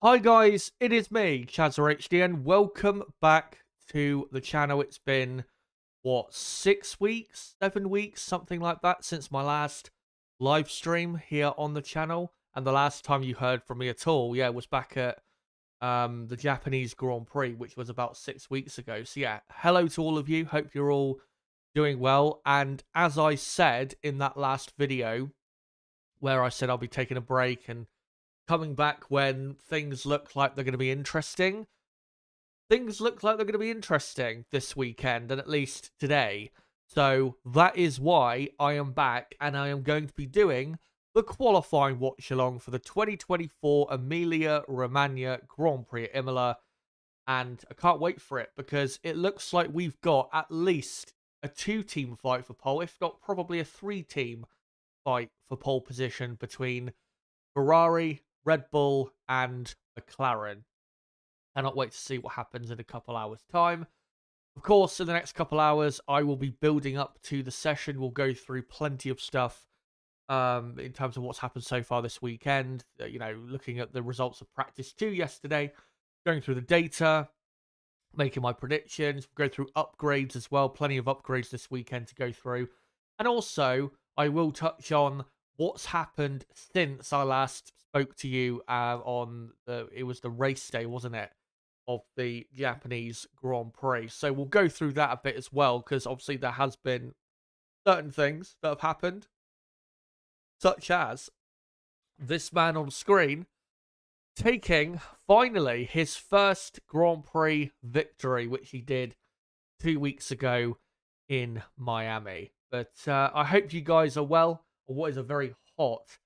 Hi guys, it is me, ChazzaHD, and welcome back to the channel. It's been, what, 6 weeks, 7 weeks, something like that, since my last live stream here on the channel. And the last time you heard from me at all, yeah, was back at the Japanese Grand Prix, which was about 6 weeks ago. So yeah, hello to all of you. Hope you're all doing well. And as I said in that last video, where I said I'll be taking a break and coming back when things look like they're going to be interesting. Things look like they're going to be interesting this weekend, and at least today. So that is why I am back, and I am going to be doing the qualifying watch along for the 2024 Emilia Romagna Grand Prix at Imola. And I can't wait for it because it looks like we've got at least a 2-team fight for pole, if not probably a 3-team fight for pole position between Ferrari, Red Bull, and McLaren. Cannot wait to see what happens in a couple hours' time. Of course, in the next couple hours, I will be building up to the session. We'll go through plenty of stuff in terms of what's happened so far this weekend. Looking at the results of practice 2 yesterday, going through the data, making my predictions, go through upgrades as well. Plenty of upgrades this weekend to go through. And also, I will touch on what's happened since I last spoke to you it was the race day, wasn't it, of the Japanese Grand Prix. So we'll go through that a bit as well, because obviously there has been certain things that have happened, such as this man on screen taking finally his first Grand Prix victory, which he did 2 weeks ago in Miami. But I hope you guys are well on what is a very hot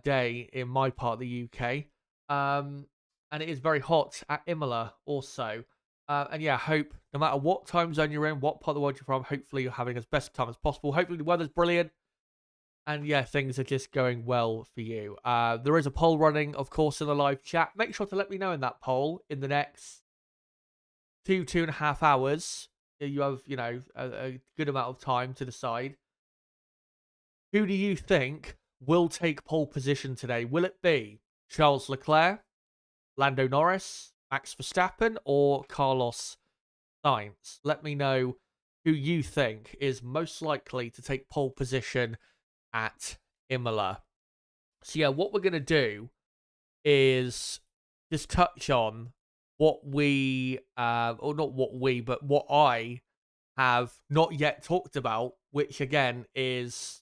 day in my part of the UK. And it is very hot at Imola also. And yeah, hope no matter what time zone you're in, what part of the world you're from, hopefully you're having as best time as possible. Hopefully the weather's brilliant. And yeah, things are just going well for you. There is a poll running, of course, in the live chat. Make sure to let me know in that poll in the next 2.5 hours. You have, a good amount of time to decide. Who do you think will take pole position today? Will it be Charles Leclerc, Lando Norris, Max Verstappen, or Carlos Sainz? Let me know who you think is most likely to take pole position at Imola. So yeah, what we're going to do is just touch on what we, or not what we, but what I have not yet talked about, which again is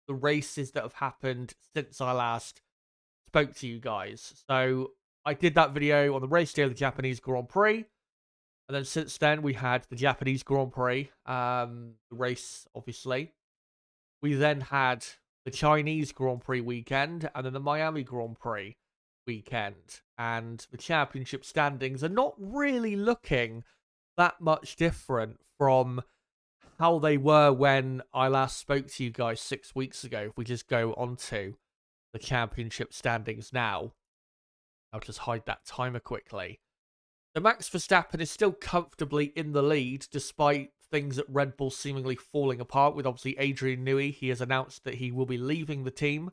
the races that have happened since I last spoke to you guys. So I did that video on the race day of the Japanese Grand Prix. And then since then, we had the Japanese Grand Prix, the race, obviously. We then had the Chinese Grand Prix weekend, and then the Miami Grand Prix weekend. And the championship standings are not really looking that much different from how they were when I last spoke to you guys 6 weeks ago. If we just go on to the championship standings now, I'll just hide that timer quickly. So Max Verstappen is still comfortably in the lead, despite things at Red Bull seemingly falling apart, with obviously Adrian Newey. He has announced that he will be leaving the team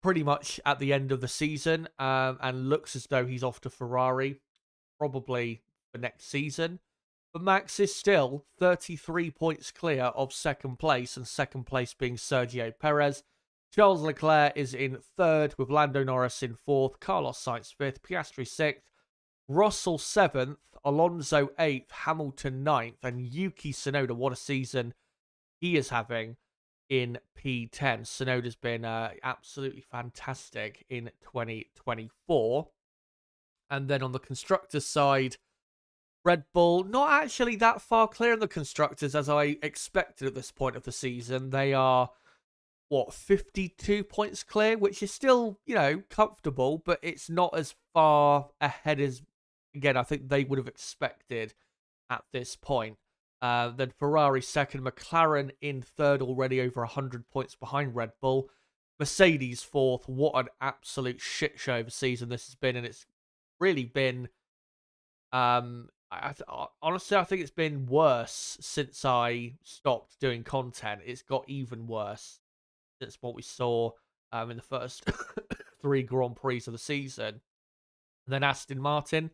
pretty much at the end of the season, and looks as though he's off to Ferrari, probably for next season. But Max is still 33 points clear of second place, and second place being Sergio Perez. Charles Leclerc is in third, with Lando Norris in fourth, Carlos Sainz fifth, Piastri sixth, Russell 7th, Alonso 8th, Hamilton 9th, and Yuki Tsunoda, what a season he is having in P10. Tsunoda's been absolutely fantastic in 2024. And then on the constructors' side, Red Bull, not actually that far clear in the constructors as I expected at this point of the season. They are, 52 points clear, which is still, comfortable, but it's not as far ahead as, again, I think they would have expected at this point. Then Ferrari second, McLaren in third, already over 100 points behind Red Bull. Mercedes fourth. What an absolute shit show of a season this has been, and it's really been, honestly, I think it's been worse since I stopped doing content. It's got even worse since what we saw in the first 3 Grand Prix of the season. And then Aston Martin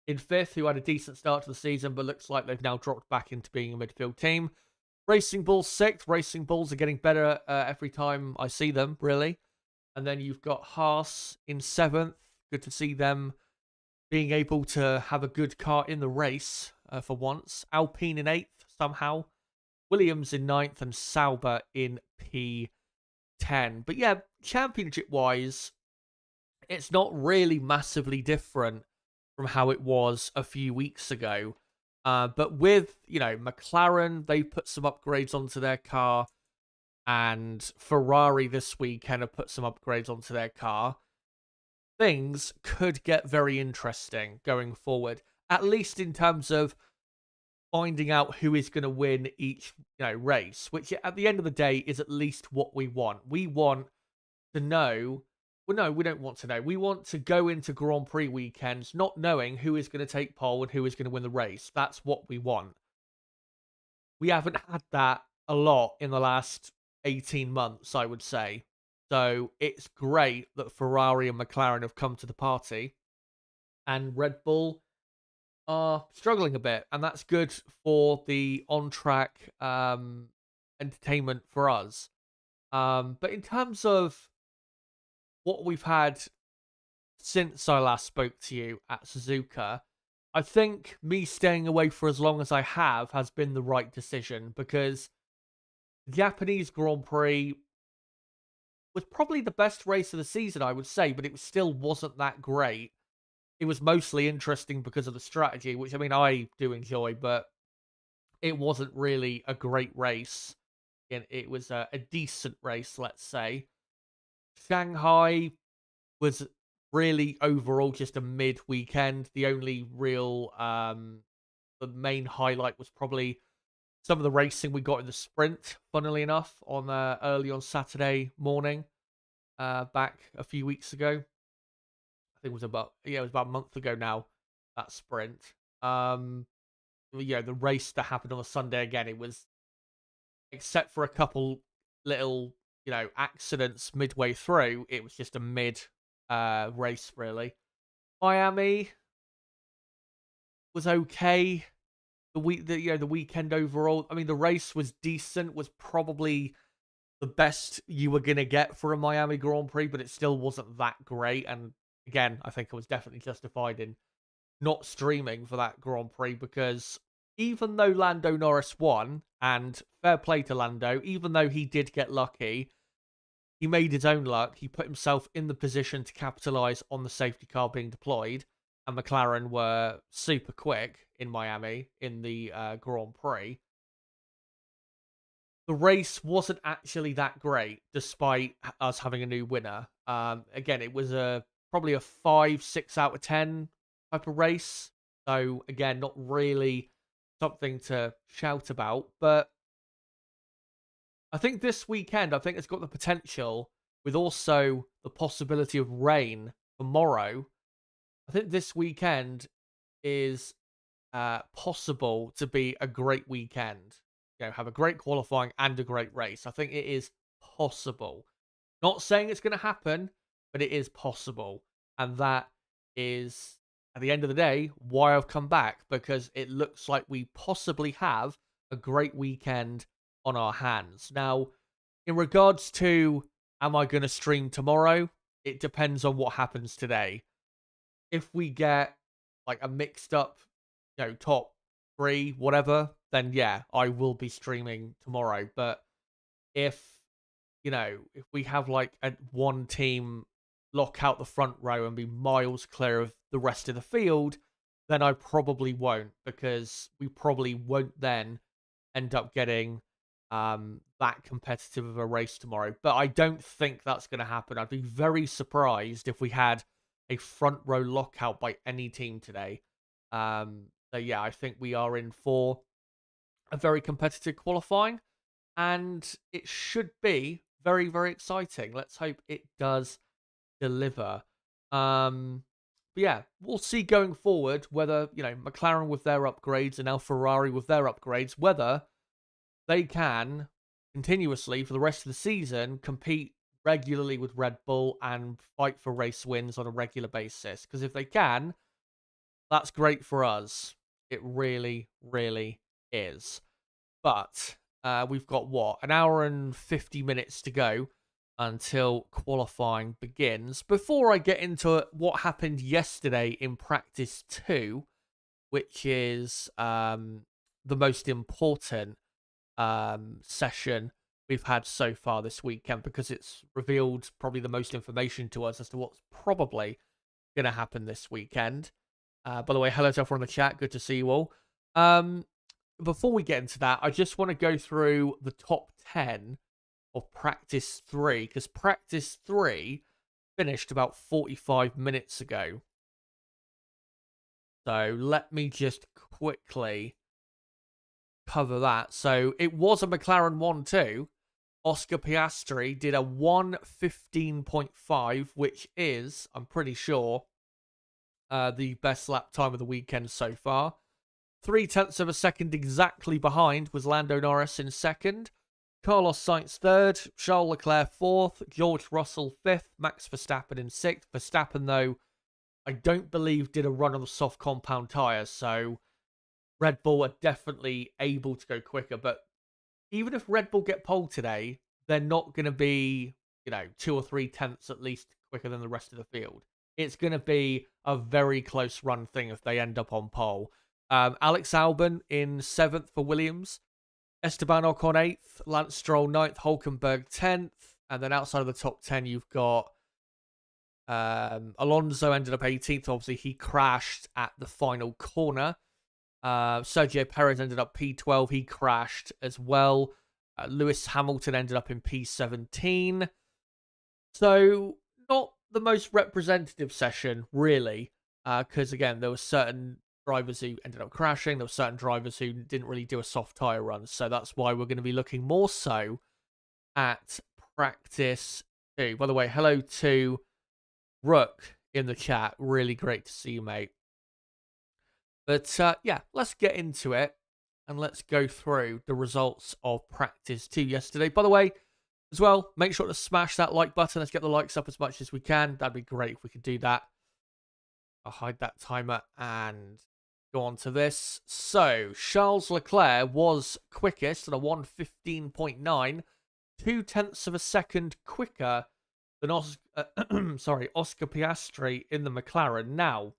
in fifth, who had a decent start to the season, but looks like they've now dropped back into being a midfield team. Racing Bulls sixth. Racing Bulls are getting better every time I see them, really. And then you've got Haas in seventh. Good to see them being able to have a good car in the race for once. Alpine in eighth, somehow. Williams in ninth, and Sauber in P10. But yeah, championship-wise, it's not really massively different from how it was a few weeks ago. But with, McLaren, they put some upgrades onto their car, and Ferrari this weekend have put some upgrades onto their car. Things could get very interesting going forward, at least in terms of finding out who is going to win each race, which at the end of the day is at least what we want. We want to know. Well, no, we don't want to know. We want to go into Grand Prix weekends not knowing who is going to take pole and who is going to win the race. That's what we want. We haven't had that a lot in the last 18 months, I would say. So it's great that Ferrari and McLaren have come to the party, and Red Bull are struggling a bit, and that's good for the on-track entertainment for us. But in terms of what we've had since I last spoke to you at Suzuka, I think me staying away for as long as I have has been the right decision, because the Japanese Grand Prix was probably the best race of the season, I would say, but it still wasn't that great. It was mostly interesting because of the strategy, which, I mean, I do enjoy, but it wasn't really a great race. It was a decent race, let's say. Shanghai was really overall just a mid-weekend. The only real, the main highlight was probably some of the racing we got in the sprint, funnily enough, on early on Saturday morning, back a few weeks ago. I think it was about a month ago now, that sprint. The race that happened on a Sunday again, it was, except for a couple little, accidents midway through, it was just a mid race, really. Miami was okay. The weekend overall, I mean, the race was decent, was probably the best you were going to get for a Miami Grand Prix, but it still wasn't that great. And again, I think I was definitely justified in not streaming for that Grand Prix, because even though Lando Norris won, and fair play to Lando, even though he did get lucky, he made his own luck. He put himself in the position to capitalize on the safety car being deployed, and McLaren were super quick in Miami in the Grand Prix. The race wasn't actually that great, despite us having a new winner. Again, it was probably a 5-6 out of 10 type of race. So again, not really something to shout about. But I think this weekend, it's got the potential, with also the possibility of rain tomorrow. I think this weekend is possible to be a great weekend. Have a great qualifying and a great race. I think it is possible. Not saying it's going to happen, but it is possible. And that is, at the end of the day, why I've come back, because it looks like we possibly have a great weekend on our hands. Now, in regards to, am I going to stream tomorrow? It depends on what happens today. If we get like a mixed up, top 3, whatever, then yeah, I will be streaming tomorrow. But if we have like one team lock out the front row and be miles clear of the rest of the field, then I probably won't, because we probably won't then end up getting that competitive of a race tomorrow. But I don't think that's going to happen. I'd be very surprised if we had a front row lockout by any team today. So yeah, I think we are in for a very competitive qualifying, and it should be very, very exciting. Let's hope it does deliver. But yeah, we'll see going forward whether, McLaren with their upgrades and now Ferrari with their upgrades, whether they can continuously for the rest of the season compete regularly with Red Bull and fight for race wins on a regular basis. Because if they can, that's great for us. It really, really is. But we've got what? An hour and 50 minutes to go until qualifying begins. Before I get into what happened yesterday in practice 2, which is the most important session we've had so far this weekend, because it's revealed probably the most information to us as to what's probably going to happen this weekend. By the way, hello to everyone in the chat. Good to see you all. Before we get into that, I just want to go through the top 10 of practice 3, because practice 3 finished about 45 minutes ago. So let me just quickly cover that. So it was a McLaren 1-2. Oscar Piastri did a 1:15.5, which is, I'm pretty sure, the best lap time of the weekend so far. 0.3 of a second exactly behind was Lando Norris in second. Carlos Sainz third. Charles Leclerc fourth. George Russell fifth. Max Verstappen in sixth. Verstappen, though, I don't believe did a run on the soft compound tyres, so Red Bull are definitely able to go quicker. But even if Red Bull get pole today, they're not going to be, 2 or 3 tenths at least quicker than the rest of the field. It's going to be a very close run thing if they end up on pole. Alex Albon in 7th for Williams. Esteban Ocon 8th. Lance Stroll 9th. Hulkenberg 10th. And then outside of the top 10, you've got Alonso ended up 18th. Obviously, he crashed at the final corner. Sergio Perez ended up P12. He crashed as well. Lewis Hamilton ended up in P17. So, not the most representative session, really. Because, again, there were certain drivers who ended up crashing. There were certain drivers who didn't really do a soft tyre run. So, that's why we're going to be looking more so at practice 2. By the way, hello to Rook in the chat. Really great to see you, mate. But yeah, let's get into it and let's go through the results of practice 2 yesterday. By the way, as well, make sure to smash that like button. Let's get the likes up as much as we can. That'd be great if we could do that. I'll hide that timer and go on to this. So, Charles Leclerc was quickest at a 1:15.9, 0.2 of a second quicker than Oscar Piastri in the McLaren. Now,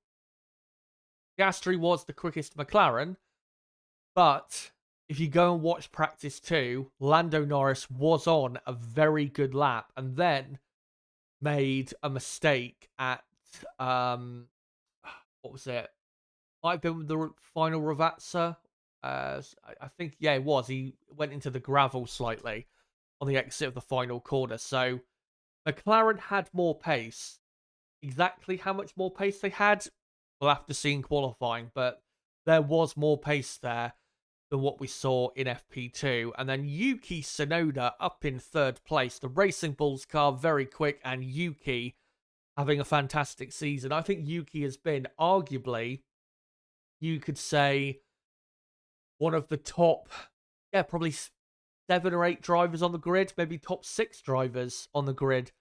Piastri was the quickest McLaren, but if you go and watch practice 2, Lando Norris was on a very good lap and then made a mistake at, what was it? Might have been the final Ravazza. I think, yeah, it was. He went into the gravel slightly on the exit of the final corner. So McLaren had more pace. Exactly how much more pace they had, we'll have to see in qualifying, but there was more pace there than what we saw in FP2. And then Yuki Tsunoda up in 3rd place. The Racing Bulls car very quick, and Yuki having a fantastic season. I think Yuki has been arguably, you could say, one of the top, probably 7 or 8 drivers on the grid, maybe top 6 drivers on the grid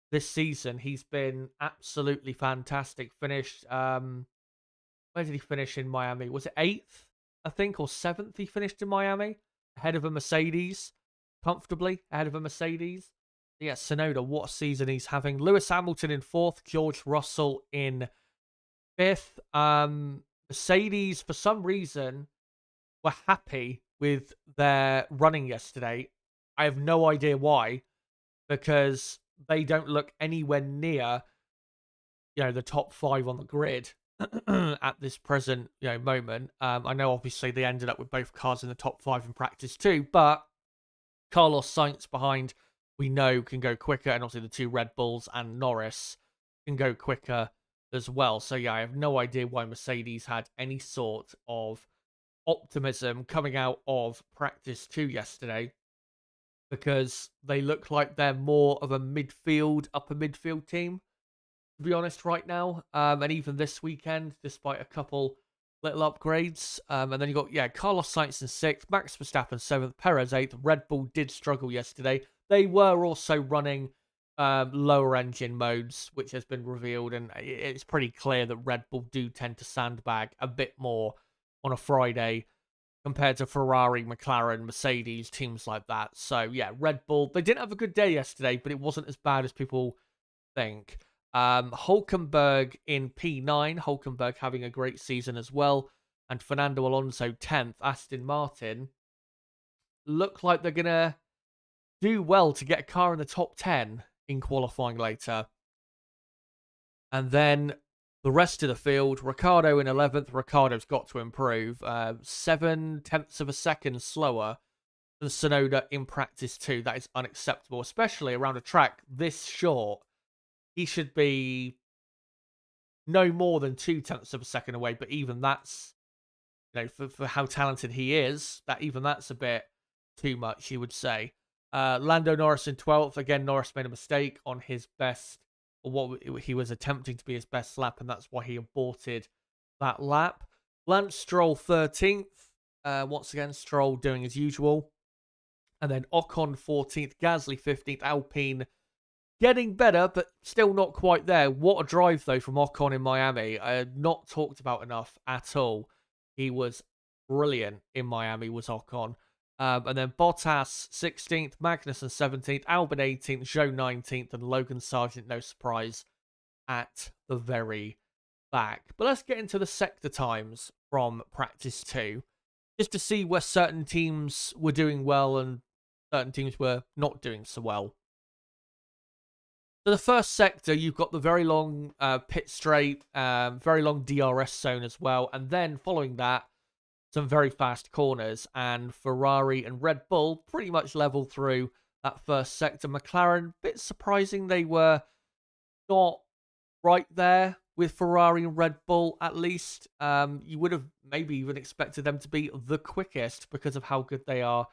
this season. He's been absolutely fantastic. Finished, where did he finish in Miami? Was it 8th, I think, or 7th he finished in Miami? Ahead of a Mercedes. Comfortably ahead of a Mercedes. Yeah, Tsunoda, what a season he's having. Lewis Hamilton in 4th. George Russell in 5th. Mercedes, for some reason, were happy with their running yesterday. I have no idea why, because they don't look anywhere near, the top 5 on the grid at this present, moment. I know obviously they ended up with both cars in the top 5 in practice 2, but Carlos Sainz behind, we know, can go quicker, and obviously the 2 Red Bulls and Norris can go quicker as well. So yeah, I have no idea why Mercedes had any sort of optimism coming out of practice 2 yesterday, because they look like they're more of a upper midfield team, to be honest, right now. And even this weekend, despite a couple little upgrades. And then you got, Carlos Sainz in 6th, Max Verstappen 7th, Perez 8th. Red Bull did struggle yesterday. They were also running lower engine modes, which has been revealed, and it's pretty clear that Red Bull do tend to sandbag a bit more on a Friday compared to Ferrari, McLaren, Mercedes, teams like that. So yeah, Red Bull, they didn't have a good day yesterday, but it wasn't as bad as people think. Hulkenberg in P9, Hulkenberg having a great season as well, and Fernando Alonso 10th, Aston Martin look like they're gonna do well to get a car in the top 10 in qualifying later. And then the rest of the field, Ricciardo in 11th. Ricciardo's got to improve. 7/10 of a second slower than Tsunoda in practice too. That is unacceptable, especially around a track this short. He should be no more than 2/10 of a second away, but even that's, for how talented he is, that's a bit too much, you would say. Lando Norris in 12th. Again, Norris made a mistake on his best, or what he was attempting to be his best lap, and that's why he aborted that lap. Lance Stroll 13th. Once again, Stroll doing as usual. And then Ocon 14th, Gasly 15th, Alpine getting better, but still not quite there. What a drive, though, from Ocon in Miami. Not talked about enough at all. He was brilliant in Miami, was Ocon. And then Bottas 16th, Magnussen 17th, Albon 18th, Zhou 19th, and Logan Sargent, no surprise, at the very back. But let's get into the sector times from practice 2, just to see where certain teams were doing well and certain teams were not doing so well. So the first sector, you've got the very long pit straight, very long DRS zone as well, and then following that, some very fast corners, and Ferrari and Red Bull pretty much level through that first sector. McLaren, bit surprising they were not right there with Ferrari and Red Bull, at least. You would have maybe even expected them to be the quickest because of how good they are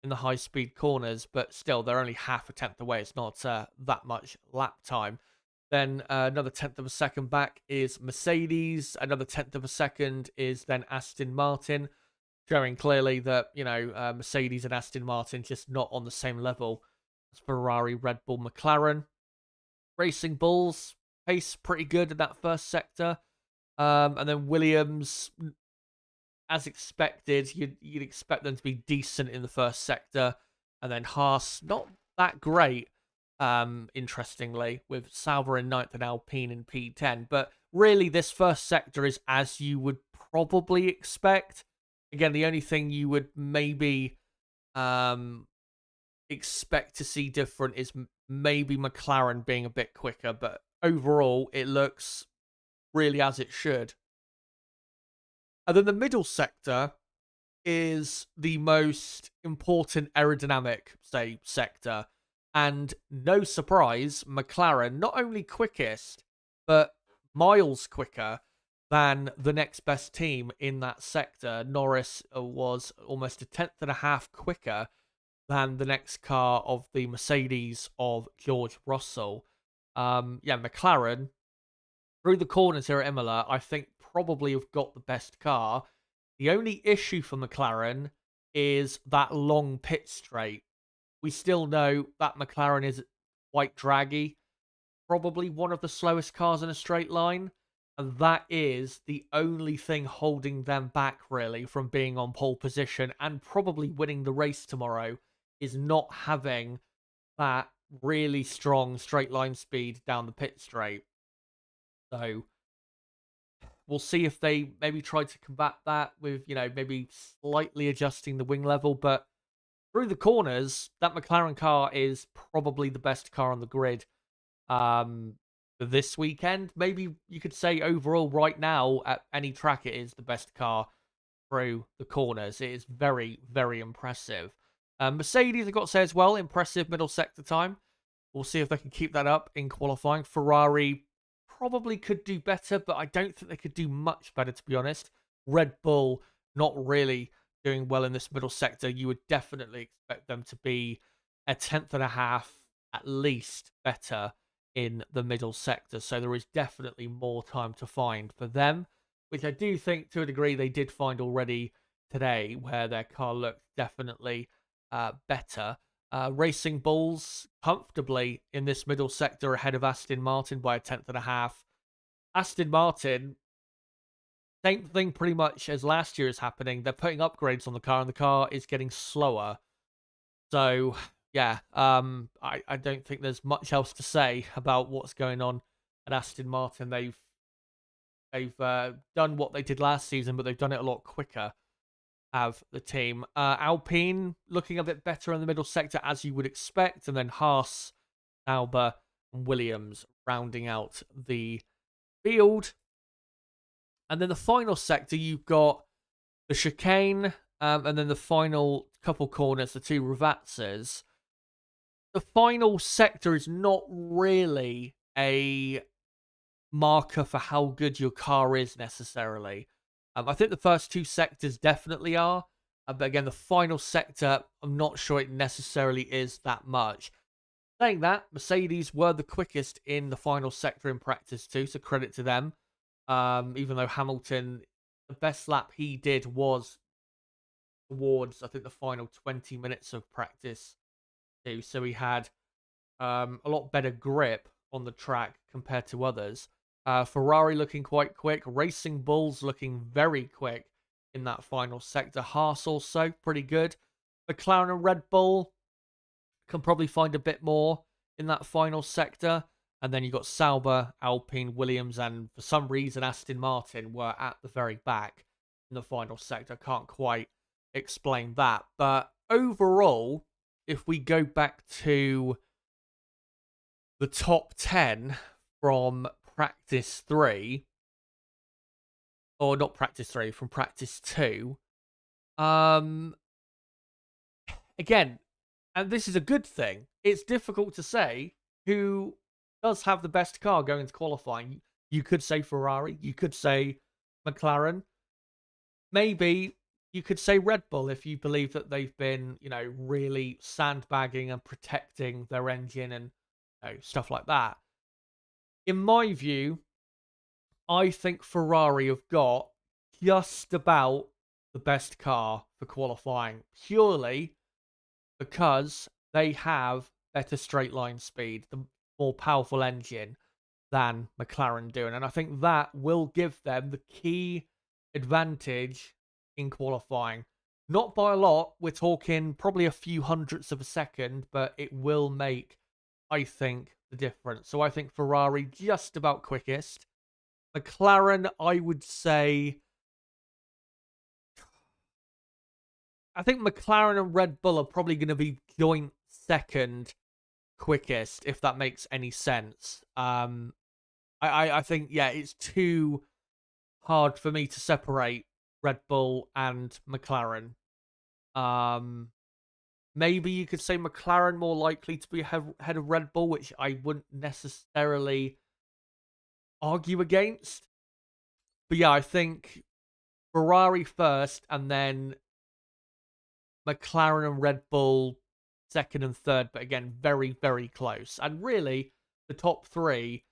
in the high-speed corners, but still, they're only half a tenth away. It's not that much lap time. Then another 10th of a second back is Mercedes. Another 10th of a second is then Aston Martin, showing clearly that, Mercedes and Aston Martin just not on the same level as Ferrari, Red Bull, McLaren. Racing Bulls, pace pretty good in that first sector. And then Williams, as expected, you'd expect them to be decent in the first sector. And then Haas, not that great. Interestingly, with Sauber in 9th and Alpine in P10. But really, this first sector is as you would probably expect. Again, the only thing you would maybe expect to see different is maybe McLaren being a bit quicker. But overall, it looks really as it should. And then the middle sector is the most important aerodynamic, sector. And no surprise, McLaren, not only quickest, but miles quicker than the next best team in that sector. Norris was almost a tenth and a half quicker than the next car of the Mercedes of George Russell. McLaren, through the corners here at Imola, I think probably have got the best car. The only issue for McLaren is that long pit straight. We still know that McLaren is quite draggy, probably one of the slowest cars in a straight line, and that is the only thing holding them back, really, from being on pole position and probably winning the race tomorrow, is not having that really strong straight line speed down the pit straight. So we'll see if they maybe try to combat that with, maybe slightly adjusting the wing level, but through the corners, that McLaren car is probably the best car on the grid this weekend. Maybe you could say overall right now, at any track, it is the best car through the corners. It is very, very impressive. Mercedes, I've got to say as well, impressive middle sector time. We'll see if they can keep that up in qualifying. Ferrari probably could do better, but I don't think they could do much better, to be honest. Red Bull, not really doing well in this middle sector. You would definitely expect them to be a tenth and a half at least better in the middle sector. So there is definitely more time to find for them, which I do think to a degree they did find already today, where their car looked definitely better. Racing Bulls comfortably in this middle sector ahead of Aston Martin by a tenth and a half. Aston Martin, same thing pretty much as last year is happening. They're putting upgrades on the car, and the car is getting slower. So, yeah, I don't think there's much else to say about what's going on at Aston Martin. They've done what they did last season, but they've done it a lot quicker. Have the team. Alpine looking a bit better in the middle sector, as you would expect, and then Haas, Sauber, and Williams rounding out the field. And then the final sector, you've got the chicane, and then the final couple corners, the two Ravazzas. The final sector is not really a marker for how good your car is necessarily. I think the first two sectors definitely are. But again, the final sector, I'm not sure it necessarily is that much. Saying that, Mercedes were the quickest in the final sector in practice too, so credit to them. Even though Hamilton, the best lap he did was towards, I think, the final 20 minutes of practice too. So he had a lot better grip on the track compared to others. Ferrari looking quite quick. Racing Bulls looking very quick in that final sector. Haas also pretty good. McLaren and Red Bull can probably find a bit more in that final sector. And then you've got Sauber, Alpine, Williams, and for some reason Aston Martin were at the very back in the final sector. Can't quite explain that. But overall, if we go back to the top 10 from practice 3, or not practice 3, from practice 2, again, and this is a good thing, it's difficult to say who does have the best car going into qualifying. You could say Ferrari, you could say McLaren, maybe you could say Red Bull if you believe that they've been, really sandbagging and protecting their engine and stuff like that. In my view, I think Ferrari have got just about the best car for qualifying, purely because they have better straight line speed, the more powerful engine than McLaren do. And I think that will give them the key advantage in qualifying. Not by a lot, we're talking probably a few hundredths of a second, but it will make, I think, the difference. So I think Ferrari just about quickest. McLaren, I would say, I think McLaren and Red Bull are probably going to be joint second quickest, if that makes any sense. I think, yeah, it's too hard for me to separate Red Bull and McLaren. Maybe you could say McLaren more likely to be ahead of Red Bull, which I wouldn't necessarily argue against. But yeah, I think Ferrari first, and then McLaren and Red Bull second and third. But again, very, very close. And really, the top three,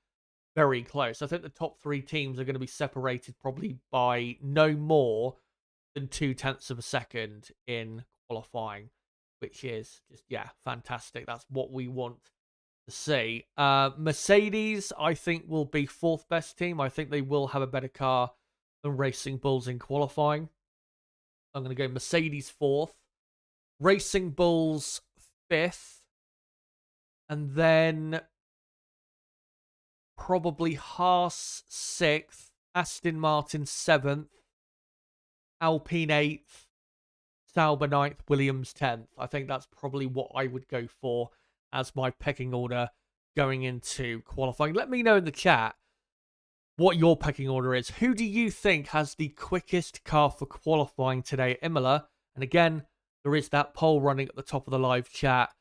very close. I think the top three teams are going to be separated probably by no more than 0.2 of a second in qualifying, which is just, yeah, fantastic. That's what we want to see. Mercedes, I think, will be fourth best team. I think they will have a better car than Racing Bulls in qualifying. I'm going to go Mercedes fourth, Racing Bulls fifth, and then probably Haas sixth, Aston Martin seventh, Alpine eighth, Sauber ninth, Williams 10th. I think that's probably what I would go for as my pecking order going into qualifying. Let me know in the chat what your pecking order is. Who do you think has the quickest car for qualifying today at Imola? And again, there is that poll running at the top of the live chat,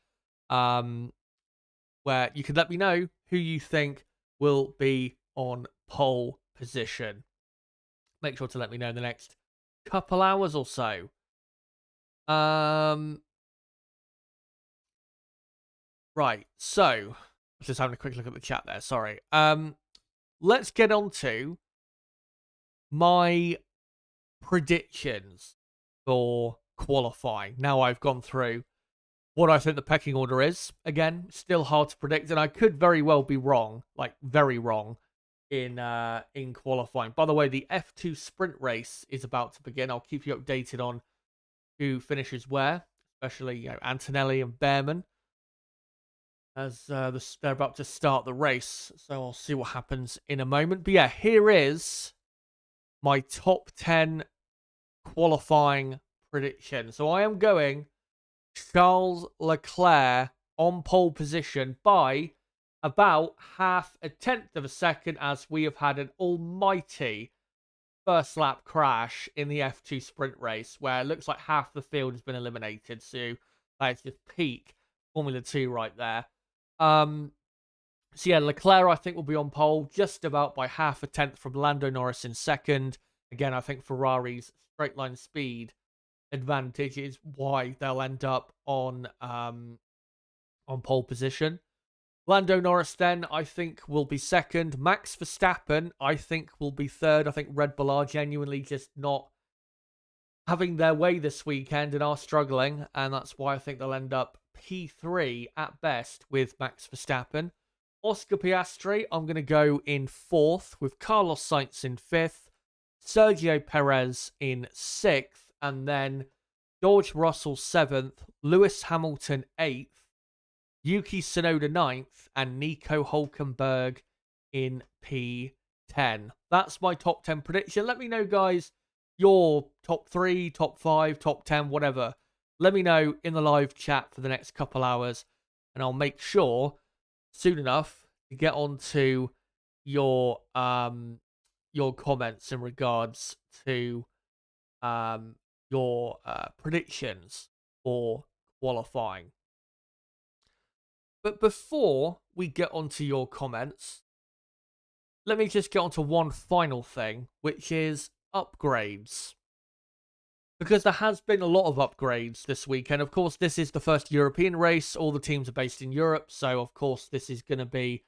where you can let me know who you think will be on pole position. Make sure to let me know in the next couple hours or so. Right, so just having a quick look at the chat there, sorry. Let's get on to my predictions for qualifying. Now I've gone through what I think the pecking order is. Again, still hard to predict, and I could very well be wrong, like very wrong, in qualifying. By the way, the F2 sprint race is about to begin. I'll keep you updated on who finishes where, especially Antonelli and Behrman, as they're about to start the race. So I'll see what happens in a moment. But yeah, here is my top 10 qualifying prediction. So I am going Charles Leclerc on pole position by about half a tenth of a second, as we have had an almighty first lap crash in the F2 sprint race where it looks like half the field has been eliminated. So that's just peak Formula 2 right there. So yeah, Leclerc I think will be on pole just about by half a tenth from Lando Norris in second. Again, I think Ferrari's straight line speed advantage is why they'll end up on pole position. Lando Norris then I think will be second. Max Verstappen I think will be third. I think Red Bull are genuinely just not having their way this weekend and are struggling, and that's why I think they'll end up P3 at best with Max Verstappen. Oscar Piastri I'm going to go in fourth, with Carlos Sainz in fifth, Sergio Perez in sixth, and then George Russell seventh, Lewis Hamilton eighth, Yuki Tsunoda ninth, and Nico Hulkenberg in P10. That's my top 10 prediction. Let me know, guys, your top 3, top 5, top 10, whatever. Let me know in the live chat for the next couple hours, and I'll make sure soon enough to get on to your comments in regards to your predictions for qualifying. But before we get onto your comments, let me just get onto one final thing, which is upgrades. Because there has been a lot of upgrades this weekend. Of course, this is the first European race. All the teams are based in Europe. So, of course, this is going to be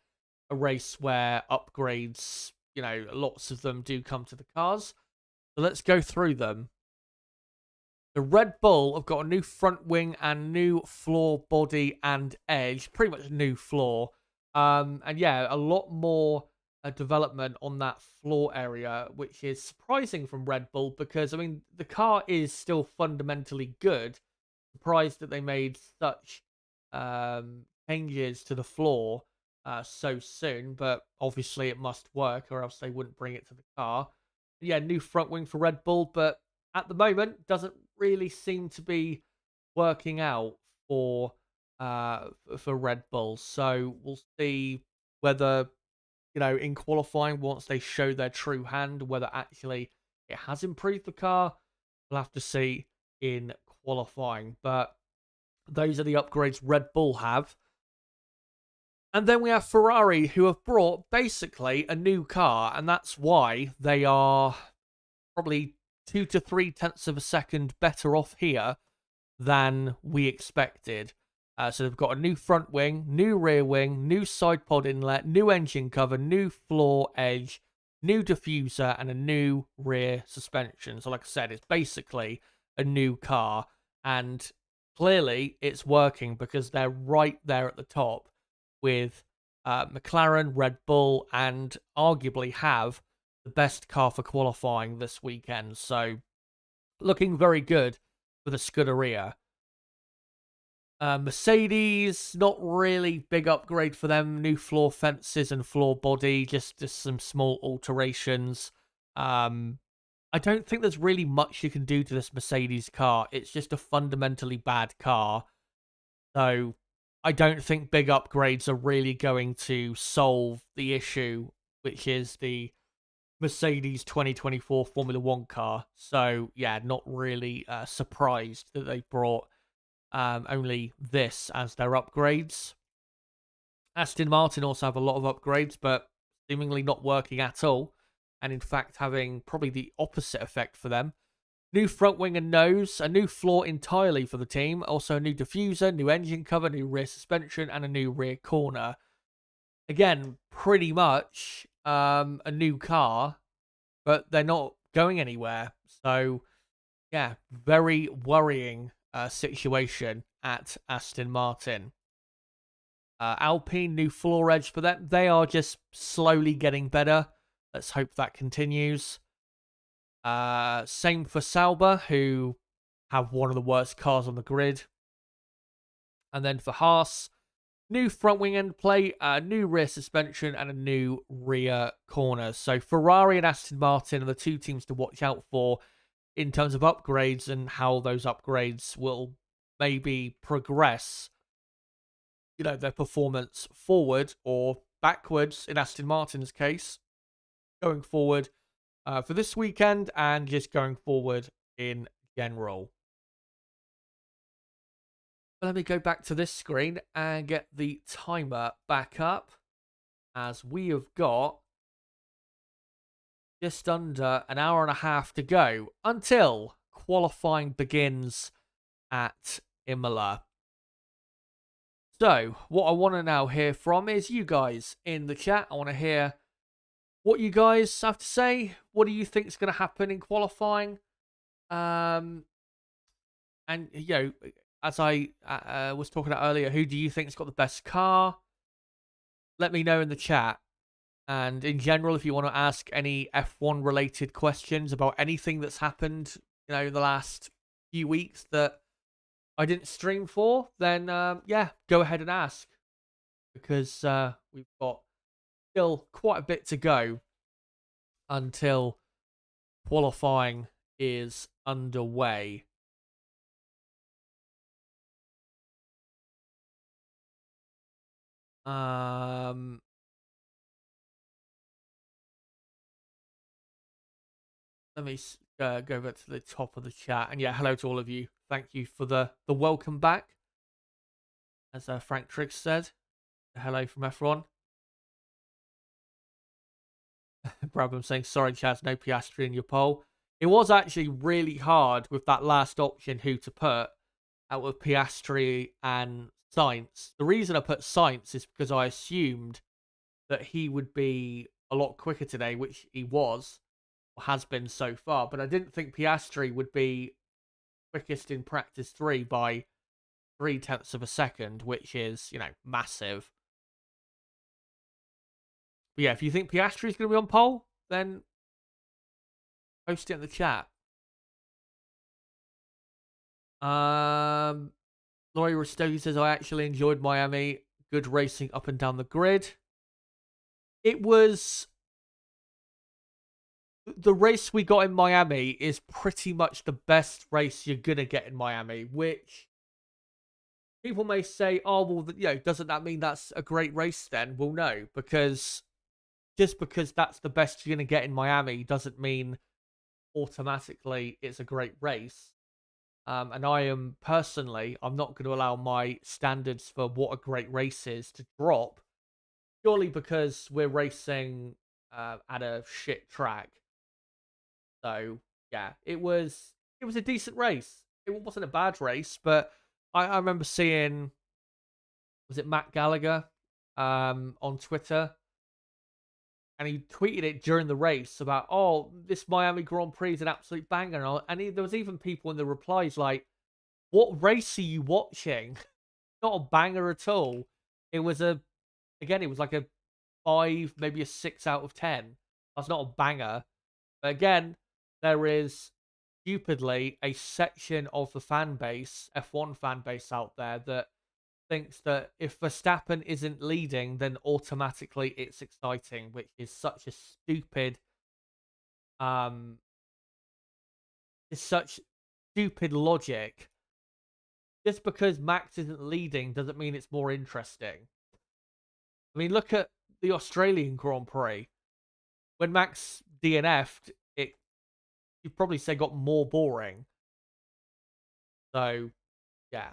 a race where upgrades, lots of them do come to the cars. So let's go through them. The Red Bull have got a new front wing and new floor body and edge. Pretty much new floor. And yeah, a lot more development on that floor area, which is surprising from Red Bull because, the car is still fundamentally good. Surprised that they made such changes to the floor so soon, but obviously it must work or else they wouldn't bring it to the car. Yeah, new front wing for Red Bull, but at the moment doesn't really seem to be working out for Red Bull. So we'll see whether in qualifying, once they show their true hand, whether actually it has improved the car. We'll have to see in qualifying. But those are the upgrades Red Bull have. And then we have Ferrari, who have brought basically a new car, and that's why they are probably 2 to 3 tenths of a second better off here than we expected. So they've got a new front wing, new rear wing, new side pod inlet, new engine cover, new floor edge, new diffuser, and a new rear suspension. So like I said, it's basically a new car. And clearly it's working because they're right there at the top with McLaren, Red Bull, and arguably have the best car for qualifying this weekend. So looking very good for the Scuderia. Mercedes, not really big upgrade for them. New floor fences and floor body, just some small alterations. I don't think there's really much you can do to this Mercedes car. It's just a fundamentally bad car. So I don't think big upgrades are really going to solve the issue, which is the Mercedes 2024 Formula 1 car. So yeah, not really surprised that they brought only this as their upgrades. Aston Martin also have a lot of upgrades, but seemingly not working at all, and in fact having probably the opposite effect for them. New front wing and nose, a new floor entirely for the team, also a new diffuser, new engine cover, new rear suspension, and a new rear corner. Again, pretty much a new car, but they're not going anywhere. So yeah, very worrying situation at Aston Martin. Alpine, new floor edge for them. They are just slowly getting better. Let's hope that continues. Same for Sauber, who have one of the worst cars on the grid. And then for Haas, new front wing end plate, new rear suspension, and a new rear corner. So Ferrari and Aston Martin are the two teams to watch out for in terms of upgrades and how those upgrades will maybe progress, their performance forward or backwards in Aston Martin's case, going forward for this weekend and just going forward in general. Let me go back to this screen and get the timer back up, as we have got just under an hour and a half to go until qualifying begins at Imola. So, what I want to now hear from is you guys in the chat. I want to hear what you guys have to say. What do you think is going to happen in qualifying? And, as I was talking about earlier, who do you think's got the best car? Let me know in the chat. And in general, if you want to ask any F1 related questions about anything that's happened, in the last few weeks that I didn't stream for, then go ahead and ask, because we've got still quite a bit to go until qualifying is underway. Let me go back to the top of the chat. And yeah, hello to all of you. Thank you for the welcome back. As Frank Triggs said, hello from F1. Brabham saying, sorry, Chaz, no Piastri in your poll. It was actually really hard with that last option, who to put, out of Piastri and Sainz. The reason I put Sainz is because I assumed that he would be a lot quicker today, which he was, or has been so far. But I didn't think Piastri would be quickest in practice 3 by 0.3 of a second, which is, massive. But yeah, if you think Piastri is going to be on pole, then post it in the chat. Laurie Rostogi says, I actually enjoyed Miami. Good racing up and down the grid. It was... The race we got in Miami is pretty much the best race you're going to get in Miami, which people may say, oh, well, doesn't that mean that's a great race then? Well, no, because just because that's the best you're going to get in Miami doesn't mean automatically it's a great race. And I am personally, I'm not going to allow my standards for what a great race is to drop, purely because we're racing at a shit track. So yeah, it was a decent race. It wasn't a bad race, but I remember seeing, was it Matt Gallagher on Twitter, and he tweeted it during the race about, oh, this Miami Grand Prix is an absolute banger. And there was even people in the replies like, what race are you watching? Not a banger at all. It was it was like a 5, maybe a 6 out of 10. That's not a banger. But again, there is stupidly a section of the fan base, F1 fan base out there, that thinks that if Verstappen isn't leading, then automatically it's exciting, which is such a stupid, it's such stupid logic. Just because Max isn't leading doesn't mean it's more interesting. I mean, look at the Australian Grand Prix. When Max DNF'd, you'd probably say got more boring. So, yeah.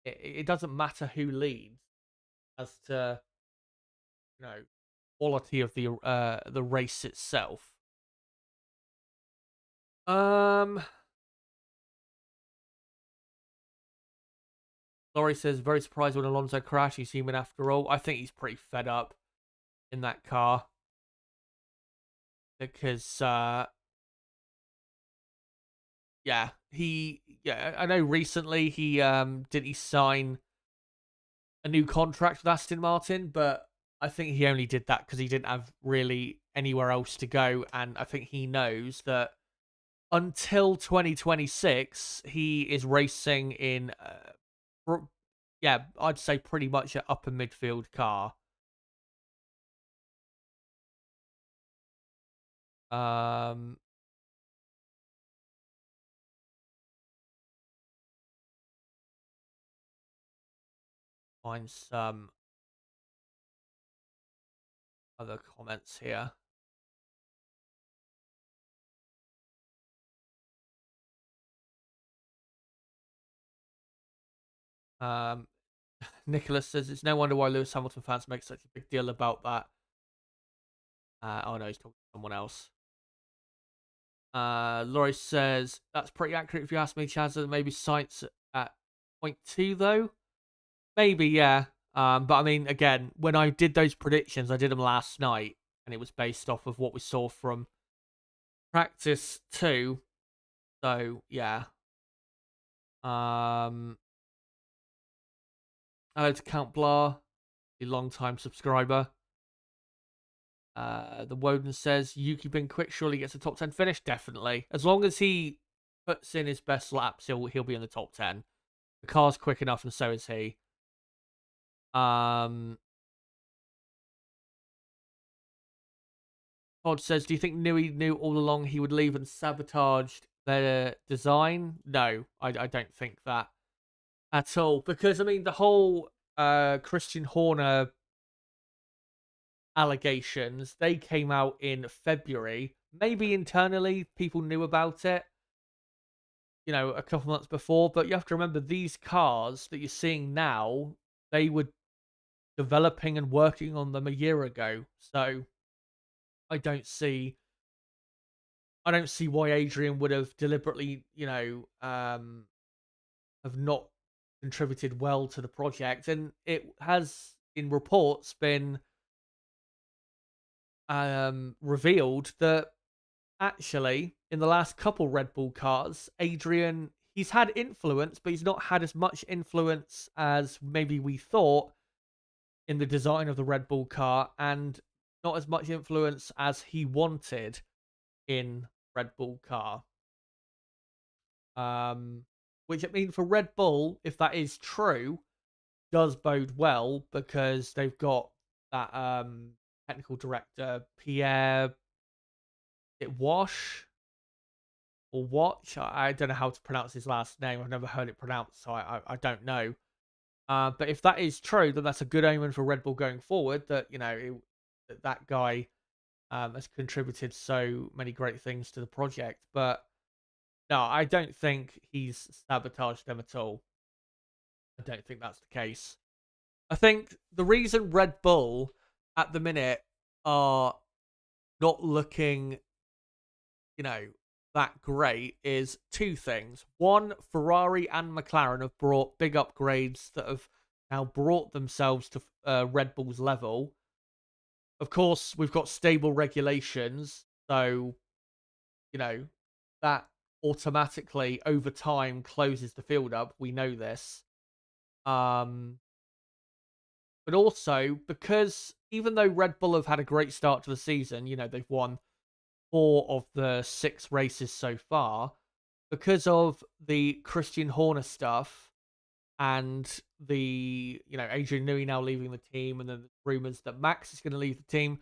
It doesn't matter who leads as to, quality of the race itself. Laurie says, very surprised when Alonso crashed. He's human after all. I think he's pretty fed up in that car. Because, yeah, I know recently did he sign a new contract with Aston Martin, but I think he only did that because he didn't have really anywhere else to go, and I think he knows that until 2026 he is racing in, yeah, I'd say pretty much an upper midfield car. Um, find some other comments here. Um, Nicholas says it's no wonder why Lewis Hamilton fans make such a big deal about that. Oh no, he's talking to someone else. Laurie says that's pretty accurate if you ask me, Chaz. Maybe Sainz at point 2 though. Maybe, yeah. But I mean, again, when I did those predictions, I did them last night, and it was based off of what we saw from practice 2. So yeah. Hello to Count Blah, a long-time subscriber. The Woden says Yuki been quick, surely gets a top 10 finish. Definitely, as long as he puts in his best laps, he'll be in the top 10. The car's quick enough, and so is he. Todd says, do you think Nui knew all along he would leave and sabotaged their design? No, I don't think that at all. Because, I mean, the whole Christian Horner allegations, they came out in February. Maybe internally people knew about it, you know, a couple months before. But you have to remember, these cars that you're seeing now, they were developing and working on them a year ago. So I don't see why Adrian would have deliberately, you know, have not contributed well to the project. And it has, in reports, been revealed that actually, in the last couple Red Bull cars, Adrian, he's had influence, but he's not had as much influence as maybe we thought in the design of the Red Bull car, and not as much influence as he wanted in Red Bull car. Which, I mean, for Red Bull, if that is true, does bode well, because they've got that technical director, Pierre Wash or Watch. I don't know how to pronounce his last name. I've never heard it pronounced, so I don't know. But if that is true, then that's a good omen for Red Bull going forward. That, you know, that guy has contributed so many great things to the project. But no, I don't think he's sabotaged them at all. I don't think that's the case. I think the reason Red Bull at the minute are not looking, you know, that great is two things. One, Ferrari and McLaren have brought big upgrades that have now brought themselves to Red Bull's level. Of course, we've got stable regulations, so, you know, that automatically over time closes the field up. We know this. But also, because even though Red Bull have had a great start to the season, you know, they've won 4 of the 6 races so far, because of the Christian Horner stuff and the, you know, Adrian Newey now leaving the team, and then the rumors that Max is going to leave the team.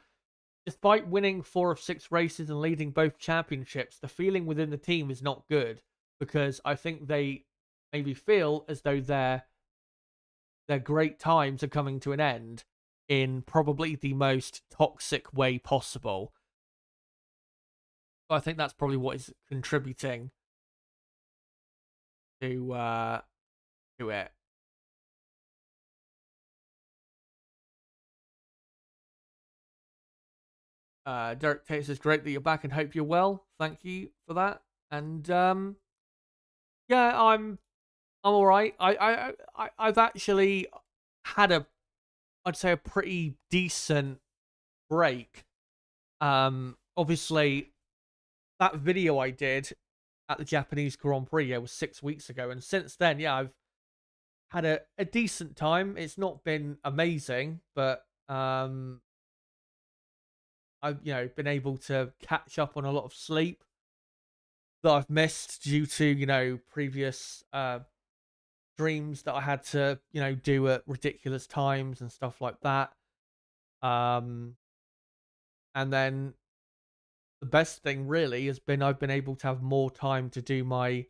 Despite winning 4 of 6 races and leading both championships, the feeling within the team is not good, because I think they maybe feel as though their great times are coming to an end in probably the most toxic way possible. But I think that's probably what is contributing to it. Derek Tate says, great that you're back and hope you're well. Thank you for that. And yeah, I'm all right. I've actually had I'd say a pretty decent break. Obviously that video I did at the Japanese Grand Prix. Yeah, it was 6 weeks ago, and since then, yeah, I've had a decent time. It's not been amazing, but I've been able to catch up on a lot of sleep that I've missed due to previous dreams that I had to do at ridiculous times and stuff like that. Um, and then the best thing really has been I've been able to have more time to do my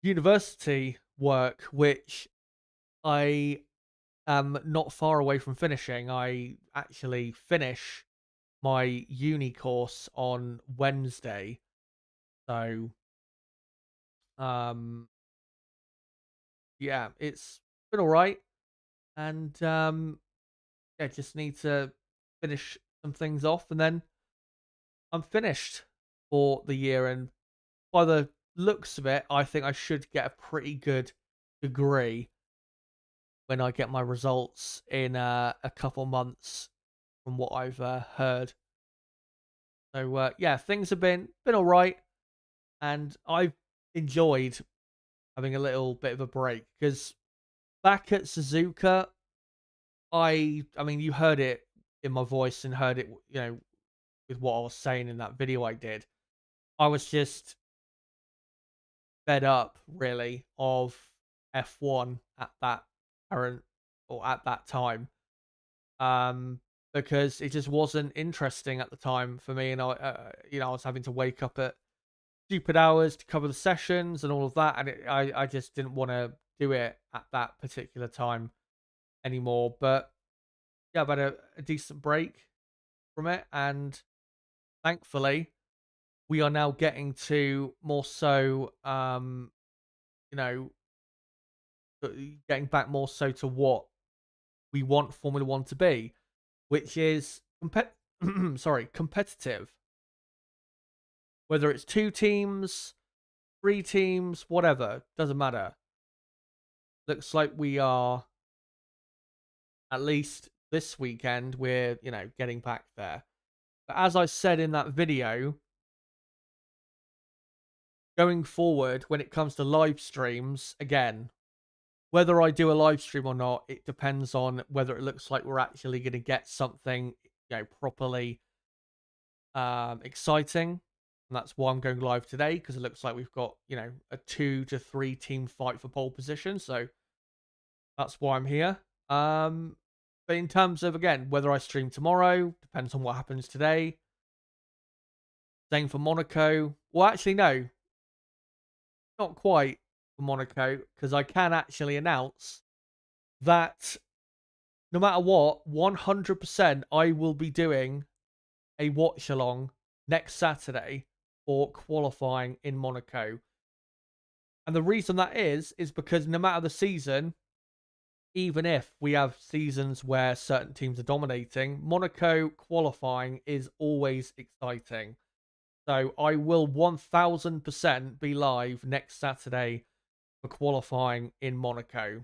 university work, which I am not far away from finishing. I actually finish my uni course on Wednesday. So, um, yeah, it's been all right, and yeah, just need to finish some things off, and then I'm finished for the year. And by the looks of it, I think I should get a pretty good degree when I get my results in a couple months, from what I've heard. So yeah, things have been all right, and I've enjoyed having a little bit of a break because back at Suzuka, I mean, you heard it in my voice and heard it, with what I was saying in that video I did. I was just fed up, really, of F1 at that current or at that time, because it just wasn't interesting at the time for me, and I was having to wake up at stupid hours to cover the sessions and all of that, and I just didn't want to do it at that particular time anymore. But yeah, I've had a decent break from it, and thankfully, we are now getting to more so, you know, getting back more so to what we want Formula One to be, which is competitive. Whether it's 2 teams, 3 teams, whatever, doesn't matter. Looks like we are, at least this weekend, we're getting back there. But as I said in that video, going forward, when it comes to live streams, again, whether I do a live stream or not, it depends on whether it looks like we're actually going to get something, properly exciting. And that's why I'm going live today, because it looks like we've got, a 2 to 3 team fight for pole position. So that's why I'm here. But in terms of, again, whether I stream tomorrow, depends on what happens today. Same for Monaco. Well, actually, no, not quite for Monaco, because I can actually announce that no matter what, 100% I will be doing a watch along next Saturday for qualifying in Monaco. And the reason that is because no matter the season, even if we have seasons where certain teams are dominating, Monaco qualifying is always exciting. So I will 1000% be live next Saturday for qualifying in Monaco.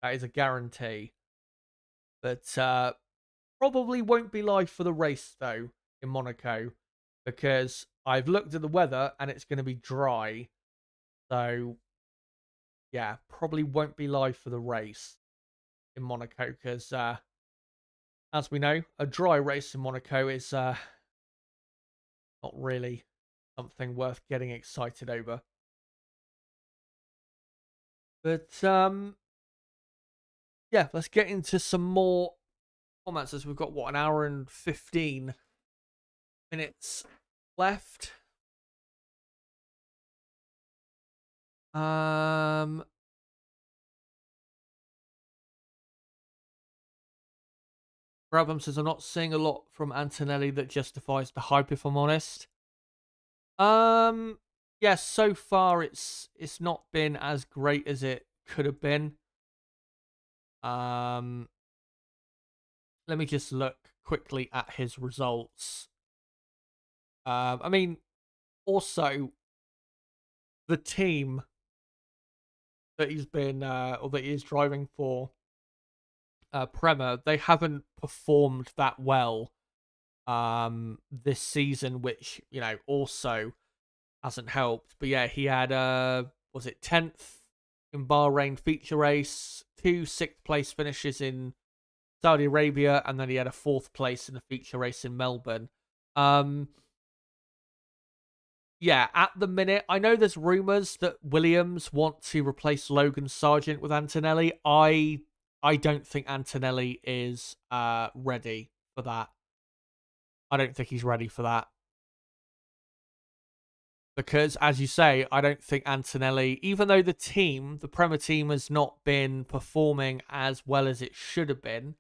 That is a guarantee. But probably won't be live for the race, though, in Monaco, because I've looked at the weather and it's going to be dry. So, yeah, probably won't be live for the race in Monaco, because, as we know, a dry race in Monaco is not really something worth getting excited over. But, yeah, let's get into some more comments, as we've got, what, an hour and 15 minutes left. Brabham says, I'm not seeing a lot from Antonelli that justifies the hype, if I'm honest. Yeah, so far it's not been as great as it could have been. Let me just look quickly at his results. I mean, also the team that he's been or that he is driving for, Prema, they haven't performed that well this season, which also hasn't helped. But yeah, he had was it 10th in Bahrain feature race, 2 sixth place finishes in Saudi Arabia, and then he had a 4th place in the feature race in Melbourne. Yeah, at the minute, I know there's rumours that Williams want to replace Logan Sargent with Antonelli. I don't think Antonelli is ready for that. I don't think he's ready for that. Because, as you say, I don't think Antonelli, even though the Premier team has not been performing as well as it should have been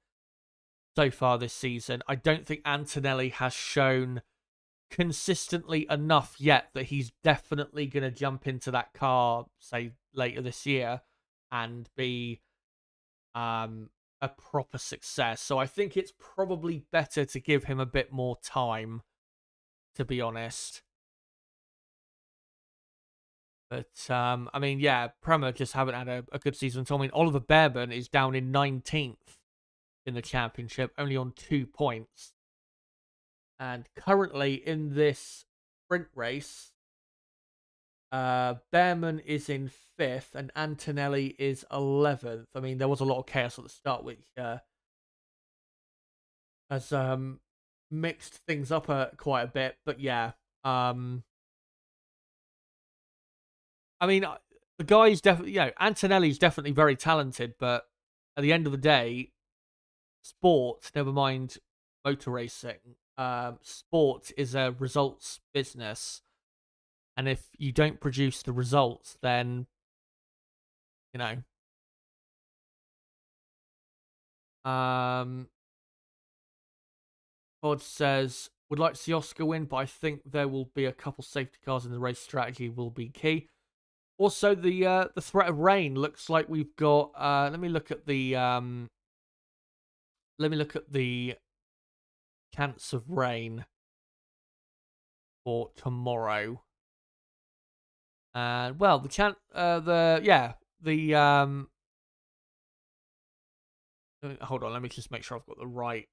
so far this season, I don't think Antonelli has shown consistently enough yet that he's definitely going to jump into that car, say, later this year and be a proper success. So I think it's probably better to give him a bit more time, to be honest. But, I mean, yeah, Prema just haven't had a good season. So, I mean, Oliver Bearman is down in 19th in the championship, only on 2 points. And currently in this sprint race, Bearman is in 5th and Antonelli is 11th. I mean, there was a lot of chaos at the start, which has mixed things up quite a bit. But yeah, I mean, the guy's definitely, Antonelli's definitely very talented, but at the end of the day, sport, never mind motor racing, sport is a results business. And if you don't produce the results, then, you know, Pod says, would like to see Oscar win, but I think there will be a couple safety cars in the race. Strategy will be key. Also, the threat of rain looks like we've got. Let me look at the chance of rain for tomorrow. And well, the hold on, let me just make sure I've got the right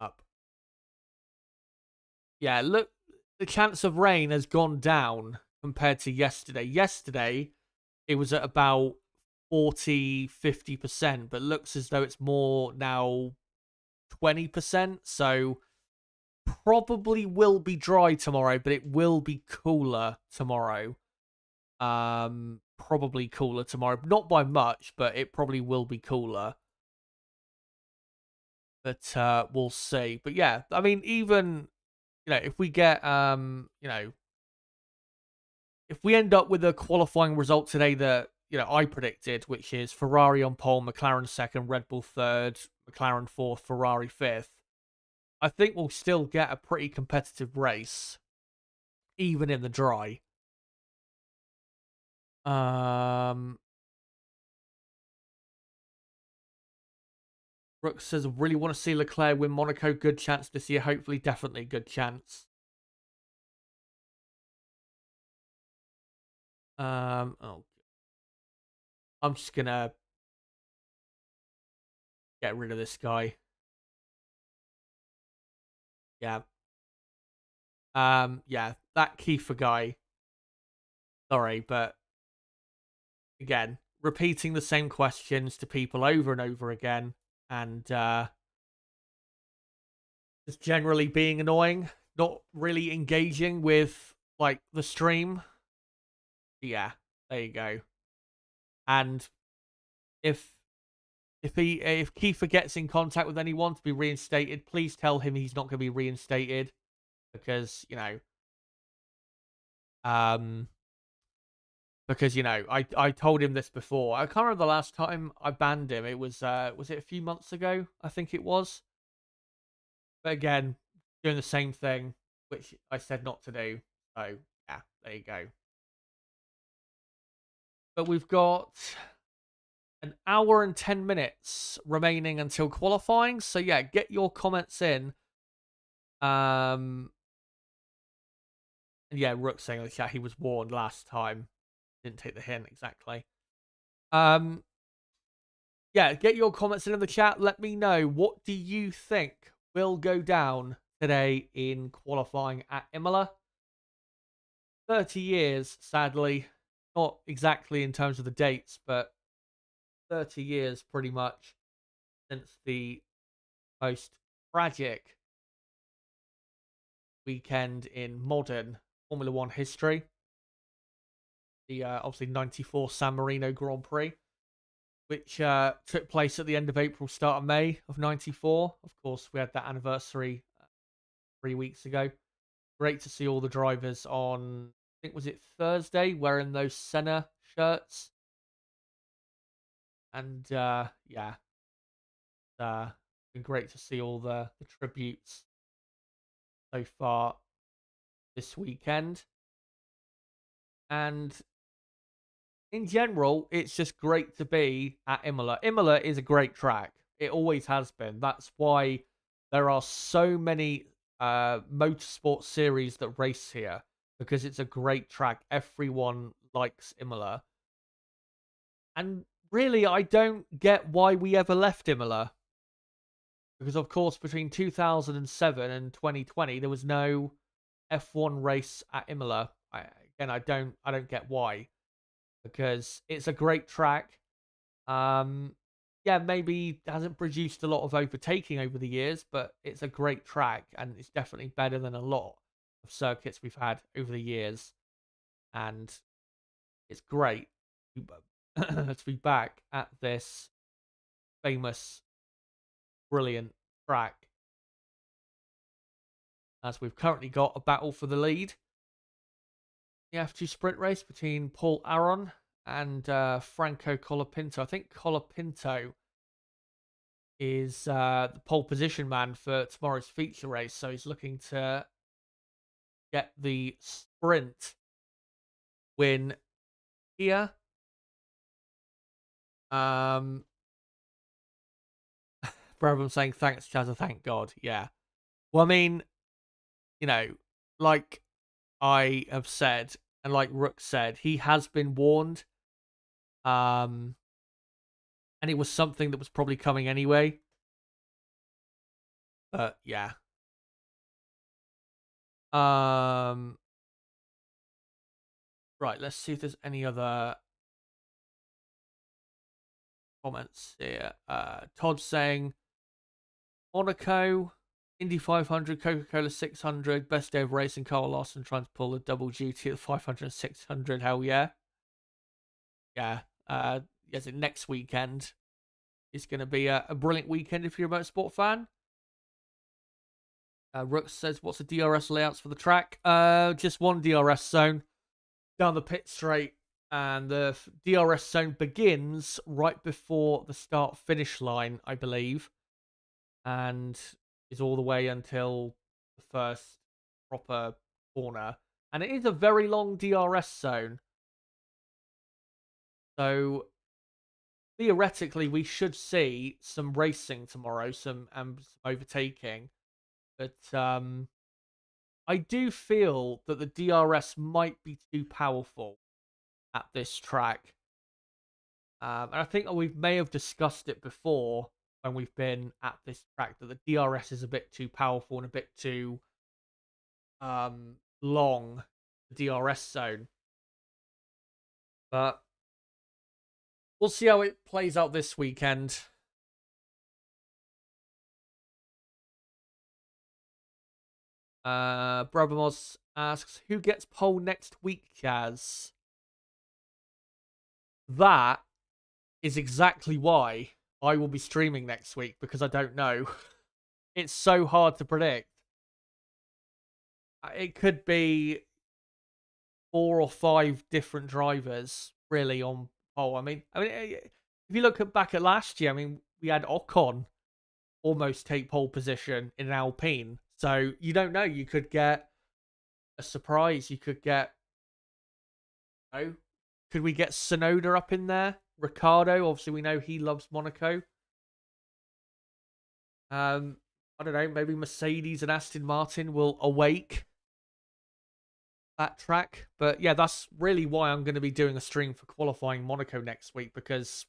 up. Yeah, look, the chance of rain has gone down compared to yesterday. Yesterday, it was at about 40-50%, but looks as though it's more now 20%. So probably will be dry tomorrow, but it will be cooler tomorrow. Probably cooler tomorrow. Not by much, but it probably will be cooler. But we'll see. But yeah, I mean, even if we get if we end up with a qualifying result today that I predicted, which is Ferrari on pole, McLaren second, Red Bull third, McLaren fourth, Ferrari fifth, I think we'll still get a pretty competitive race, even in the dry. Brooks says, I really want to see Leclerc win Monaco. Good chance this year. Hopefully, definitely good chance. Oh, I'm just gonna get rid of this guy. Yeah. Yeah, that Kiefer guy. Sorry, but again, repeating the same questions to people over and over again, and just generally being annoying, not really engaging with like the stream. Yeah, there you go. And if Kiefer gets in contact with anyone to be reinstated, please tell him he's not going to be reinstated because I told him this before. I can't remember the last time I banned him. It was it a few months ago? I think it was. But again, doing the same thing, which I said not to do. So yeah, there you go. But we've got an hour and 10 minutes remaining until qualifying. So yeah, get your comments in. And yeah, Rook saying in the chat he was warned last time. Didn't take the hint exactly. Yeah, get your comments in the chat. Let me know, what do you think will go down today in qualifying at Imola. 30 years, sadly. Not exactly in terms of the dates, but 30 years pretty much since the most tragic weekend in modern Formula One history. The obviously 94 San Marino Grand Prix, which took place at the end of April, start of May of 94. Of course, we had that anniversary 3 weeks ago. Great to see all the drivers on, I think, was it Thursday, wearing those Senna shirts. And yeah, been great to see all the tributes so far this weekend. And in general, it's just great to be at Imola. Imola is a great track. It always has been. That's why there are so many motorsport series that race here, because it's a great track. Everyone likes Imola. And really, I don't get why we ever left Imola. Because, of course, between 2007 and 2020, there was no F1 race at Imola. I don't get why. Because it's a great track. Yeah, maybe hasn't produced a lot of overtaking over the years, but it's a great track, and it's definitely better than a lot of circuits we've had over the years. And it's great to be back at this famous, brilliant track, as we've currently got a battle for the lead. The F2 sprint race between Paul Aron and Franco Colapinto. I think Colapinto is the pole position man for tomorrow's feature race, so he's looking to get the sprint win here. Brabham saying thanks, Chazza, thank God. Yeah. Well, I mean, like I have said, and like Rook said, he has been warned. And it was something that was probably coming anyway. But yeah. Right, let's see if there's any other comments here. Todd saying Monaco, Indy 500, Coca-Cola 600, best day of racing. Carl Larson trying to pull a double duty at the 500 and 600. Hell yeah. Yeah. Yes, next weekend is going to be a brilliant weekend if you're a motorsport fan. Rook says, what's the DRS layouts for the track? Just one DRS zone down the pit straight, and the DRS zone begins right before the start-finish line, I believe, and is all the way until the first proper corner. And it is a very long DRS zone. So theoretically, we should see some racing tomorrow, some overtaking. But I do feel that the DRS might be too powerful at this track. And I think we may have discussed it before when we've been at this track, that the DRS is a bit too powerful and a bit too long, the DRS zone. But we'll see how it plays out this weekend. Brabamos asks, who gets pole next week, Chaz? That is exactly why I will be streaming next week, because I don't know. It's so hard to predict. It could be 4 or 5 different drivers really on pole. I mean, if you look back at last year, I mean, we had Ocon almost take pole position in an Alpine. So you don't know. You could get a surprise. You could get, could we get Tsunoda up in there? Ricardo, obviously we know he loves Monaco. I don't know, maybe Mercedes and Aston Martin will awake that track. But yeah, that's really why I'm going to be doing a stream for qualifying Monaco next week, because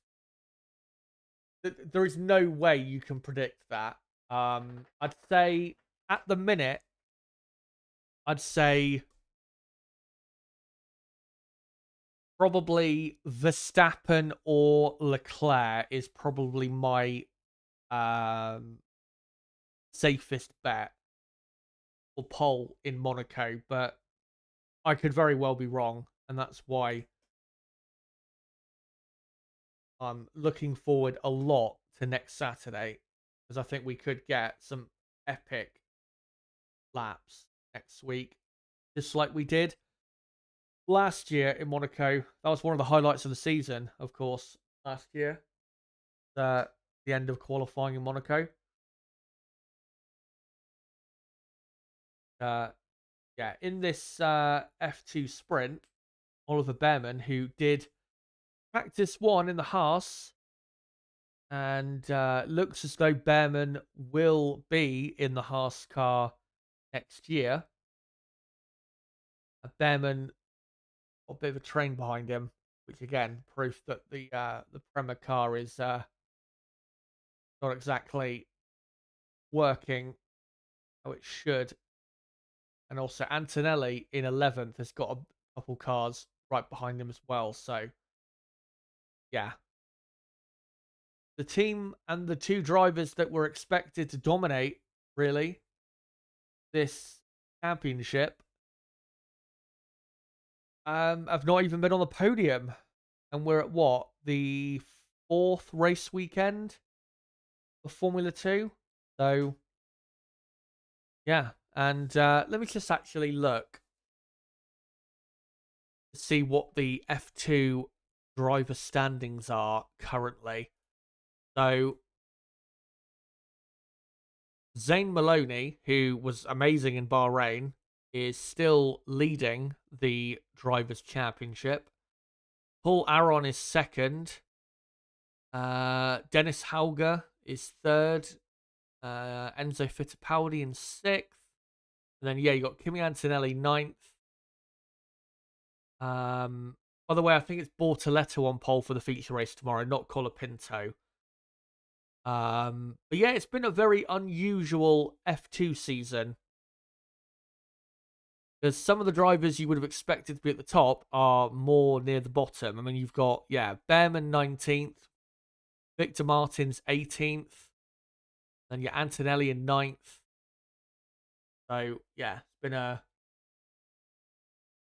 there is no way you can predict that. I'd say at the minute, I'd say probably Verstappen or Leclerc is probably my safest bet or pole in Monaco, but I could very well be wrong, and that's why I'm looking forward a lot to next Saturday, because I think we could get some epic laps next week, just like we did last year in Monaco. That was one of the highlights of the season, of course, last year. The end of qualifying in Monaco. Uh, yeah, in this F2 sprint, Oliver Behrman, who did practice one in the Haas, and looks as though Behrman will be in the Haas car next year. Behrman got a bit of a train behind him, which again proof that the Prema car is not exactly working how it should. And also Antonelli in 11th has got a couple cars right behind him as well. So yeah, the team and the two drivers that were expected to dominate really this championship have not even been on the podium, and we're at what, the fourth race weekend of Formula 2. So yeah, and let me just actually look to see what the F2 driver standings are currently. So Zane Maloney, who was amazing in Bahrain, is still leading the Drivers' Championship. Paul Aron is second. Dennis Hauger is third. Enzo Fittipaldi in sixth. And then, yeah, you got Kimi Antonelli ninth. By the way, I think it's Bortoletto on pole for the feature race tomorrow, not Colapinto. But yeah, it's been a very unusual F2 season, because some of the drivers you would have expected to be at the top are more near the bottom. I mean, you've got, yeah, Behrman 19th, Victor Martins 18th, and your Antonelli in 9th. So, yeah, it's been a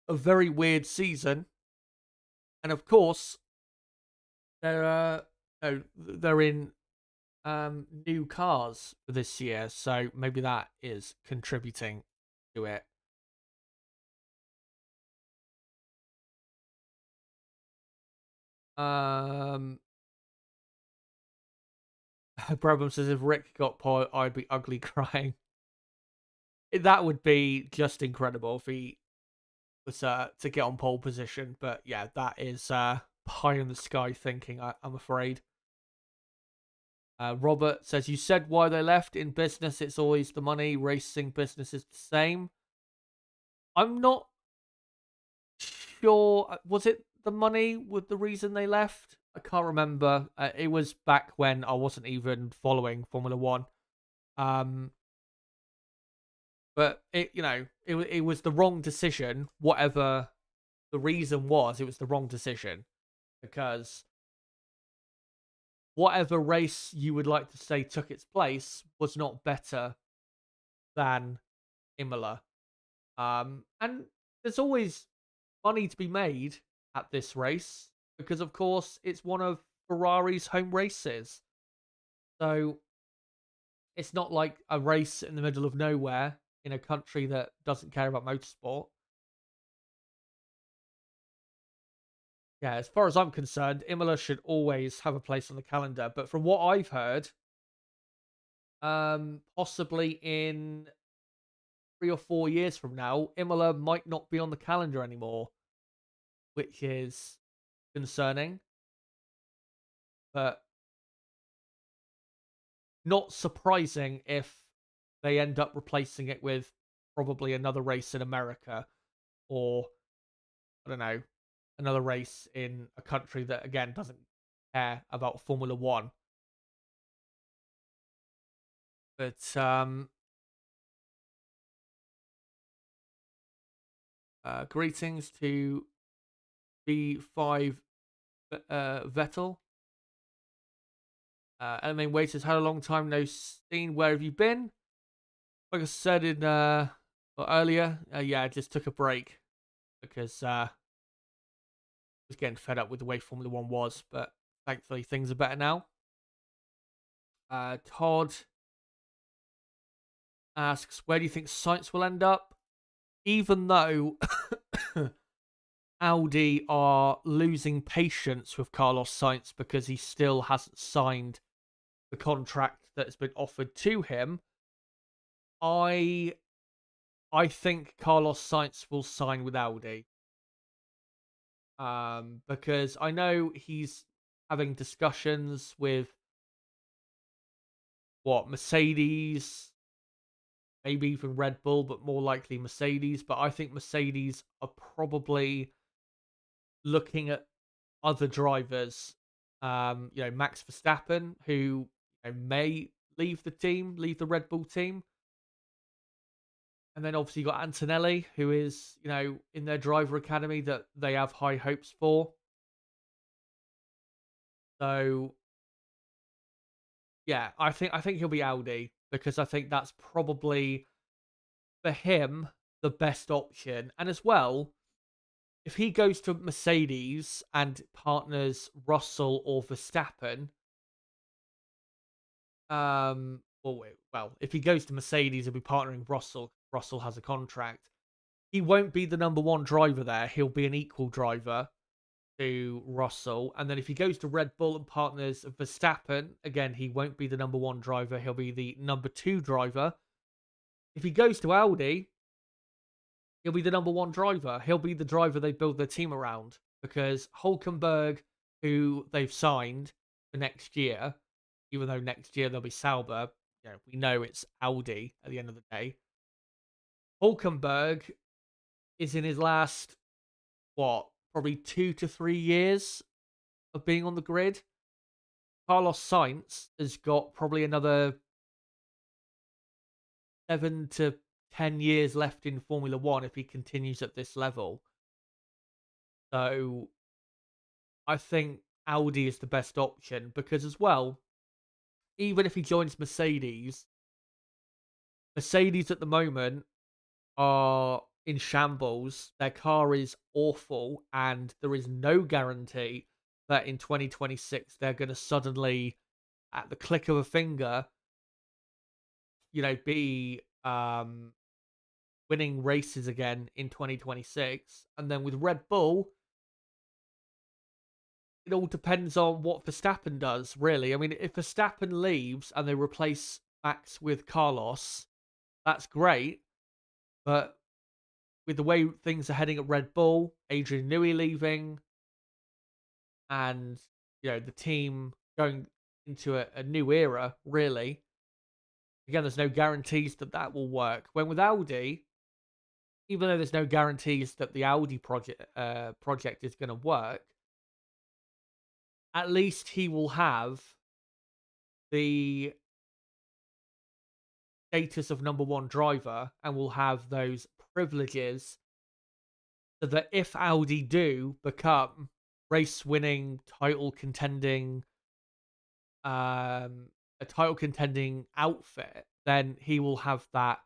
very weird season. And of course, they're in new cars for this year, so maybe that is contributing to it. Brabham says if Rick got pole, I'd be ugly crying. That would be just incredible if he was to get on pole position. But yeah, that is pie in the sky thinking, I'm afraid. Robert says, you said why they left. In business, it's always the money. Racing business is the same. I'm not sure. Was it the money with the reason they left? I can't remember. It was back when I wasn't even following Formula One. But it was the wrong decision. Whatever the reason was, it was the wrong decision, because whatever race you would like to say took its place was not better than Imola. And there's always money to be made at this race, because of course it's one of Ferrari's home races. So it's not like a race in the middle of nowhere in a country that doesn't care about motorsport. Yeah, as far as I'm concerned, Imola should always have a place on the calendar. But from what I've heard, possibly in 3 or 4 years from now, Imola might not be on the calendar anymore, which is concerning. But not surprising if they end up replacing it with probably another race in America, or I don't know, another race in a country that again doesn't care about Formula One. But Greetings to B5 Vettel. Element Waiters, had a long time no seen. Where have you been? Like I said in earlier, yeah, I just took a break because I was getting fed up with the way Formula One was, but thankfully things are better now. Todd asks, where do you think Sainz will end up? Even though Audi are losing patience with Carlos Sainz because he still hasn't signed the contract that has been offered to him, I think Carlos Sainz will sign with Audi. Because I know he's having discussions with Mercedes, maybe even Red Bull, but more likely Mercedes. But I think Mercedes are probably looking at other drivers. Max Verstappen, who may leave the Red Bull team. And then obviously you got Antonelli, who is, in their driver academy that they have high hopes for. So yeah, I think he'll be Audi because I think that's probably for him the best option. And as well, if he goes to Mercedes and partners Russell or Verstappen, if he goes to Mercedes, he'll be partnering Russell. Russell has a contract. He won't be the number one driver there. He'll be an equal driver to Russell. And then if he goes to Red Bull and partners Verstappen, again, he won't be the number one driver. He'll be the number two driver. If he goes to Audi, he'll be the number one driver. He'll be the driver they build their team around because Hülkenberg, who they've signed for next year, even though next year they'll be Sauber, we know it's Audi at the end of the day. Hülkenberg is in his last, probably 2 to 3 years of being on the grid. Carlos Sainz has got probably another 7 to 10 years left in Formula One if he continues at this level. So I think Audi is the best option because as well, even if he joins Mercedes at the moment are in shambles. Their car is awful, and there is no guarantee that in 2026 they're going to suddenly, at the click of a finger, be winning races again in 2026. And then with Red Bull, it all depends on what Verstappen does, really. I mean, if Verstappen leaves and they replace Max with Carlos, that's great. But with the way things are heading at Red Bull, Adrian Newey leaving, and the team going into a new era, really. Again, there's no guarantees that will work. When with Audi, even though there's no guarantees that the Audi project is going to work, at least he will have the status of number one driver and will have those privileges so that if Audi do become race winning, title contending, a title contending outfit, then he will have that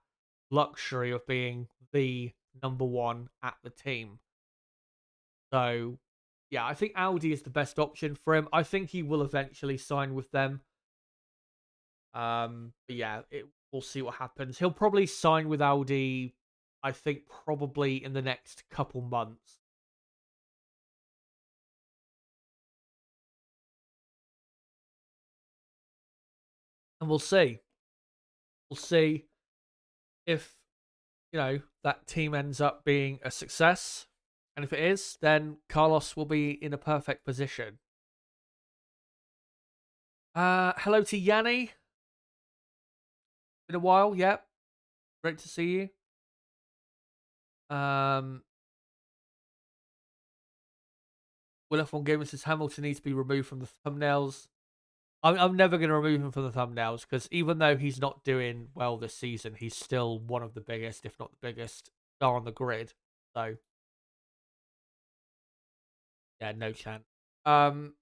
luxury of being the number one at the team. So yeah, I think Audi is the best option for him. I think he will eventually sign with them. But yeah, we'll see what happens. He'll probably sign with Audi, I think, probably in the next couple months. And we'll see. We'll see if, that team ends up being a success. And if it is, then Carlos will be in a perfect position. Hello to Yanni. Been a while, yep. Great to see you. Will F1 Gamer says Hamilton needs to be removed from the thumbnails. I'm never going to remove him from the thumbnails because even though he's not doing well this season, he's still one of the biggest, if not the biggest, star on the grid. So yeah, no chance. Um,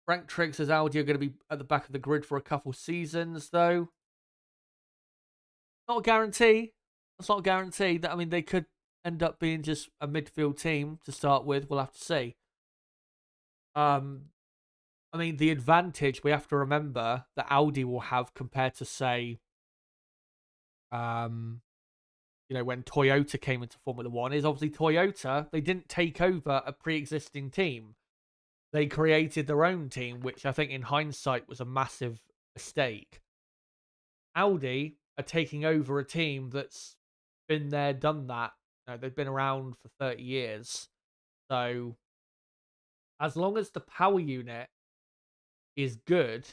Frank Triggs says Audi are going to be at the back of the grid for a couple seasons, though. Not a guarantee. That's not a guarantee. That I mean, they could end up being just a midfield team to start with. We'll have to see. I mean, the advantage we have to remember that Audi will have compared to, say, um, when Toyota came into Formula One is obviously Toyota. They didn't take over a pre-existing team. They created their own team, which I think in hindsight was a massive mistake. Audi are taking over a team that's been there, done that. They've been around for 30 years. So as long as the power unit is good,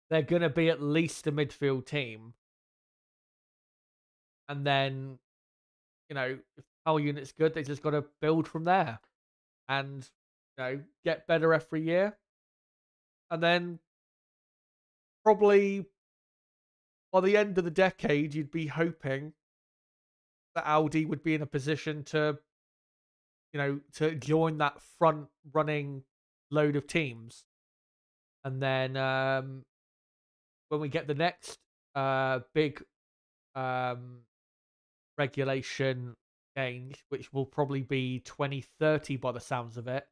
they're going to be at least a midfield team. And then, if the power unit's good, they just got to build from there and, get better every year. And then probably by the end of the decade, you'd be hoping that Audi would be in a position to, to join that front running load of teams. And then when we get the next big regulation change, which will probably be 2030 by the sounds of it,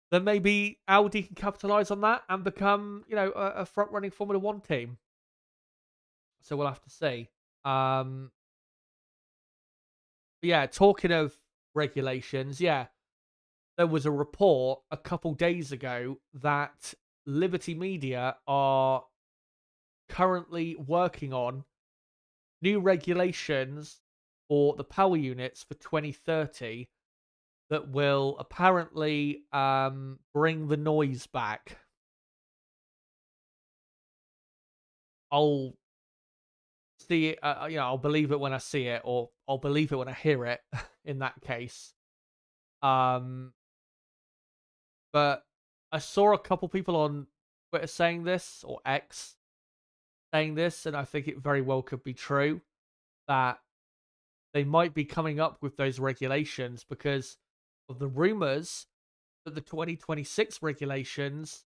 then maybe Audi can capitalize on that and become, a front running Formula One team. So we'll have to see. Yeah, talking of regulations, yeah, there was a report a couple days ago that Liberty Media are currently working on new regulations for the power units for 2030 that will apparently bring the noise back. I'll see it, I'll believe it when I see it, or I'll believe it when I hear it. In that case, but I saw a couple people on Twitter saying this, or X saying this, and I think it very well could be true that they might be coming up with those regulations because of the rumors that the 2026 regulations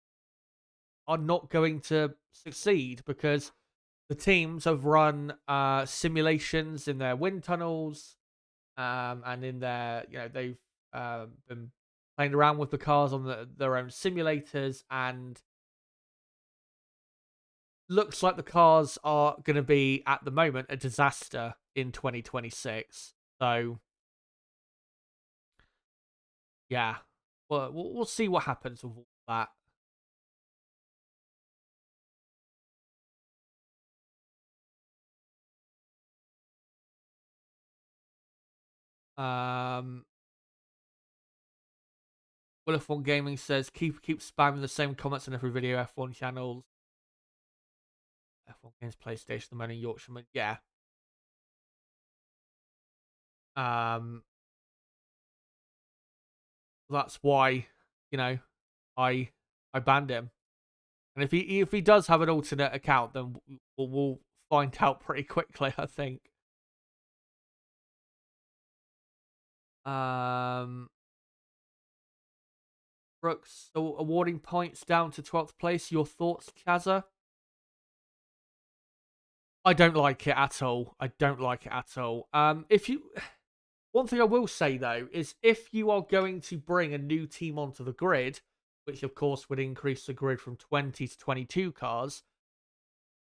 are not going to succeed because the teams have run simulations in their wind tunnels, and in their, they've been playing around with the cars on their own simulators, and looks like the cars are going to be, at the moment, a disaster in 2026. So, yeah, well, we'll see what happens with all that. Um, Will F1 Gaming says keep spamming the same comments on every video. F1 channels, F1 Games, PlayStation, the Man in Yorkshireman. Yeah. Um, that's why, you know, I banned him. And if he does have an alternate account, then we'll find out pretty quickly, I think. Um, Brooks, so awarding points down to 12th place. Your thoughts, Chazza? I don't like it at all. I don't like it at all. If you, one thing I will say though is if you are going to bring a new team onto the grid, which of course would increase the grid from 20 to 22 cars,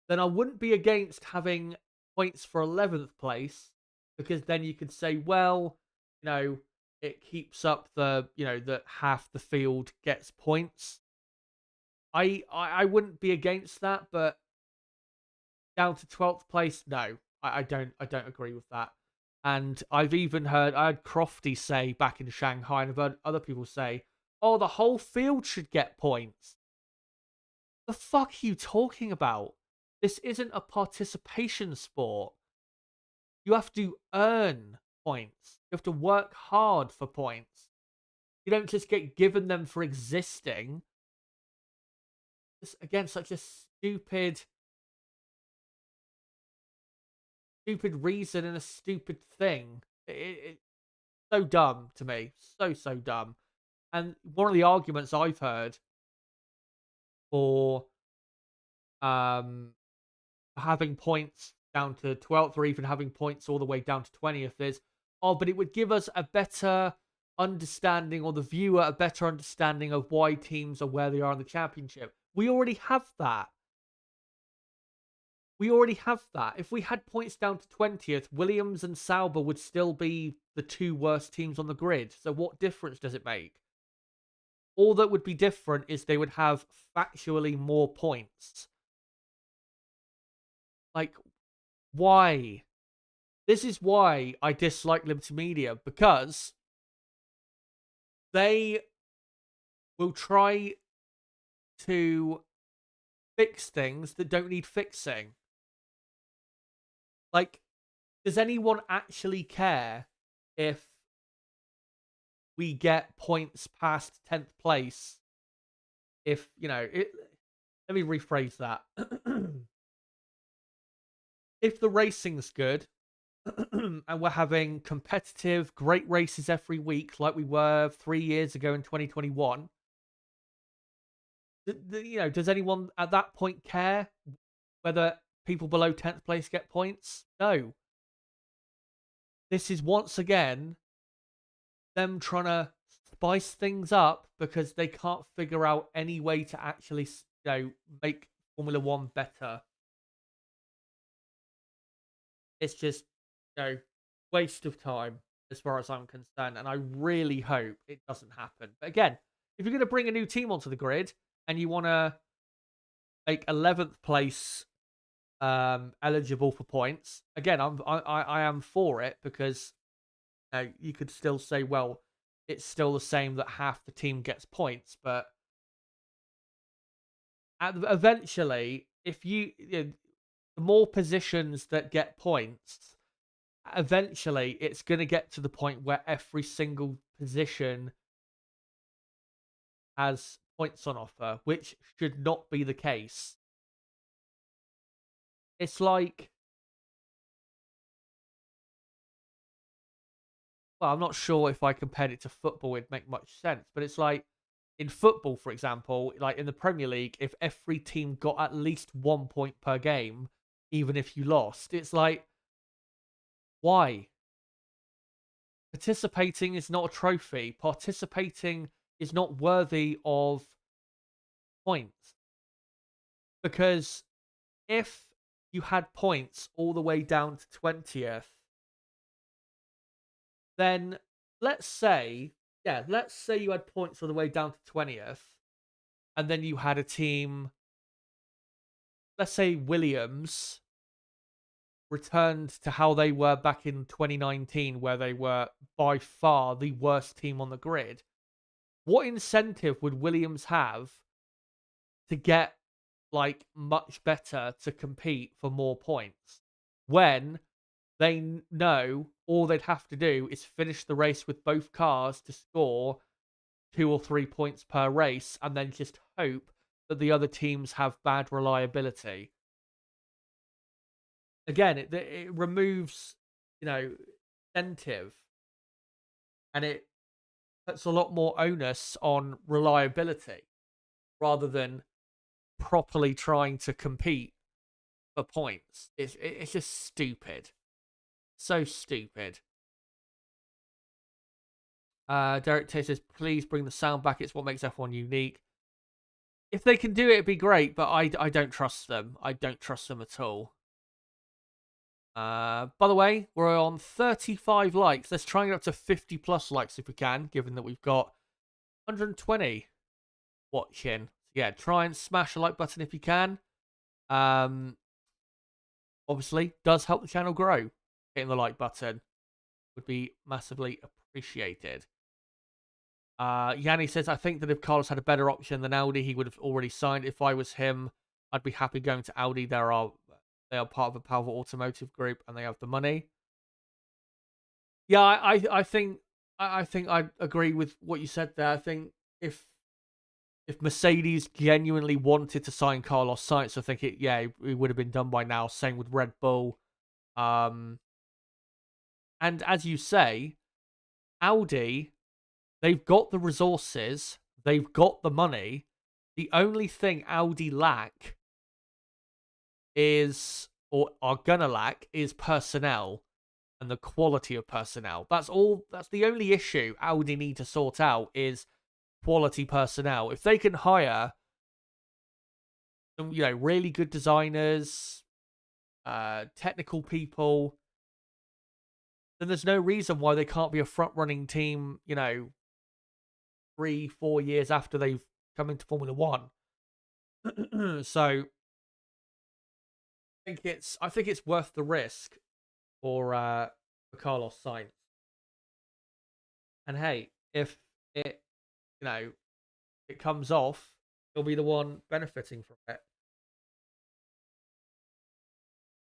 then I wouldn't be against having points for 11th place, because then you could say, well, it keeps up the, that half the field gets points. I wouldn't be against that, but down to 12th place, no. I don't agree with that. And I heard Crofty say back in Shanghai, and I've heard other people say, oh, the whole field should get points. The fuck are you talking about? This isn't a participation sport. You have to earn points. You have to work hard for points. You don't just get given them for existing. This, again, such a stupid stupid reason and a stupid thing. It's so dumb to me. So dumb. And one of the arguments I've heard for um having points down to 12th or even having points all the way down to 20th is, oh, but it would give us a better understanding, or the viewer a better understanding of why teams are where they are in the championship. We already have that. We already have that. If we had points down to 20th, Williams and Sauber would still be the two worst teams on the grid. So what difference does it make? All that would be different is they would have factually more points. Like, why? This is why I dislike Liberty Media, because they will try to fix things that don't need fixing. Like, does anyone actually care if we get points past 10th place? If, let me rephrase that. If the racing's good and we're having competitive, great races every week like we were 3 years ago in 2021, does anyone at that point care whether people below 10th place get points? No. This is once again them trying to spice things up because they can't figure out any way to actually, make Formula One better. It's just, waste of time as far as I'm concerned, and I really hope it doesn't happen. But again, if you're going to bring a new team onto the grid and you want to make 11th place eligible for points, again, I am for it, because you could still say, well, it's still the same that half the team gets points, but eventually, if the more positions that get points, eventually it's going to get to the point where every single position has points on offer, which should not be the case. It's like, well, I'm not sure if I compared it to football, it'd make much sense, but it's like, in football, for example, like in the Premier League, if every team got at least 1 point per game, even if you lost, it's like, why? Participating is not a trophy. Participating is not worthy of points. Because if you had points all the way down to 20th, then let's say you had points all the way down to 20th, and then you had a team, let's say Williams returned to how they were back in 2019, where they were by far the worst team on the grid. What incentive would Williams have to get much better to compete for more points when they know all they'd have to do is finish the race with both cars to score 2 or 3 points per race, and then just hope that the other teams have bad reliability? Again, it removes, incentive, and it puts a lot more onus on reliability rather than properly trying to compete for points. It's just stupid. So stupid. Derek Tay says, please bring the sound back. It's what makes F1 unique. If they can do it, it'd be great, but I don't trust them. I don't trust them at all. By the way, we're on 35 likes. Let's try and get up to 50 plus likes if we can, given that we've got 120 watching. Yeah, try and smash a like button if you can. Obviously, does help the channel grow. Hitting the like button would be massively appreciated. Yanni says, I think that if Carlos had a better option than Audi, he would have already signed. If I was him, I'd be happy going to Audi. They are part of a powerful automotive group and they have the money. Yeah, I think I agree with what you said there. I think if Mercedes genuinely wanted to sign Carlos Sainz, I think it would have been done by now. Same with Red Bull. And as you say, Audi, they've got the resources, they've got the money. The only thing Audi lack is, or are gonna lack, is personnel and the quality of personnel. That's all. That's the only issue Audi need to sort out is quality personnel. If they can hire some, really good designers, technical people, then there's no reason why they can't be a front-running team, 3-4 years after they've come into Formula One. So I think it's worth the risk for Carlos Sainz. And hey, if it it comes off, he'll be the one benefiting from it.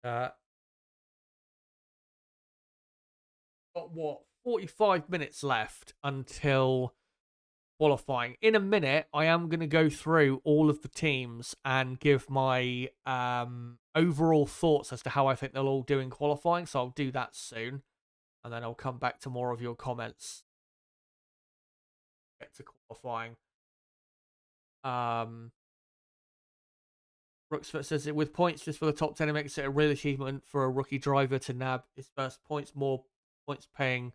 Got what, 45 minutes left until qualifying. In a minute, I am going to go through all of the teams and give my overall thoughts as to how I think they'll all do in qualifying. So I'll do that soon. And then I'll come back to more of your comments. Get to qualifying. Brooksfoot says it with points just for the top 10, it makes it a real achievement for a rookie driver to nab his first points. More points paying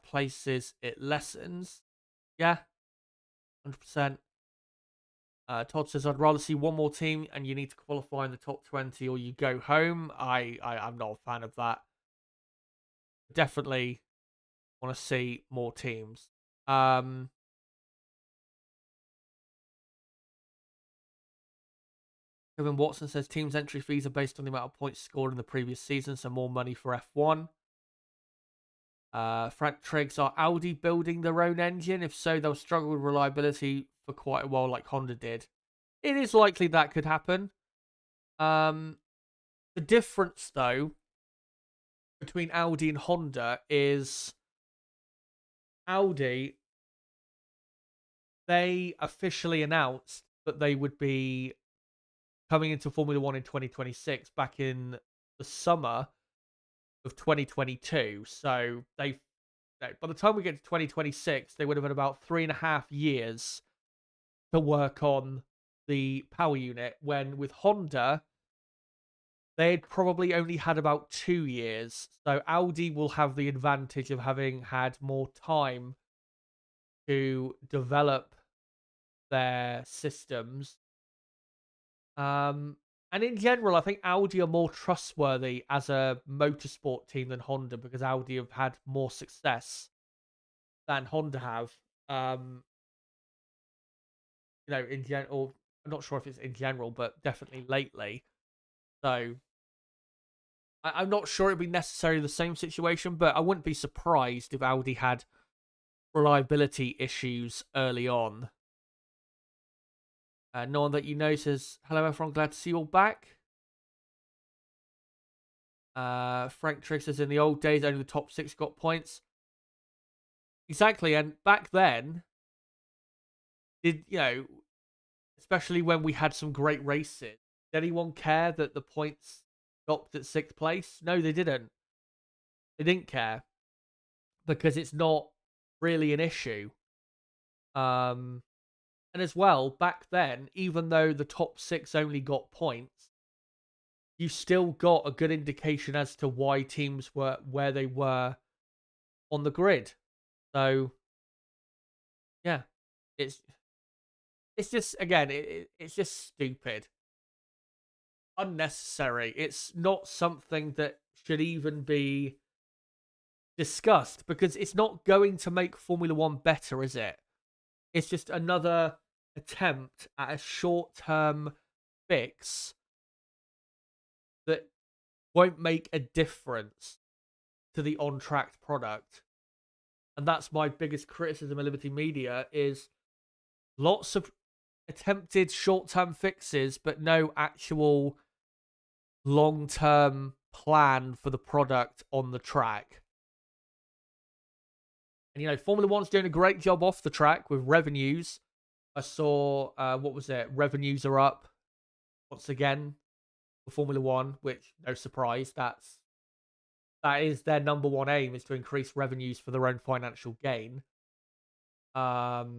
places it lessens. Yeah, 100%. Todd says I'd rather see one more team and you need to qualify in the top 20 or you go home. I'm not a fan of that. Definitely want to see more teams. Kevin Watson says teams' entry fees are based on the amount of points scored in the previous season, so more money for F1. Frank Triggs, are Audi building their own engine? If so, they'll struggle with reliability for quite a while like Honda did. It is likely that could happen. The difference, though, between Audi and Honda is Audi, they officially announced that they would be coming into Formula One in 2026 back in the summer of 2022. So by the time we get to 2026, they would have had about 3.5 years to work on the power unit, when with Honda, they'd probably only had about 2 years. So Audi will have the advantage of having had more time to develop their systems. And in general, I think Audi are more trustworthy as a motorsport team than Honda, because Audi have had more success than Honda have. In general, I'm not sure if it's in general, but definitely lately. So I'm not sure it'd be necessarily the same situation, but I wouldn't be surprised if Audi had reliability issues early on. No one that you know says, hello everyone, glad to see you all back. Frank Triggs says, in the old days, only the top 6 got points. Exactly, and back then, especially when we had some great races, did anyone care that the points stopped at 6th place? No, they didn't. They didn't care, because it's not really an issue. And as well, back then, even though the top 6 only got points, you still got a good indication as to why teams were where they were on the grid. So, yeah, it's just, again, it's just stupid. Unnecessary. It's not something that should even be discussed, because it's not going to make Formula One better, is it? It's just another attempt at a short-term fix that won't make a difference to the on-track product. And that's my biggest criticism of Liberty Media, is lots of attempted short-term fixes, but no actual long-term plan for the product on the track. And, Formula One's doing a great job off the track with revenues. I saw, revenues are up once again for Formula One, which no surprise, that is their number one aim, is to increase revenues for their own financial gain. But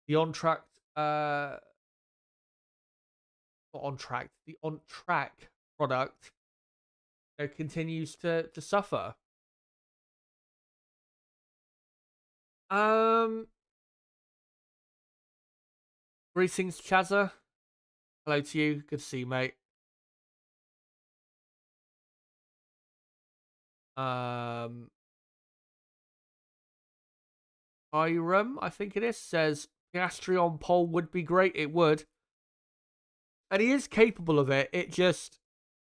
the on track, not on track, the on track product, continues to suffer. Greetings, Chazza. Hello to you. Good to see you, mate. Hiram, I think it is, says Piastri on pole would be great. It would. And he is capable of it. It just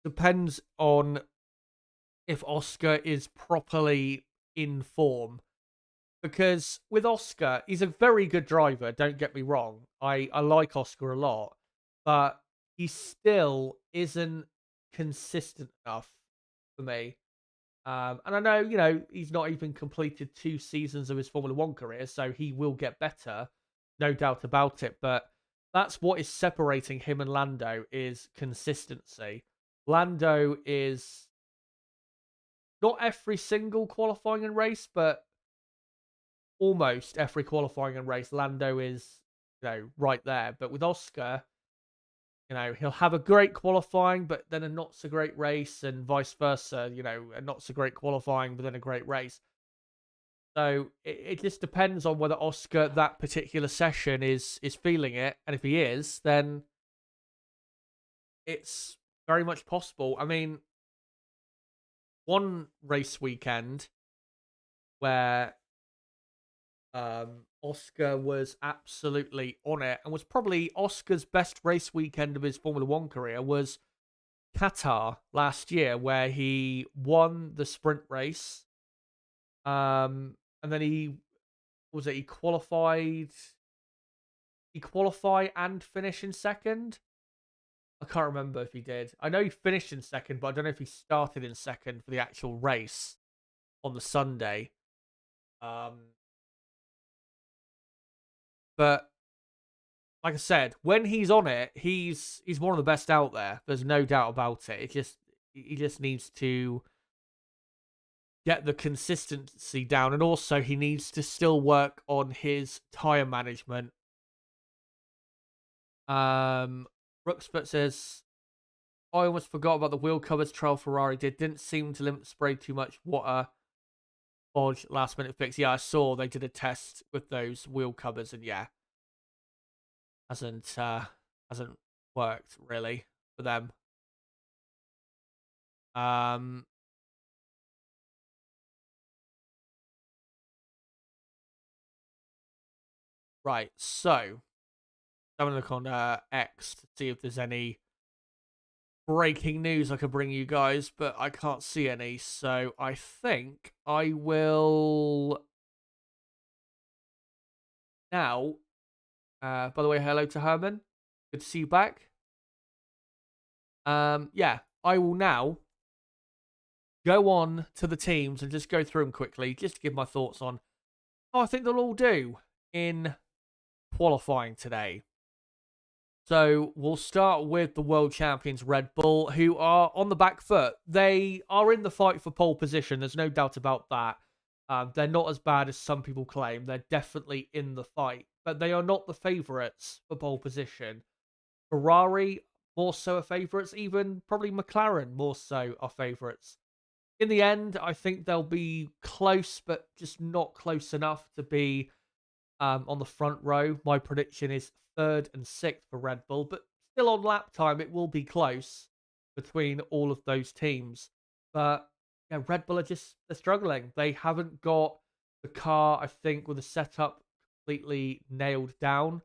depends on if Oscar is properly in form. Because with Oscar, he's a very good driver, don't get me wrong. I like Oscar a lot. But he still isn't consistent enough for me. And I know, he's not even completed 2 seasons of his Formula One career, so he will get better, no doubt about it. But that's what is separating him and Lando, is consistency. Lando is not every single qualifying and race, but almost every qualifying and race, Lando is, right there. But with Oscar, he'll have a great qualifying, but then a not so great race, and vice versa. A not so great qualifying, but then a great race. So it just depends on whether Oscar that particular session is feeling it, and if he is, then it's very much possible. I mean, one race weekend where Oscar was absolutely on it, and was probably Oscar's best race weekend of his Formula One career, was Qatar last year, where he won the sprint race. And then he qualified and finished in second. I can't remember if he did. I know he finished in second, but I don't know if he started in second for the actual race on the Sunday. But like I said, when he's on it, he's one of the best out there. There's no doubt about it. He just needs to get the consistency down, and also he needs to still work on his tire management. Brooksput says, I almost forgot about the wheel covers trial Ferrari did. Didn't seem to limit the spray too much. What a bodge last minute fix. Yeah, I saw they did a test with those wheel covers, and yeah, hasn't worked really for them. Right, so having a look on X to see if there's any breaking news I could bring you guys, but I can't see any, so I think I will now. By the way, hello to Herman. Good to see you back. Yeah, I will now go on to the teams and just go through them quickly, just to give my thoughts on how I think they'll all do in qualifying today. So we'll start with the world champions Red Bull, who are on the back foot. They are in the fight for pole position. There's no doubt about that. They're not as bad as some people claim. They're definitely in the fight, but they are not the favourites for pole position. Ferrari more so are favourites. Even probably McLaren more so are favourites. In the end, I think they'll be close, but just not close enough to be on the front row. My prediction is 3rd and 6th for Red Bull, but still on lap time, it will be close between all of those teams. But yeah, Red Bull they're struggling. They haven't got the car, I think, with the setup completely nailed down.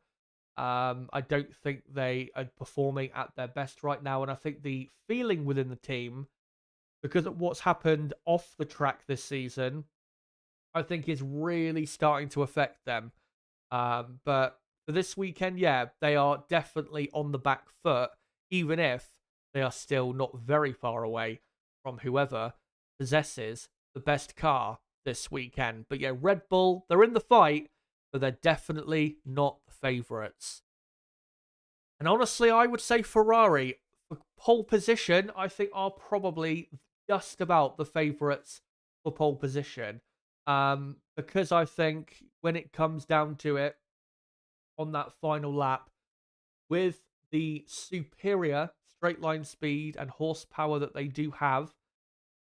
I don't think they are performing at their best right now, and I think the feeling within the team, because of what's happened off the track this season, I think is really starting to affect them. But for this weekend, yeah, they are definitely on the back foot, even if they are still not very far away from whoever possesses the best car this weekend. But yeah, Red Bull, they're in the fight, but they're definitely not the favourites. And honestly, I would say Ferrari, for pole position, I think are probably just about the favourites for pole position. Because I think when it comes down to it on that final lap, with the superior straight line speed and horsepower that they do have,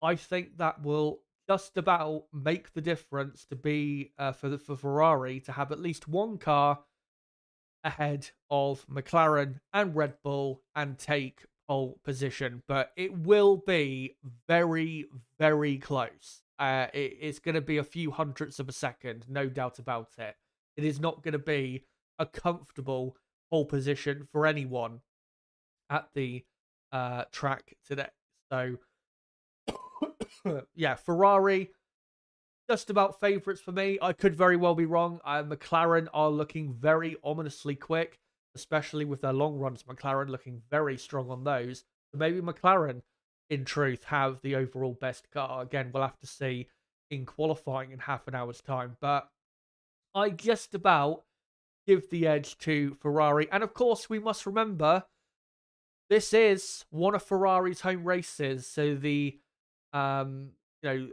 I think that will just about make the difference to be for Ferrari to have at least one car ahead of McLaren and Red Bull and take pole position. But it will be very, very close. It's going to be a few hundredths of a second, no doubt about it. It is not going to be a comfortable pole position for anyone at the track today. So, yeah, Ferrari just about favourites for me. I could very well be wrong. McLaren are looking very ominously quick, especially with their long runs. McLaren looking very strong on those. So maybe McLaren, in truth, have the overall best car. Again, we'll have to see in qualifying in half an hour's time. But I just about give the edge to Ferrari. And of course, we must remember this is one of Ferrari's home races. So you know,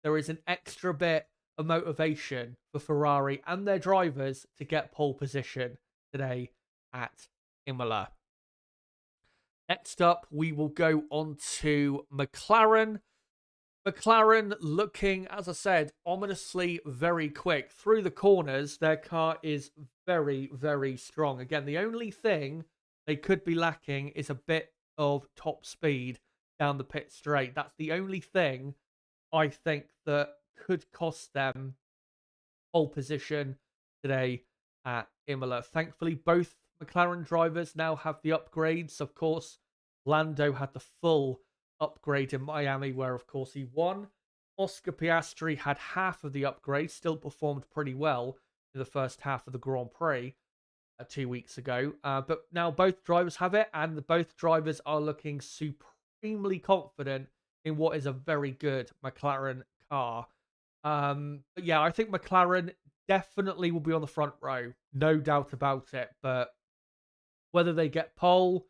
there is an extra bit of motivation for Ferrari and their drivers to get pole position today at Imola. Next up, we will go on to McLaren. McLaren looking, as I said, ominously very quick. Through the corners, their car is very, very strong. Again, the only thing they could be lacking is a bit of top speed down the pit straight. That's the only thing I think that could cost them pole position today at Imola. Thankfully, both McLaren drivers now have the upgrades. Of course, Lando had the full upgrade in Miami, where, of course, he won. Oscar Piastri had half of the upgrade, still performed pretty well in the first half of the Grand Prix 2 weeks ago. But now both drivers have it, and both drivers are looking supremely confident in what is a very good McLaren car. But yeah, I think McLaren definitely will be on the front row, no doubt about it. But whether they get pole,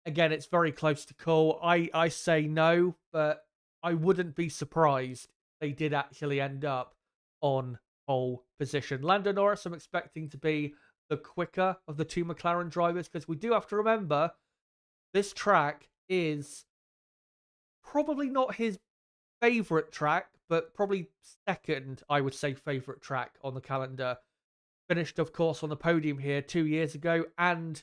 again, it's very close to call. I say no, but I wouldn't be surprised if they did actually end up on pole position. Lando Norris, I'm expecting to be the quicker of the two McLaren drivers, because we do have to remember this track is probably not his favorite track, but probably second, I would say, favorite track on the calendar. Finished, of course, on the podium here 2 years ago and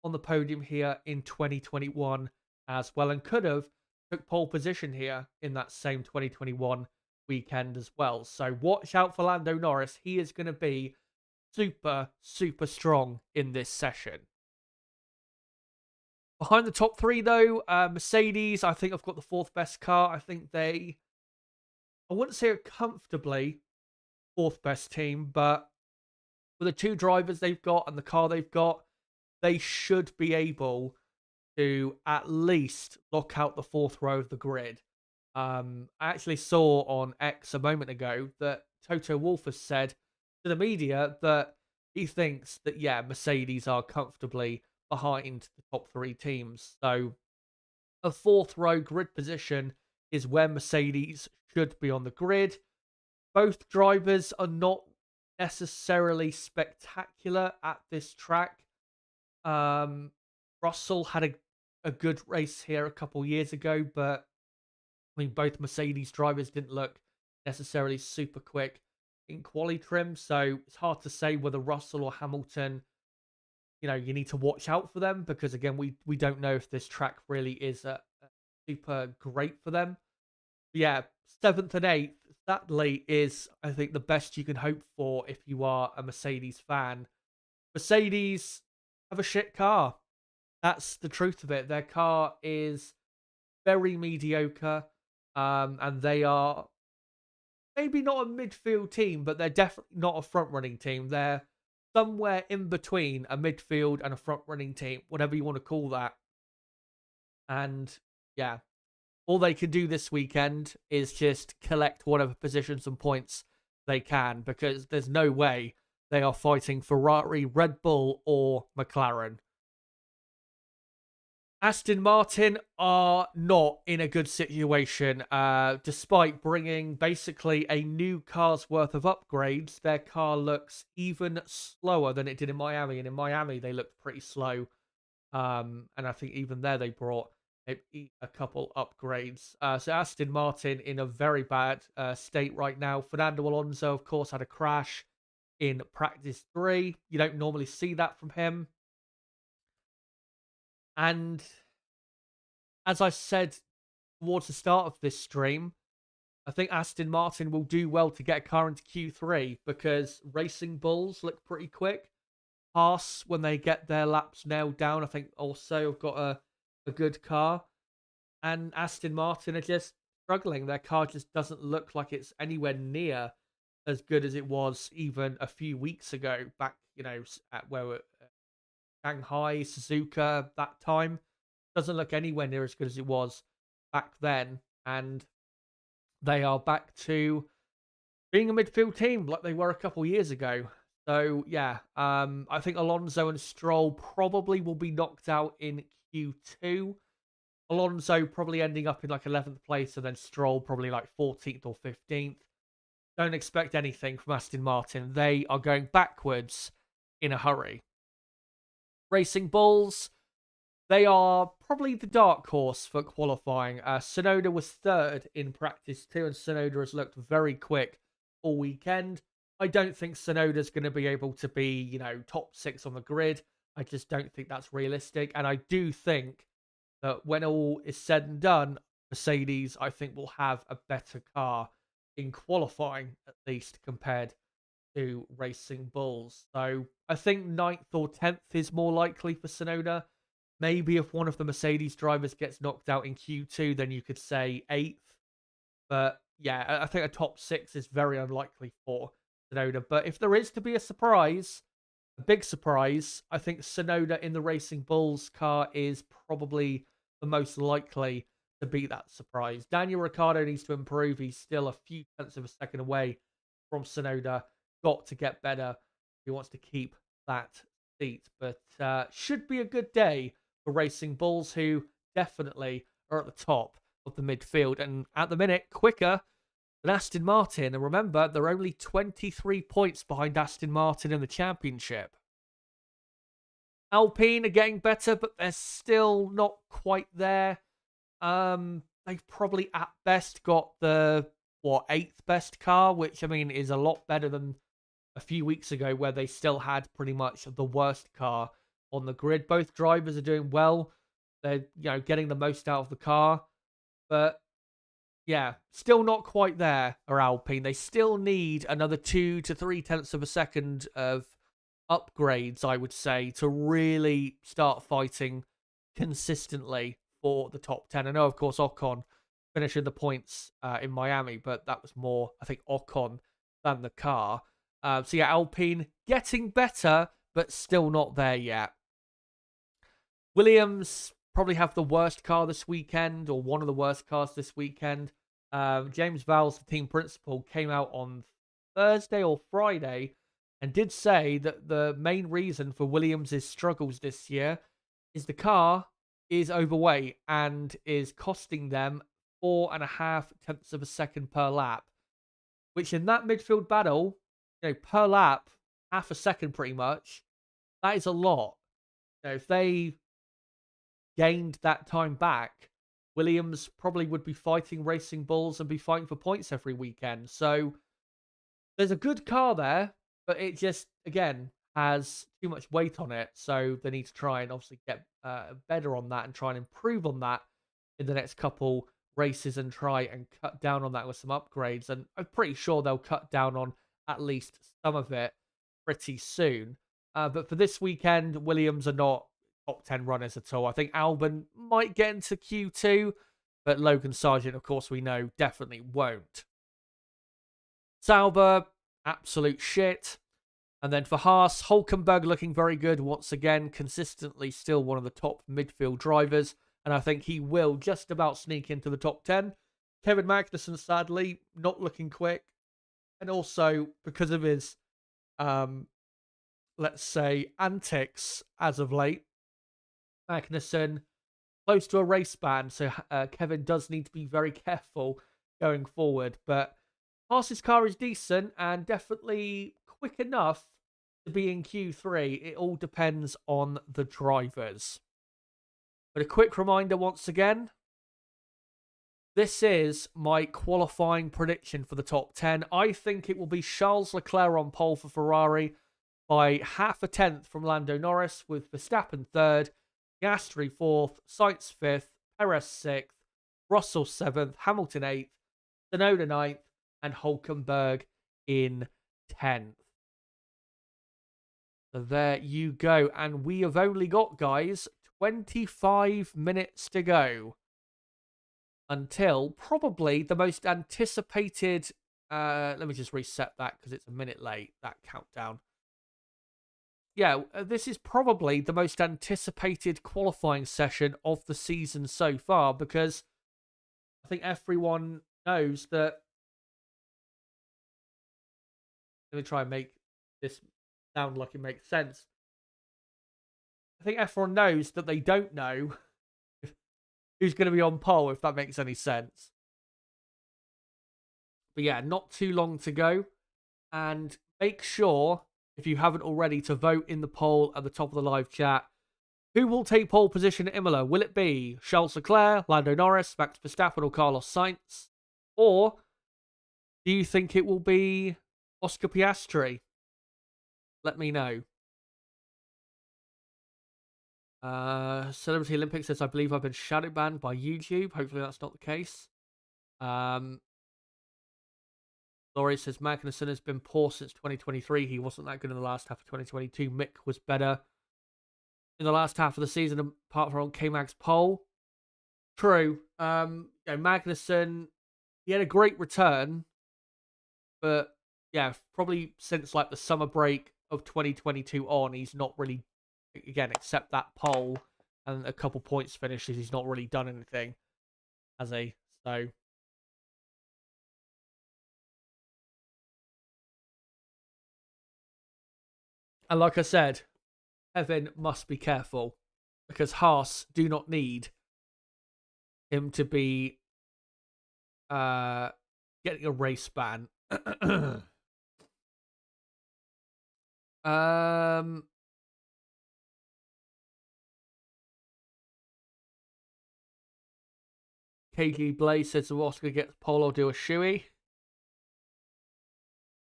on the podium here in 2021 as well, and could have took pole position here in that same 2021 weekend as well. So watch out for Lando Norris. He is going to be super, super strong in this session. Behind the top three, though, Mercedes, I think, I've got the fourth best car. I think I wouldn't say comfortably fourth best team, but with the two drivers they've got and the car they've got, they should be able to at least lock out the fourth row of the grid. I actually saw on X a moment ago that Toto Wolff has said to the media that he thinks that, yeah, Mercedes are comfortably behind the top three teams. So a fourth row grid position is where Mercedes should be on the grid. Both drivers are not necessarily spectacular at this track. Russell had a good race here a couple years ago, but I mean, both Mercedes drivers didn't look necessarily super quick in quali trim, so it's hard to say whether Russell or Hamilton, you need to watch out for them, because again, we don't know if this track really is a super great for them. But yeah, 7th and 8th, sadly, is, I think, the best you can hope for if you are a Mercedes fan. Mercedes have a shit car. That's the truth of it. Their car is very mediocre, and they are maybe not a midfield team, but they're definitely not a front-running team. They're somewhere in between a midfield and a front-running team, whatever you want to call that. And yeah, all they can do this weekend is just collect whatever positions and points they can, because there's no way they are fighting Ferrari, Red Bull, or McLaren. Aston Martin are not in a good situation. Despite bringing basically a new car's worth of upgrades, their car looks even slower than it did in Miami. And in Miami, they looked pretty slow. And I think even there they brought a couple upgrades. So Aston Martin in a very bad state right now. Fernando Alonso, of course, had a crash in practice 3. You don't normally see that from him. And as I said towards the start of this stream, I think Aston Martin will do well to get a car into Q3 because Racing Bulls look pretty quick. Haas, when they get their laps nailed down, I think also have got a good car. And Aston Martin are just struggling. Their car just doesn't look like it's anywhere near as good as it was even a few weeks ago, back, at where Shanghai, Suzuka, that time. Doesn't look anywhere near as good as it was back then. And they are back to being a midfield team like they were a couple years ago. So, yeah, I think Alonso and Stroll probably will be knocked out in Q2. Alonso probably ending up in like 11th place, and then Stroll probably like 14th or 15th. Don't expect anything from Aston Martin. They are going backwards in a hurry. Racing Bulls, they are probably the dark horse for qualifying. Tsunoda was 3rd in practice 2, and Tsunoda has looked very quick all weekend. I don't think Tsunoda's going to be able to be, top 6 on the grid. I just don't think that's realistic. And I do think that when all is said and done, Mercedes, I think, will have a better car in qualifying, at least, compared to Racing Bulls. So I think 9th or 10th is more likely for Tsunoda. Maybe if one of the Mercedes drivers gets knocked out in Q2, then you could say 8th. But yeah, I think a top 6 is very unlikely for Tsunoda. But if there is to be a surprise, a big surprise, I think Tsunoda in the Racing Bulls car is probably the most likely to be that surprise. Daniel Ricciardo needs to improve. He's still a few tenths of a second away from Tsunoda. Got to get better if he wants to keep that seat. But should be a good day for Racing Bulls, who definitely are at the top of the midfield. And at the minute, quicker than Aston Martin. And remember, they're only 23 points behind Aston Martin in the championship. Alpine are getting better, but they're still not quite there. They've probably at best got the 8th best car, which I mean is a lot better than a few weeks ago where they still had pretty much the worst car on the grid. Both drivers are doing well. They're getting the most out of the car, but yeah, still not quite there are Alpine. They still need another 2 to 3 tenths of a second of upgrades, I would say, to really start fighting consistently for the top 10. I know, of course, Ocon finishing the points in Miami, but that was more, I think, Ocon than the car. So yeah, Alpine getting better, but still not there yet. Williams probably have the worst car this weekend, or one of the worst cars this weekend. James Vowles, the team principal, came out on Thursday or Friday and did say that the main reason for Williams' struggles this year is the car is overweight and is costing them 4.5 tenths of a second per lap, which in that midfield battle, per lap, half a second pretty much, that is a lot. If they gained that time back, Williams probably would be fighting Racing Bulls and be fighting for points every weekend. So there's a good car there, but it just, again, has too much weight on it. So they need to try and obviously get better on that and try and improve on that in the next couple races and try and cut down on that with some upgrades. And I'm pretty sure they'll cut down on at least some of it pretty soon. But for this weekend, Williams are not top 10 runners at all. I think Albon might get into Q2, but Logan Sargent, of course, we know definitely won't. Sauber, absolute shit. And then for Haas, Hulkenberg looking very good once again, consistently still one of the top midfield drivers, and I think he will just about sneak into the top 10. Kevin Magnussen, sadly, not looking quick, and also because of his let's say, antics as of late. Magnussen close to a race ban, so Kevin does need to be very careful going forward. But Haas's car is decent and definitely quick enough to be in Q3. It all depends on the drivers. But a quick reminder once again, this is my qualifying prediction for the top 10. I think it will be Charles Leclerc on pole for Ferrari by half a tenth from Lando Norris, with Verstappen third, Piastri fourth, Sainz fifth, Perez sixth, Russell seventh, Hamilton eighth, Tsunoda ninth, and Hulkenberg in 10th. So there you go. And we have only got, guys, 25 minutes to go until probably the most anticipated... let me just reset that because it's a minute late, that countdown. Yeah, this is probably the most anticipated qualifying session of the season so far, because I think everyone knows that... Let me try and make this sound like it makes sense. I think everyone knows that they don't know who's going to be on pole, if that makes any sense. But yeah, not too long to go. And make sure, if you haven't already, to vote in the poll at the top of the live chat. Who will take pole position at Imola? Will it be Charles Leclerc, Lando Norris, Max Verstappen, or Carlos Sainz? Or do you think it will be Oscar Piastri? Let me know. Celebrity Olympics says, I believe I've been shadow banned by YouTube. Hopefully that's not the case. Laurie says, Magnussen has been poor since 2023. He wasn't that good in the last half of 2022. Mick was better in the last half of the season, apart from K-Mag's pole. True. Magnussen, he had a great return, but yeah, probably since like the summer break of 2022 on, he's not really, again, except that pole and a couple points finishes, he's not really done anything, has he? So... And like I said, Kevin must be careful, because Haas do not need him to be getting a race ban. KG Blaze says the Oscar gets pole, do a shoey.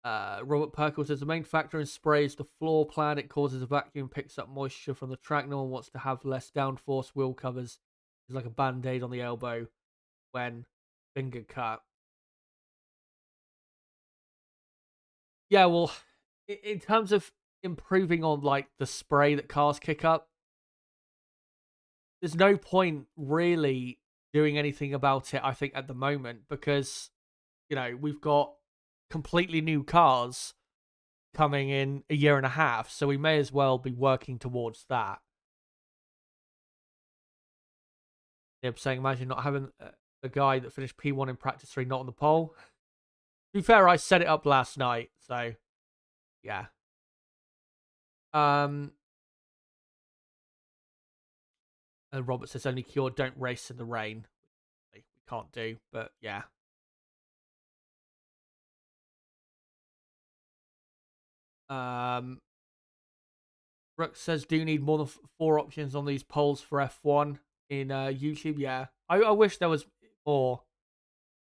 Robert Perkle says the main factor in spray is the floor plan. It causes a vacuum, picks up moisture from the track. No one wants to have less downforce. Wheel covers is like a band-aid on the elbow when finger cut. Yeah, well, in terms of improving on like the spray that cars kick up, there's no point really doing anything about it, I think, at the moment, because, we've got completely new cars coming in a year and a half, so we may as well be working towards that. They're saying, imagine not having a guy that finished P1 in practice 3 not on the pole. To be fair, I set it up last night, so yeah. And Robert says only cure, don't race in the rain. We can't do, but yeah. Brooks says, do you need more than 4 options on these polls for F1 in YouTube? Yeah. I wish there was more,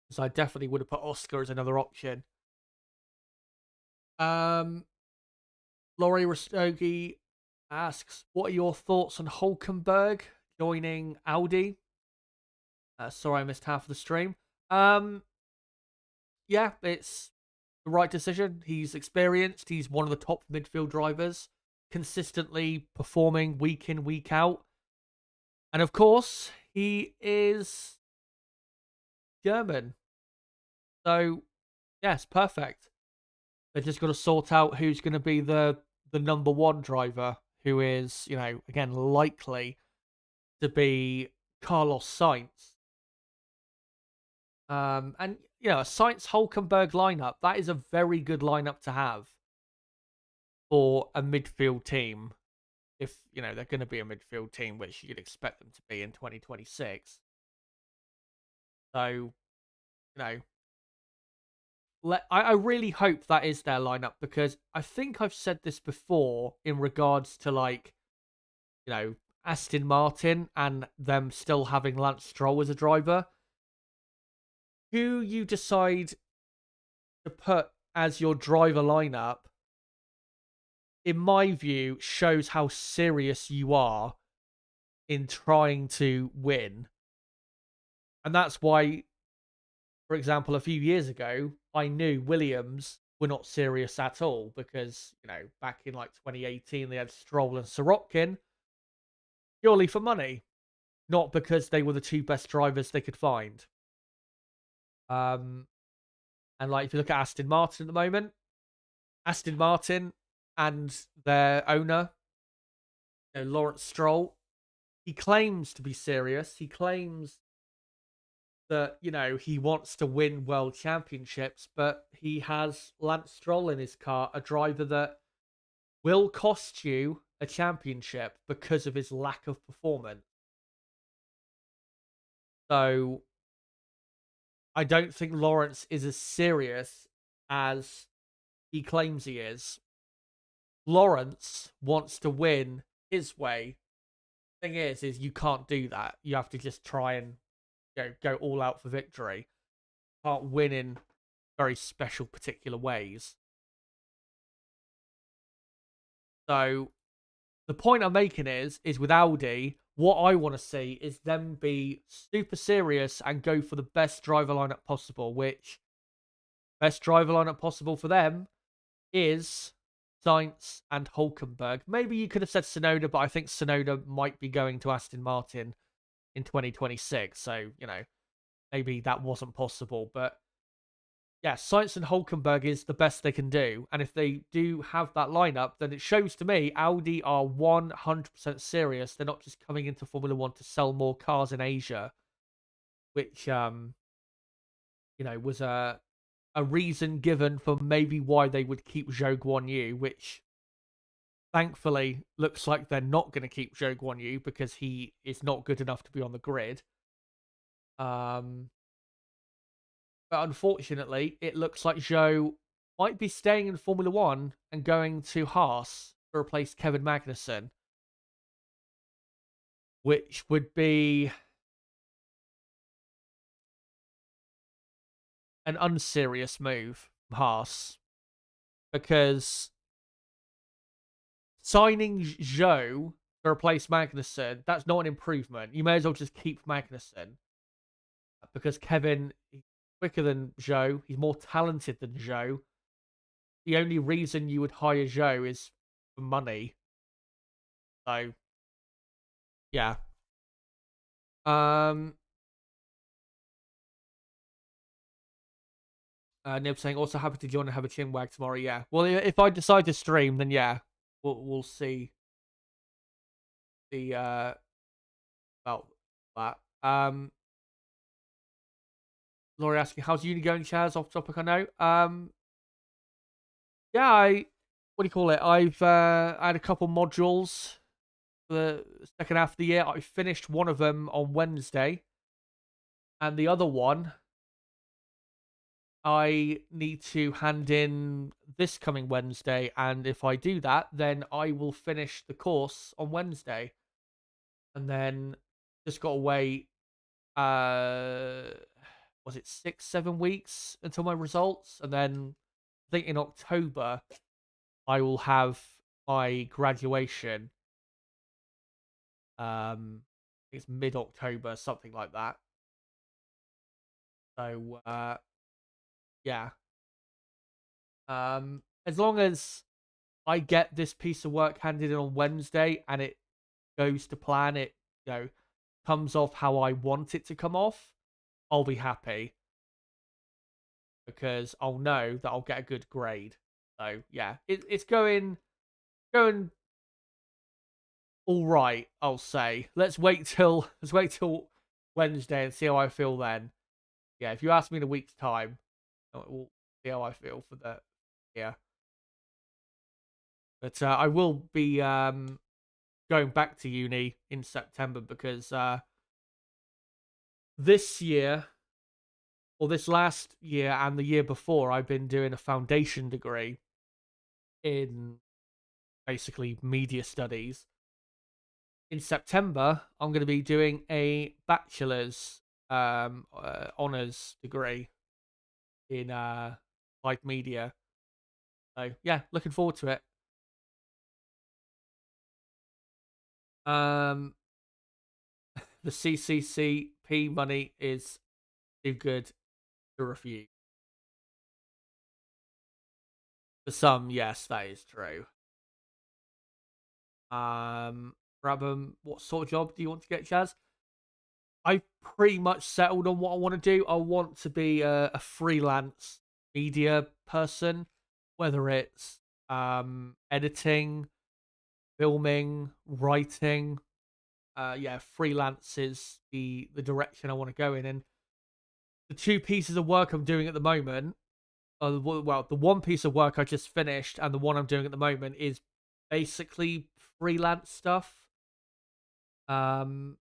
because I definitely would have put Oscar as another option. Laurie Rastogi asks, what are your thoughts on Hulkenberg joining Audi? Sorry, I missed half of the stream. Yeah, it's the right decision. He's experienced. He's one of the top midfield drivers, consistently performing week in, week out. And of course, he is German. So, yes, perfect. They've just got to sort out who's going to be the number one driver, who is, again, likely to be Carlos Sainz. And, a Sainz-Hulkenberg lineup, that is a very good lineup to have for a midfield team, if they're going to be a midfield team, which you'd expect them to be in 2026. So I really hope that is their lineup, because I think I've said this before in regards to Aston Martin and them still having Lance Stroll as a driver. Who you decide to put as your driver lineup, in my view, shows how serious you are in trying to win. And that's why, for example, a few years ago, I knew Williams were not serious at all, because, back in 2018, they had Stroll and Sorokin purely for money, not because they were the two best drivers they could find. And if you look at Aston Martin at the moment, Aston Martin and their owner, Lawrence Stroll, he claims to be serious. He claims that, he wants to win world championships, but he has Lance Stroll in his car, a driver that will cost you a championship because of his lack of performance. So I don't think Lawrence is as serious as he claims he is. Lawrence wants to win his way. Thing is you can't do that. You have to just try and go all out for victory. Can't win in very special particular ways. So the point I'm making is with Audi, what I want to see is them be super serious and go for the best driver lineup possible, which best driver lineup possible for them is Sainz and Hulkenberg. Maybe you could have said Tsunoda, but I think Tsunoda might be going to Aston Martin in 2026. So, maybe that wasn't possible. But yeah, Sainz and Hulkenberg is the best they can do. And if they do have that lineup, then it shows to me Audi are 100% serious. They're not just coming into Formula One to sell more cars in Asia, which, was a reason given for maybe why they would keep Zhou Guanyu, which thankfully looks like they're not going to keep Zhou Guanyu because he is not good enough to be on the grid. But unfortunately, it looks like Zhou might be staying in Formula One and going to Haas to replace Kevin Magnussen, which would be an unserious move from Haas, because signing Zhou to replace Magnussen, that's not an improvement. You may as well just keep Magnussen, because Kevin, he's quicker than Zhou. He's more talented than Zhou. The only reason you would hire Zhou is for money. So, yeah. Nib saying, also happy to join and have a chin wag tomorrow. Yeah. Well, if I decide to stream, then yeah, we'll see the about that. Laurie asking, how's uni going, Chaz? Off topic, I know. Yeah, what do you call it? I've I had a couple modules for the second half of the year. I finished one of them on Wednesday, and the other one I need to hand in this coming Wednesday, and if I do that, then I will finish the course on Wednesday. And then just got to wait, was it 6-7 weeks until my results? And then I think in October I will have my graduation. It's mid-October, something like that. So yeah. As long as I get this piece of work handed in on Wednesday and it goes to plan, it comes off how I want it to come off, I'll be happy, because I'll know that I'll get a good grade. So yeah, it's going all right, I'll say. Let's wait till Wednesday and see how I feel then. Yeah, if you ask me in a week's time, we'll see how I feel for that. Yeah. But I will be going back to uni in September because this year, or this last year and the year before, I've been doing a foundation degree in basically media studies. In September, I'm going to be doing a bachelor's honors degree in live media. So yeah, looking forward to it. Um, the CCCP money is too good to refuse. For some, yes, that is true. Brabham, what sort of job do you want to get, Chaz? I've pretty much settled on what I want to do. I want to be a freelance media person, whether it's editing, filming, writing. Yeah, freelance is the direction I want to go in. And the two pieces of work I'm doing at the moment, well, the one piece of work I just finished and the one I'm doing at the moment is basically freelance stuff. Um,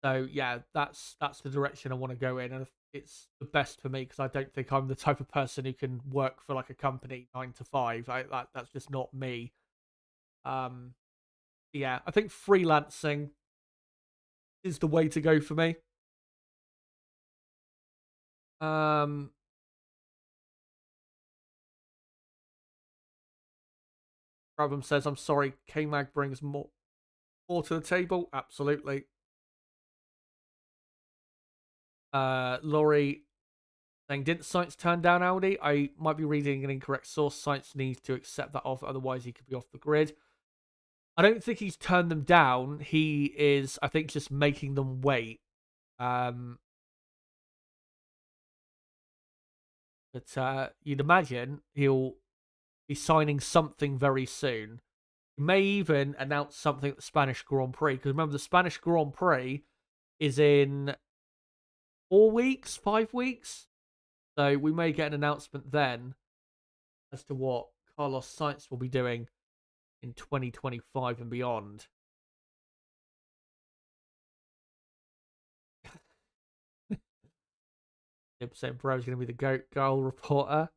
so yeah, that's the direction I want to go in, and it's the best for me because I don't think I'm the type of person who can work for like a company 9 to 5. That's just not me. Um, yeah, I think freelancing is the way to go for me. Um, Problem says, "I'm sorry, K Mag brings more to the table." Absolutely. Laurie saying, "Didn't Science turn down Audi? I might be reading an incorrect source. Science needs to accept that offer, otherwise he could be off the grid." I don't think he's turned them down. He is, I think, just making them wait. Um, but you'd imagine he'll be signing something very soon. He may even announce something at the Spanish Grand Prix, because remember, the Spanish Grand Prix is in 4 weeks, 5 weeks. So we may get an announcement then as to what Carlos Sainz will be doing in 2025 and beyond. Saying Bro's going to be the GOAT goal reporter.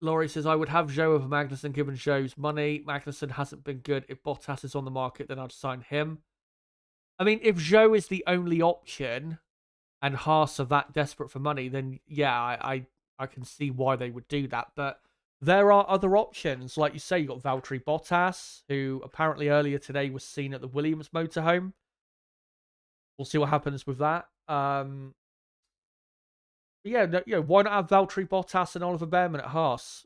Laurie says, "I would have Joe over Magnussen given Joe's money. Magnussen hasn't been good. If Bottas is on the market, then I'd sign him." I mean, if Joe is the only option and Haas are that desperate for money, then yeah, I can see why they would do that. But there are other options. Like you say, you got Valtteri Bottas, who apparently earlier today was seen at the Williams motorhome. We'll see what happens with that. Yeah, no, why not have Valtteri Bottas and Oliver Behrman at Haas?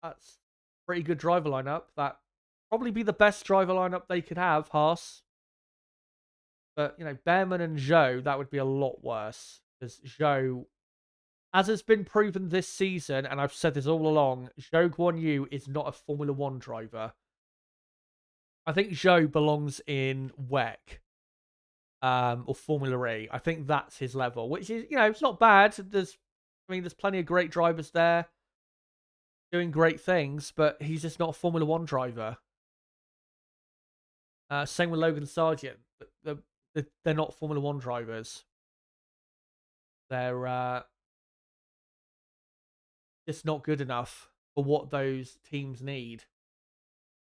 That's a pretty good driver lineup. That probably be the best driver lineup they could have, Haas. But Behrman and Zhou, that would be a lot worse because Zhou, as has been proven this season, and I've said this all along, Zhou Guanyu is not a Formula One driver. I think Zhou belongs in WEC. Or Formula E. I think that's his level, which is, it's not bad. There's plenty of great drivers there doing great things, but he's just not a Formula One driver. Same with Logan Sargent. They're not Formula One drivers. They're just not good enough for what those teams need.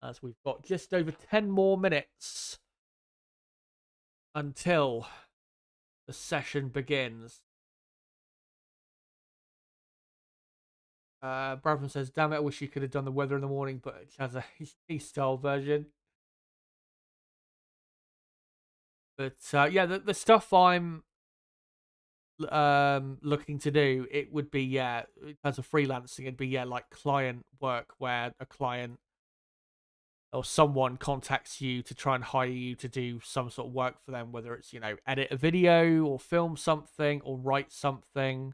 As we've got just over 10 more minutes until the session begins. Bradman says, "Damn it, I wish you could have done the weather in the morning, but it has a style version." But yeah, the stuff I'm looking to do, it would be, yeah, in terms of freelancing, it'd be, yeah, like client work where a client or someone contacts you to try and hire you to do some sort of work for them, whether it's, edit a video or film something or write something.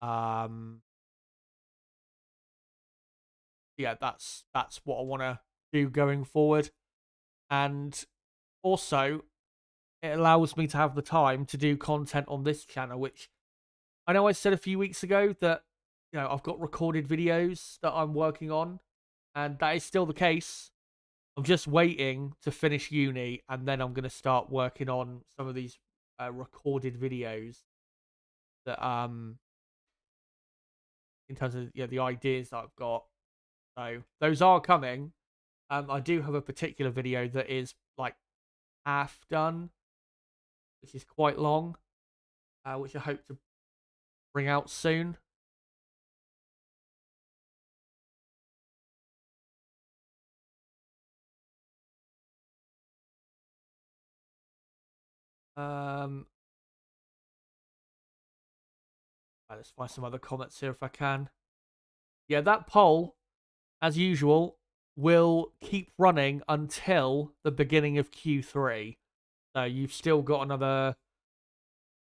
Yeah, that's what I want to do going forward. And also, it allows me to have the time to do content on this channel, which I know I said a few weeks ago that, I've got recorded videos that I'm working on, and that is still the case. I'm just waiting to finish uni, and then I'm going to start working on some of these recorded videos that, in terms of the ideas that I've got. So those are coming. I do have a particular video that is like half done, which is quite long, which I hope to bring out soon. Um, let's find some other comments here if I can. Yeah, that poll, as usual, will keep running until the beginning of Q3. So you've still got another,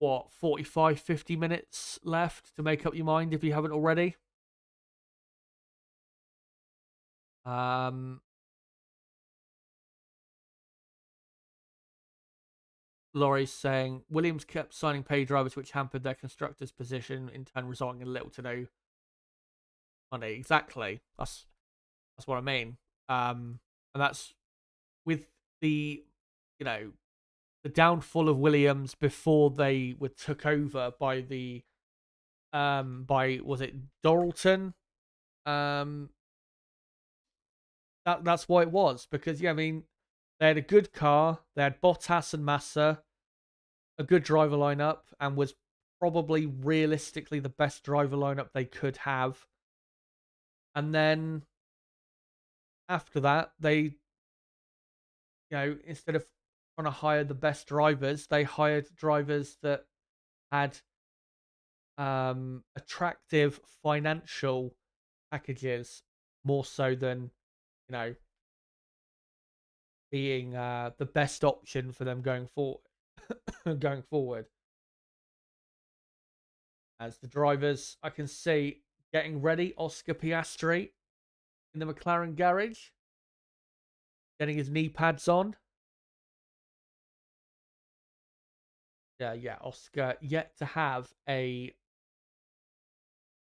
45, 50 minutes left to make up your mind if you haven't already. Um, Laurie's saying Williams kept signing pay drivers, which hampered their constructors' position, in turn resulting in little to no money. Exactly. That's what I mean. And that's with the, you know, the downfall of Williams before they were took over by the by, was it Doralton? Um, that's why it was, because I mean, they had a good car, they had Bottas and Massa, a good driver lineup, and was probably realistically the best driver lineup they could have. And then after that, they, instead of trying to hire the best drivers, they hired drivers that had attractive financial packages more so than, you know, being the best option for them going forward. going forward, as the drivers I can see getting ready, Oscar Piastri in the McLaren garage, getting his knee pads on. Yeah, Oscar yet to have a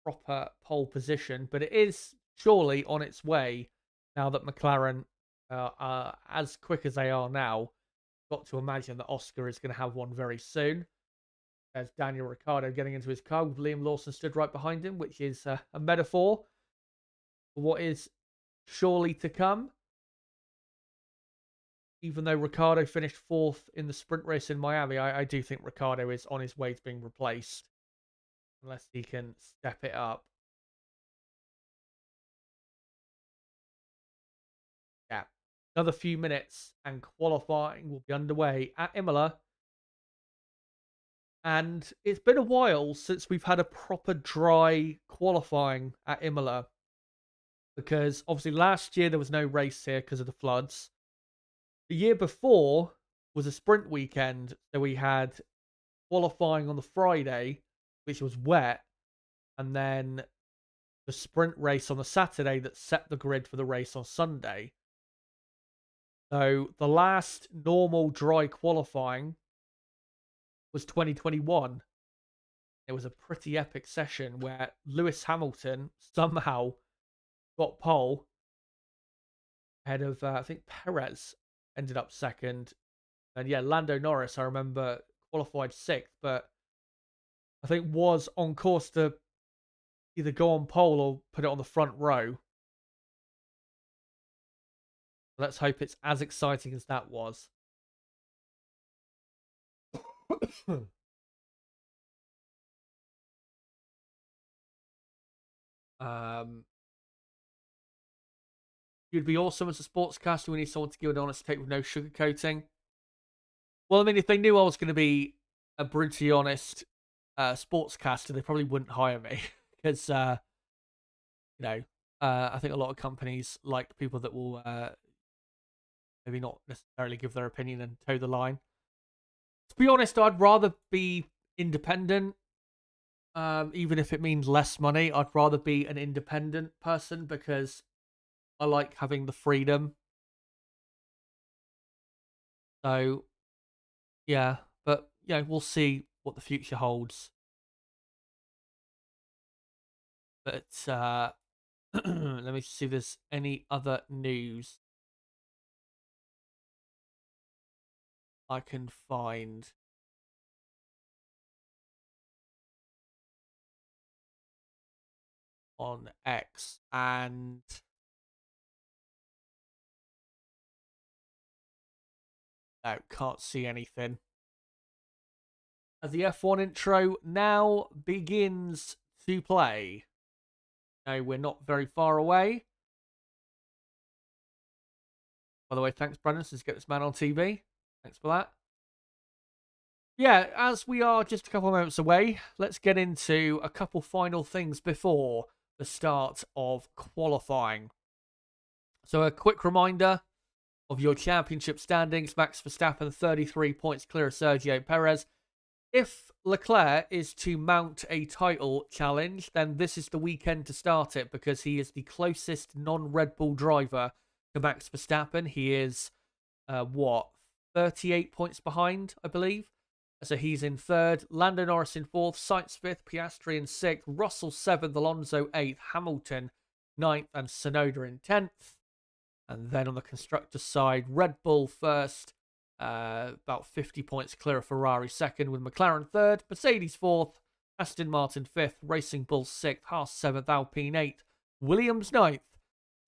proper pole position, but it is surely on its way now that McLaren are as quick as they are now. Got to imagine that Oscar is going to have one very soon. There's Daniel Ricciardo getting into his car with Liam Lawson stood right behind him, which is a metaphor for what is surely to come. Even though Ricciardo finished fourth in the sprint race in Miami, I do think Ricciardo is on his way to being replaced, unless he can step it up. Yeah. Another few minutes and qualifying will be underway at Imola. And it's been a while since we've had a proper dry qualifying at Imola, because obviously last year there was no race here because of the floods. The year before was a sprint weekend, so we had qualifying on the Friday, which was wet, and then the sprint race on the Saturday that set the grid for the race on Sunday. So the last normal dry qualifying was 2021. It was a pretty epic session where Lewis Hamilton somehow got pole ahead of, I think Perez ended up second. And yeah, Lando Norris, I remember, qualified sixth, but I think was on course to either go on pole or put it on the front row. Let's hope it's as exciting as that was. um, You'd be awesome as a sportscaster. We need someone to give an honest take with no sugarcoating. Well, I mean, if they knew I was going to be a brutally honest sportscaster, they probably wouldn't hire me because, you know, I think a lot of companies like people that will maybe not necessarily give their opinion and toe the line. To be honest, I'd rather be independent, even if it means less money. I'd rather be an independent person because I like having the freedom. So, yeah, but we'll see what the future holds. But let me see if there's any other news I can find. On X, and no, can't see anything. As the F1 intro now begins to play. No, we're not very far away. By the way, thanks, Brendan. Let's get this man on TV. Thanks for that. Yeah, as we are just a couple of moments away, let's get into a couple final things before the start of qualifying. So a quick reminder of your championship standings. Max Verstappen, 33 points clear of Sergio Perez. If Leclerc is to mount a title challenge, then this is the weekend to start it, because he is the closest non-Red Bull driver to Max Verstappen. He is, 38 points behind, I believe. So he's in third. Lando Norris in fourth. Sainz fifth. Piastri in sixth. Russell seventh. Alonso eighth. Hamilton ninth. And Tsunoda in 10th. And then on the constructor side, Red Bull first. About 50 points clear of Ferrari second, with McLaren third, Mercedes fourth, Aston Martin fifth, Racing Bull sixth, Haas seventh, Alpine eighth, Williams ninth,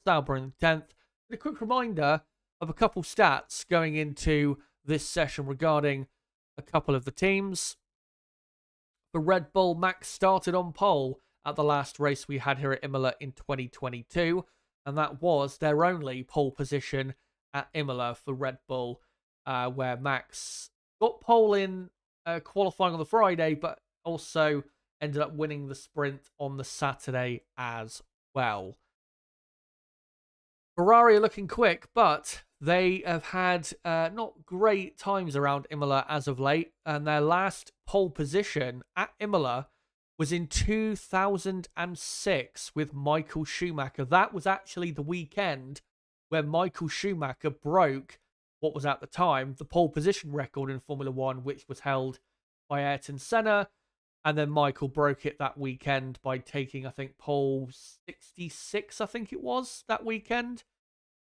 Sauber in 10th. And a quick reminder of a couple stats going into this session regarding a couple of the teams. For Red Bull, Max started on pole at the last race we had here at Imola in 2022, and that was their only pole position at Imola for Red Bull. Where Max got pole in qualifying on the Friday, but also ended up winning the sprint on the Saturday as well. Ferrari are looking quick, but they have had not great times around Imola as of late, and their last pole position at Imola was in 2006 with Michael Schumacher. That was actually the weekend where Michael Schumacher broke what was at the time the pole position record in Formula One, which was held by Ayrton Senna. And then Michael broke it that weekend by taking, I think, pole 66, I think it was, that weekend.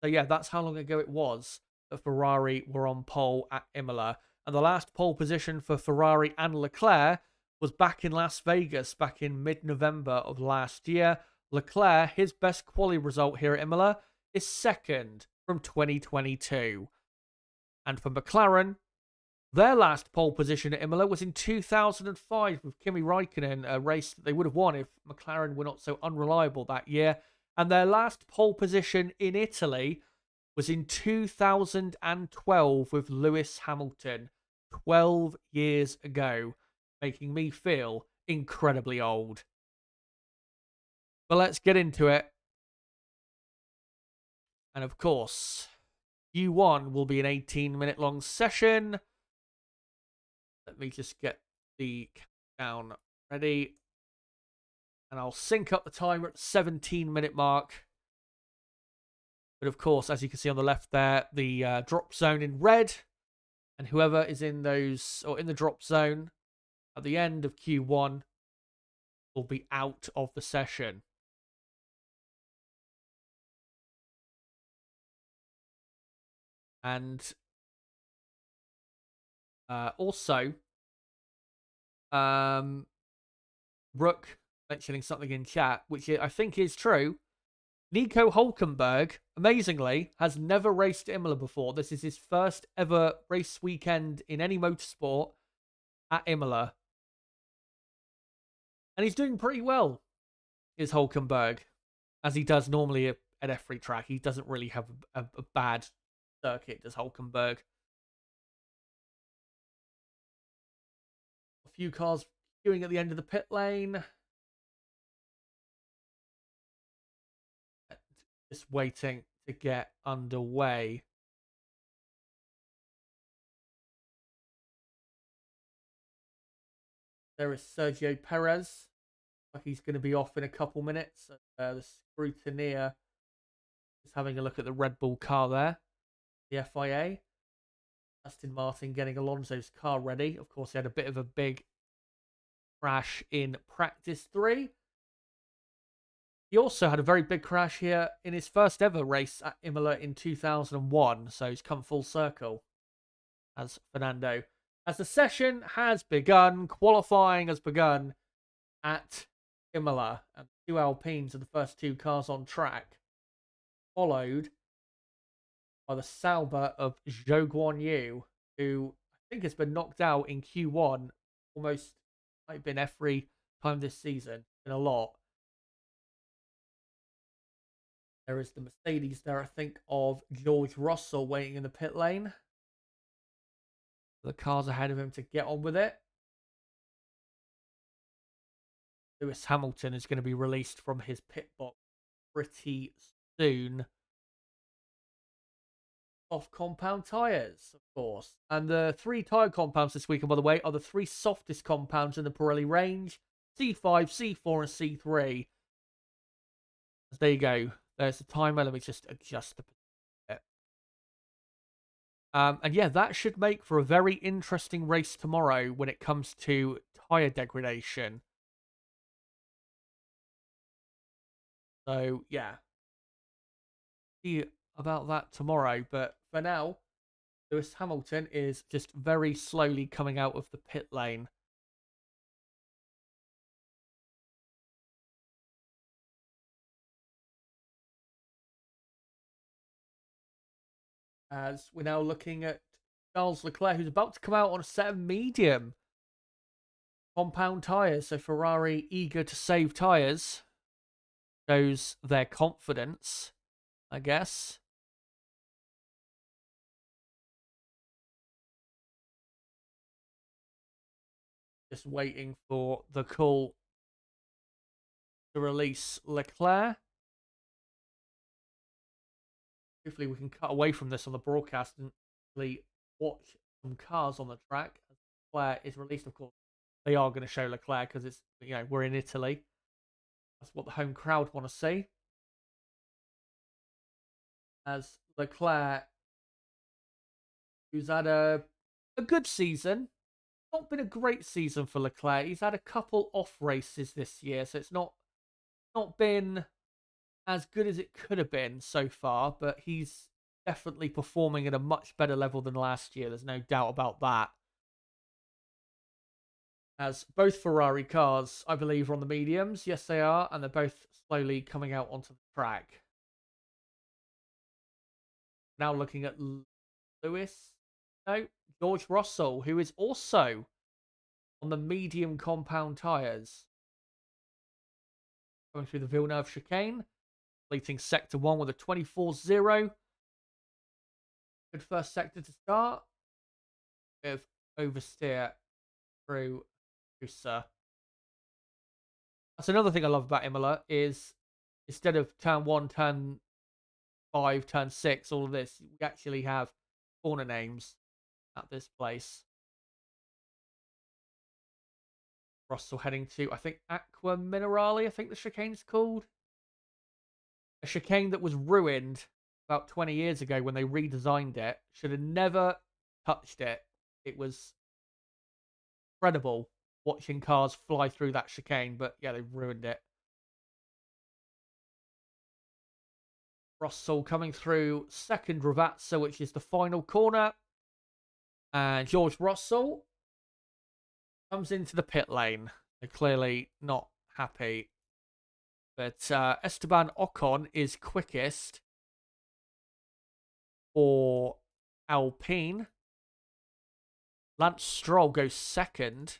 So yeah, that's how long ago it was that Ferrari were on pole at Imola. And the last pole position for Ferrari and Leclerc was back in Las Vegas, back in mid-November of last year. Leclerc, his best quali result here at Imola is second from 2022. And for McLaren, their last pole position at Imola was in 2005 with Kimi Raikkonen, a race that they would have won if McLaren were not so unreliable that year. And their last pole position in Italy was in 2012 with Lewis Hamilton, 12 years ago, making me feel incredibly old. But let's get into it. And of course, Q1 will be an 18-minute long session. Let me just get the countdown ready. And I'll sync up the timer at the 17-minute mark. But of course, as you can see on the left there, the drop zone in red. And whoever is in those, or in the drop zone at the end of Q1 will be out of the session. And also, Rook mentioning something in chat, which I think is true. Nico Hülkenberg, amazingly, has never raced Imola before. This is his first ever race weekend in any motorsport at Imola. And he's doing pretty well, is Hülkenberg, as he does normally at every track. He doesn't really have a bad circuit, does Hülkenberg. A few cars queuing at the end of the pit lane. Just waiting to get underway. There is Sergio Perez. Like he's going to be off in a couple minutes. The scrutineer is having a look at the Red Bull car there. The FIA. Aston Martin getting Alonso's car ready. Of course, he had a bit of a big crash in practice 3. He also had a very big crash here in his first ever race at Imola in 2001, so he's come full circle as Fernando. As the session has begun, qualifying has begun at Imola, and two Alpines are the first two cars on track, followed by the Sauber of Zhou Guanyu, who I think has been knocked out in Q1 almost, might have been every time this season, in a lot. There is the Mercedes there, I think, of George Russell waiting in the pit lane. The cars ahead of him to get on with it. Lewis Hamilton is going to be released from his pit box pretty soon. Soft compound tyres, of course. And the three tyre compounds this weekend, by the way, are the three softest compounds in the Pirelli range. C5, C4 and C3. There you go. There's the timer. Let me just adjust the bit. And yeah, that should make for a very interesting race tomorrow when it comes to tyre degradation. So yeah, see about that tomorrow. But for now, Lewis Hamilton is just very slowly coming out of the pit lane. As we're now looking at Charles Leclerc, who's about to come out on a set of medium compound tyres. So Ferrari, eager to save tyres, shows their confidence, I guess. Just waiting for the call to release Leclerc. Hopefully we can cut away from this on the broadcast and really watch some cars on the track. Leclerc is released, of course. They are going to show Leclerc because it's, you know, we're in Italy. That's what the home crowd want to see. As Leclerc, who's had a good season, not been a great season for Leclerc. He's had a couple off races this year, so it's not been as good as it could have been so far, but he's definitely performing at a much better level than last year. There's no doubt about that. As both Ferrari cars, I believe, are on the mediums. Yes, they are, and they're both slowly coming out onto the track. Now looking at Lewis. No, George Russell, who is also on the medium compound tyres. Going through the Villeneuve chicane. Completing sector 1 with a 24.0. Good first sector to start. With oversteer through Usa. That's another thing I love about Imola is instead of turn 1, turn 5, turn 6, all of this, we actually have corner names at this place. Russell heading to, I think, Aqua Minerale, I think the chicane's called. A chicane that was ruined about 20 years ago when they redesigned it. Should have never touched it. It was incredible watching cars fly through that chicane, but yeah, they ruined it. Russell coming through second Ravazza, which is the final corner. And George Russell comes into the pit lane. They're clearly not happy. But Esteban Ocon is quickest for Alpine. Lance Stroll goes second.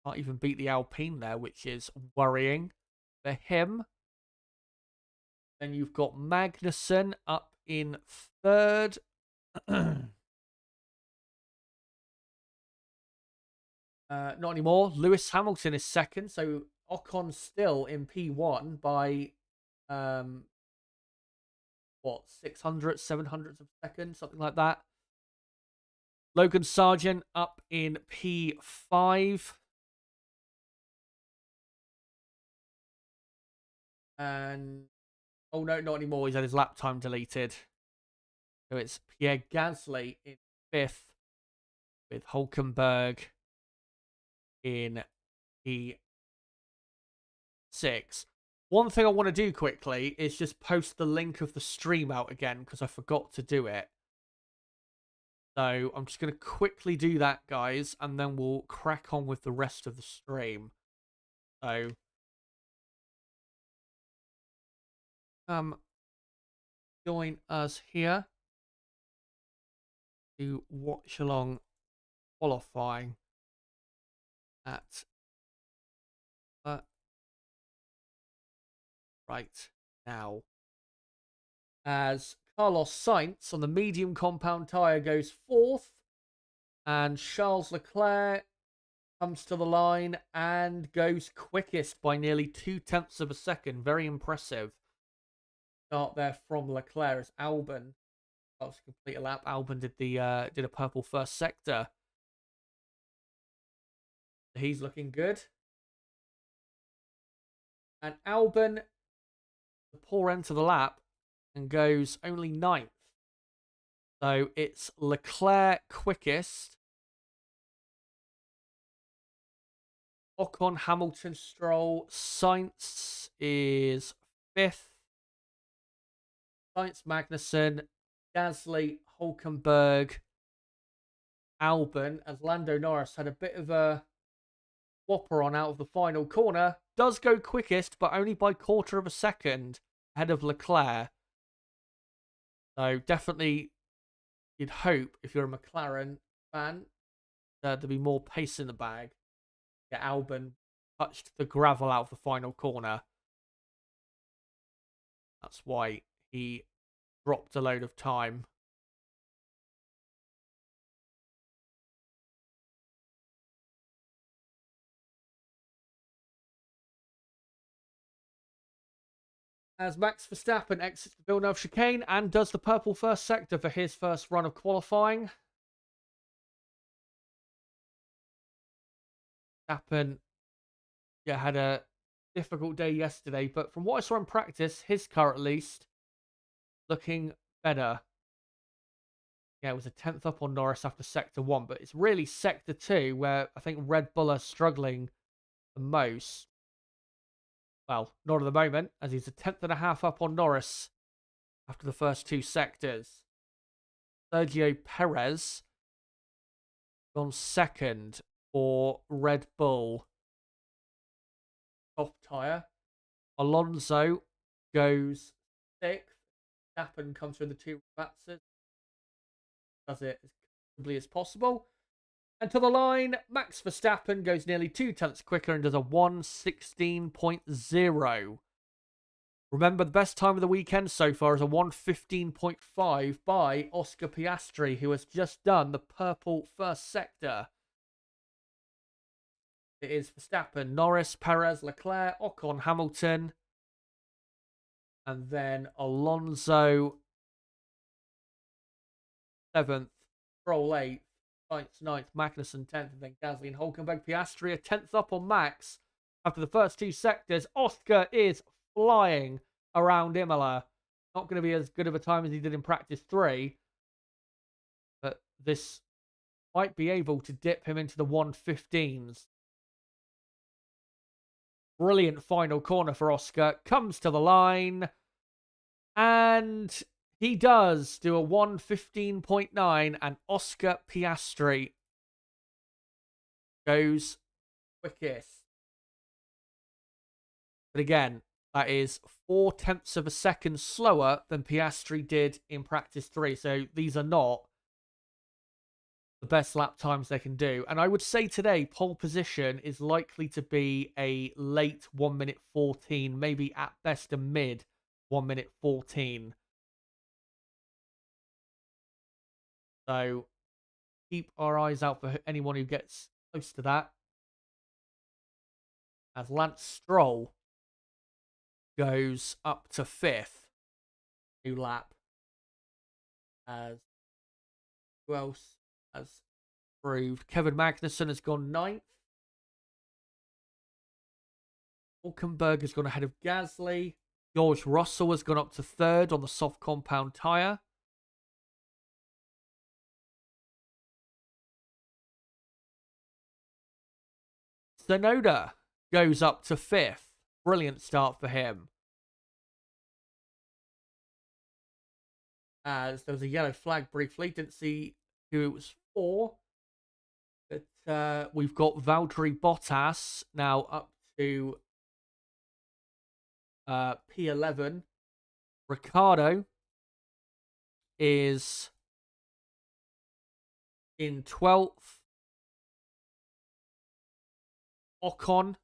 Can't even beat the Alpine there, which is worrying for him. Then you've got Magnussen up in third. Not anymore. Lewis Hamilton is second, so Ocon still in P1 by 600, 700 of a second, something like that. Logan Sargent up in P5. And oh no, not anymore. He's had his lap time deleted. So it's Pierre Gasly in 5th with Hulkenberg in P6. One thing I want to do quickly is just post the link of the stream out again because I forgot to do it. So I'm just going to quickly do that, guys, and then we'll crack on with the rest of the stream. So, join us here to watch along qualifying at right now. As Carlos Sainz on the medium compound tyre goes fourth, and Charles Leclerc comes to the line and goes quickest by nearly 0.2 of a second. Very impressive start there from Leclerc as Albon starts to complete a lap. Albon did a purple first sector. He's looking good. And Albon, the poor end to the lap, and goes only 9th. So it's Leclerc quickest. Ocon, Hamilton, Stroll. Sainz is 5th. Sainz, Magnussen, Gasly, Hulkenberg, Albon, as Lando Norris had a bit of a whopper on out of the final corner. Does go quickest, but only by 1/4 of a second ahead of Leclerc. So definitely you'd hope, if you're a McLaren fan, there'd be more pace in the bag. Yeah, Albon touched the gravel out of the final corner. That's why he dropped a load of time. As Max Verstappen exits the Villeneuve chicane and does the purple first sector for his first run of qualifying. Verstappen, yeah, had a difficult day yesterday, but from what I saw in practice, his car at least, looking better. Yeah, it was a 10th up on Norris after Sector 1, but it's really Sector 2 where I think Red Bull are struggling the most. Well, not at the moment, as he's a 10.5 up on Norris after the first 2 sectors. Sergio Perez on 2nd for Red Bull. Top tyre. Alonso goes 6th. Verstappen comes through the 2 Ratzers. Does it as comfortably as possible. And to the line, Max Verstappen goes nearly 0.2 quicker and does a 1:16.0. Remember, the best time of the weekend so far is a 1:15.5 by Oscar Piastri, who has just done the purple first sector. It is Verstappen, Norris, Perez, Leclerc, Ocon, Hamilton, and then Alonso 7th, Stroll 8th, Sainz 9th, Magnussen 10th, and then Gasly and Hulkenberg. Piastri a 10th up on Max after the first 2 sectors. Oscar is flying around Imola. Not going to be as good of a time as he did in practice 3, but this might be able to dip him into the 1:15s. Brilliant final corner for Oscar. Comes to the line. And he does do a 1:15.9. And Oscar Piastri goes quickest. But again, that is 0.4 of a second slower than Piastri did in practice 3. So these are not the best lap times they can do. And I would say today, pole position is likely to be a late 1:14, maybe at best a mid 1:14. So keep our eyes out for anyone who gets close to that. As Lance Stroll goes up to 5th. New lap. As who else has improved? Kevin Magnussen has gone 9th. Hulkenberg has gone ahead of Gasly. George Russell has gone up to 3rd on the soft compound tyre. Tsunoda goes up to 5th. brilliant start for him. As there was a yellow flag briefly, didn't see who it was for. But we've got Valtteri Bottas now up to P11. Ricciardo is in 12th. Ocon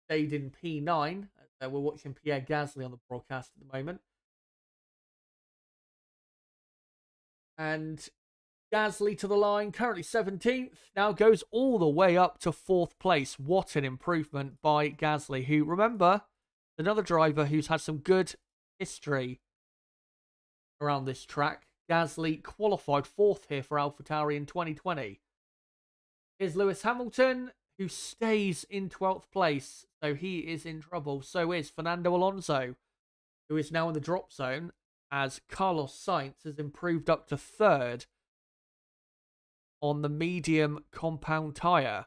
stayed in P9. We're watching Pierre Gasly on the broadcast at the moment. And Gasly to the line, currently 17th, now goes all the way up to 4th place. What an improvement by Gasly, who, remember, another driver who's had some good history around this track. Gasly qualified 4th here for AlphaTauri in 2020. Here's Lewis Hamilton, who stays in 12th place, so he is in trouble. So is Fernando Alonso, who is now in the drop zone, as Carlos Sainz has improved up to 3rd on the medium compound tyre.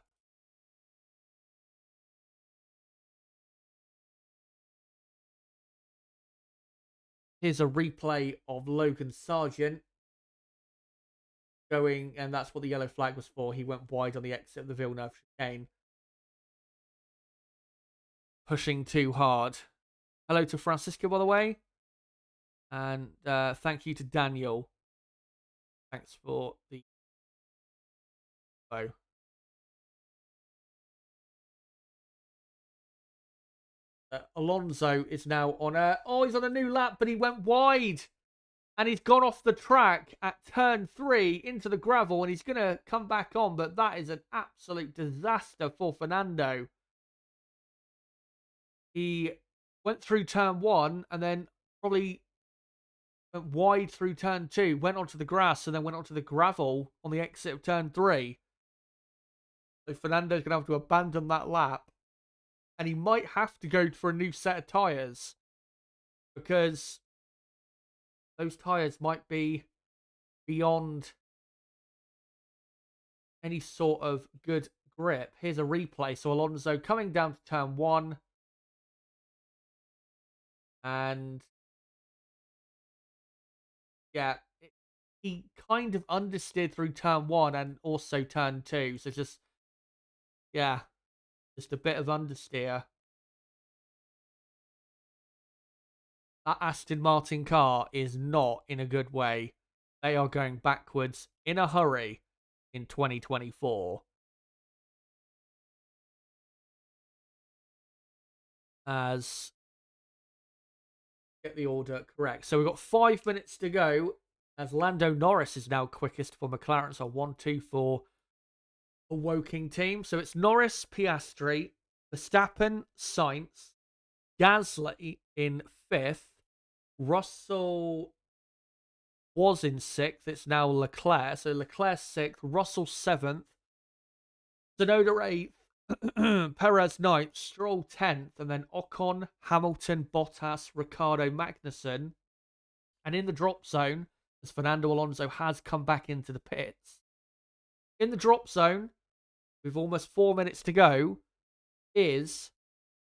Here's a replay of Logan Sargent going, and that's what the yellow flag was for. He went wide on the exit of the Villeneuve chicane. Pushing too hard. Hello to Francisco, by the way. And thank you to Daniel. Thanks for the... Oh. Alonso is now on a... Oh, he's on a new lap, but he went wide. And he's gone off the track at turn 3 into the gravel, and he's going to come back on, but that is an absolute disaster for Fernando. He went through turn 1 and then probably went wide through turn 2, went onto the grass, and then went onto the gravel on the exit of turn 3. So Fernando's going to have to abandon that lap, and he might have to go for a new set of tyres, because those tyres might be beyond any sort of good grip. Here's a replay. So Alonso coming down to turn 1. And yeah, he kind of understeered through turn 1 and also turn 2. So just a bit of understeer. That Aston Martin car is not in a good way. They are going backwards in a hurry in 2024. As get the order correct. So we've got 5 minutes to go, as Lando Norris is now quickest for McLaren. So 1-2 for a Woking team. So it's Norris, Piastri, Verstappen, Sainz, Gasly in 5th. Russell was in 6th. It's now Leclerc. So Leclerc 6th, Russell 7th, Tsunoda 8th, Perez 9th, Stroll 10th, and then Ocon, Hamilton, Bottas, Ricciardo, Magnussen. And in the drop zone, as Fernando Alonso has come back into the pits, in the drop zone, with almost 4 minutes to go, is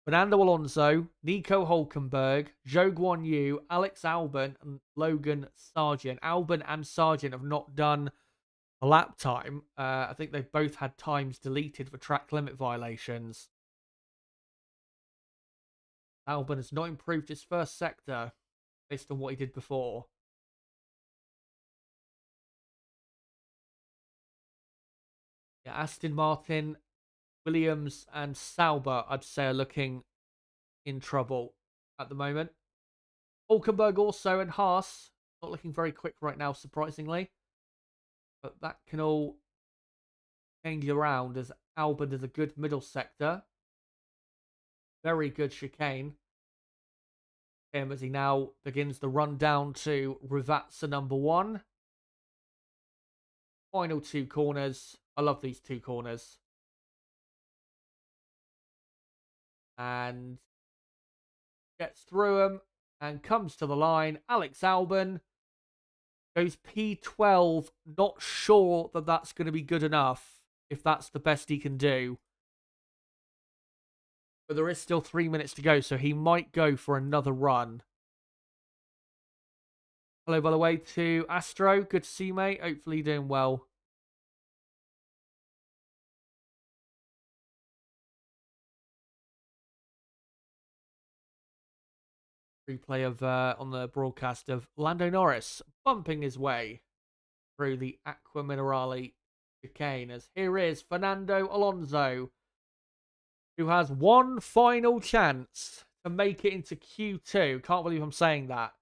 Fernando Alonso, Nico Hulkenberg, Zhou Guanyu, Alex Albon, and Logan Sargent. Albon and Sargent have not done a lap time. I think they've both had times deleted for track limit violations. Albon has not improved his first sector based on what he did before. Yeah, Aston Martin, Williams, and Sauber, I'd say, are looking in trouble at the moment. Hulkenberg also and Haas, not looking very quick right now, surprisingly. But that can all change around, as Albon is a good middle sector. Very good chicane. Him as he now begins the run down to Rivazza number 1. Final 2 corners. I love these 2 corners. And gets through them and comes to the line. Alex Albon goes P12. Not sure that that's going to be good enough, if that's the best he can do. But there is still 3 minutes to go, so he might go for another run. Hello, by the way, to Astro. Good to see you, mate. Hopefully you're doing well. Replay of on the broadcast of Lando Norris bumping his way through the Aqua Minerale chicane. As here is Fernando Alonso, who has one final chance to make it into Q2. Can't believe I'm saying that.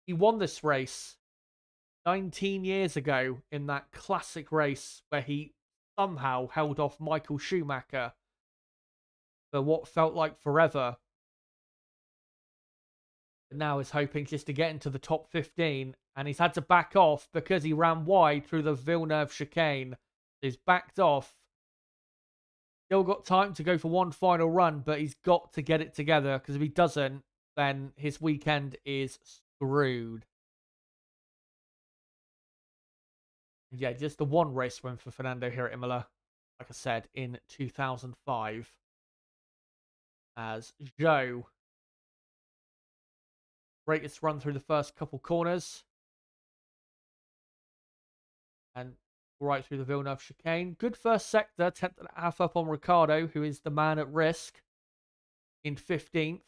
He won this race 19 years ago in that classic race where he somehow held off Michael Schumacher for what felt like forever. But now is hoping just to get into the top 15, and he's had to back off because he ran wide through the Villeneuve chicane. He's backed off. Still got time to go for one final run, but he's got to get it together, because if he doesn't, then his weekend is screwed. Yeah, just the one race win for Fernando here at Imola, like I said, in 2005. As Zhou greatest run through the first couple corners. And right through the Villeneuve chicane. Good first sector, 10th and a half up on Ricciardo, who is the man at risk in 15th.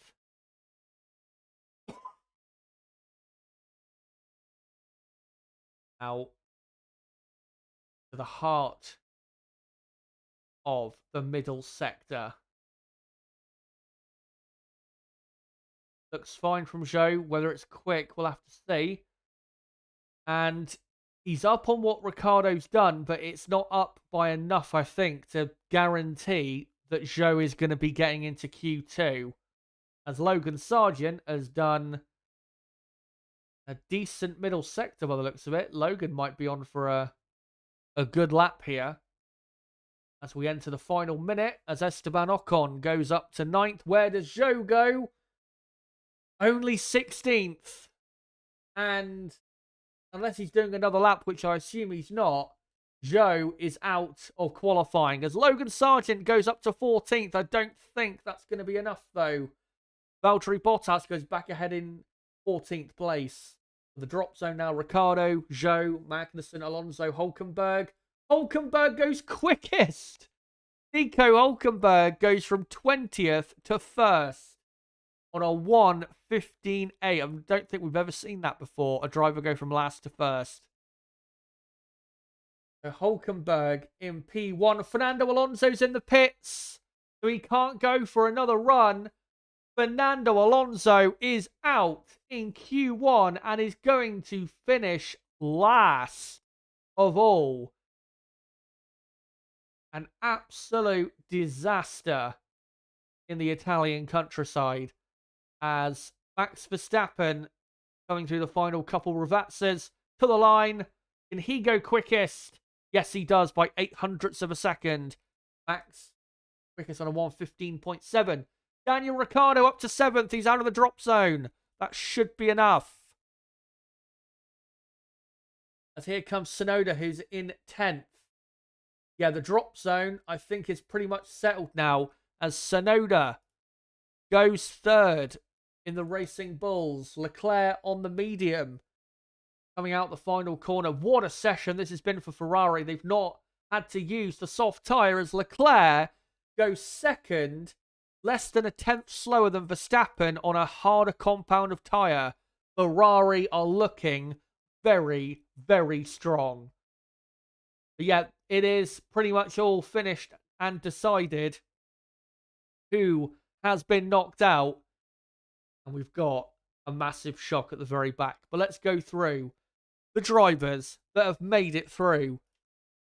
Now, to the heart of the middle sector. Looks fine from Zhou. Whether it's quick, we'll have to see. And he's up on what Ricciardo's done, but it's not up by enough, I think, to guarantee that Zhou is going to be getting into Q2. As Logan Sargent has done a decent middle sector by the looks of it. Logan might be on for a good lap here. As we enter the final minute, as Esteban Ocon goes up to 9th. Where does Zhou go? Only 16th. And unless he's doing another lap, which I assume he's not, Zhou is out of qualifying. As Logan Sargent goes up to 14th. I don't think that's going to be enough, though. Valtteri Bottas goes back ahead in 14th place. The drop zone now, Ricciardo, Zhou, Magnussen, Alonso, Hulkenberg. Hulkenberg goes quickest. Nico Hulkenberg goes from 20th to 1st on a 1:15.8. I don't think we've ever seen that before. A driver go from last to 1st. So Hulkenberg in P1. Fernando Alonso's in the pits, so he can't go for another run. Fernando Alonso is out in Q1 and is going to finish last of all. An absolute disaster in the Italian countryside, as Max Verstappen coming through the final couple revazzas to the line. Can he go quickest? Yes, he does, by 0.08 of a second. Max quickest on a 1:15.7. Daniel Ricciardo up to 7th. He's out of the drop zone. That should be enough. As here comes Tsunoda, who's in 10th. Yeah, the drop zone, I think, is pretty much settled now, as Tsunoda goes 3rd in the Racing Bulls. Leclerc on the medium, coming out the final corner. What a session this has been for Ferrari. They've not had to use the soft tyre, as Leclerc goes 2nd, less than a 10th slower than Verstappen on a harder compound of tyre. Ferrari are looking very, very strong. But yeah, it is pretty much all finished and decided who has been knocked out. And we've got a massive shock at the very back. But let's go through the drivers that have made it through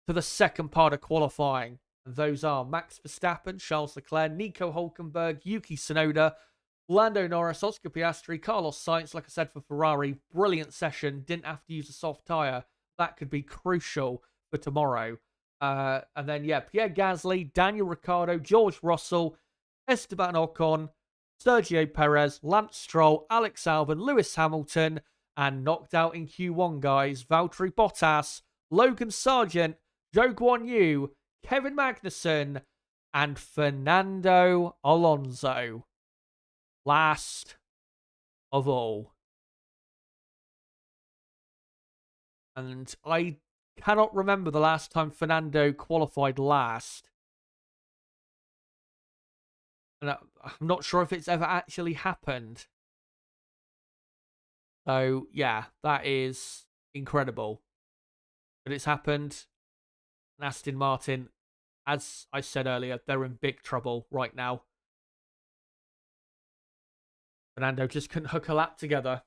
to the second part of qualifying. And those are Max Verstappen, Charles Leclerc, Nico Hulkenberg, Yuki Tsunoda, Lando Norris, Oscar Piastri, Carlos Sainz. Like I said, for Ferrari, brilliant session. Didn't have to use a soft tyre. That could be crucial for tomorrow. And then, yeah, Pierre Gasly, Daniel Ricciardo, George Russell, Esteban Ocon, Sergio Perez, Lance Stroll, Alex Albon, Lewis Hamilton, and knocked out in Q1, guys, Valtteri Bottas, Logan Sargent, Zhou Guanyu, Kevin Magnussen, and Fernando Alonso last of all. And I cannot remember the last time Fernando qualified last. And I'm not sure if it's ever actually happened. So, yeah, that is incredible. But it's happened. And Aston Martin, as I said earlier, they're in big trouble right now. Fernando just couldn't hook a lap together.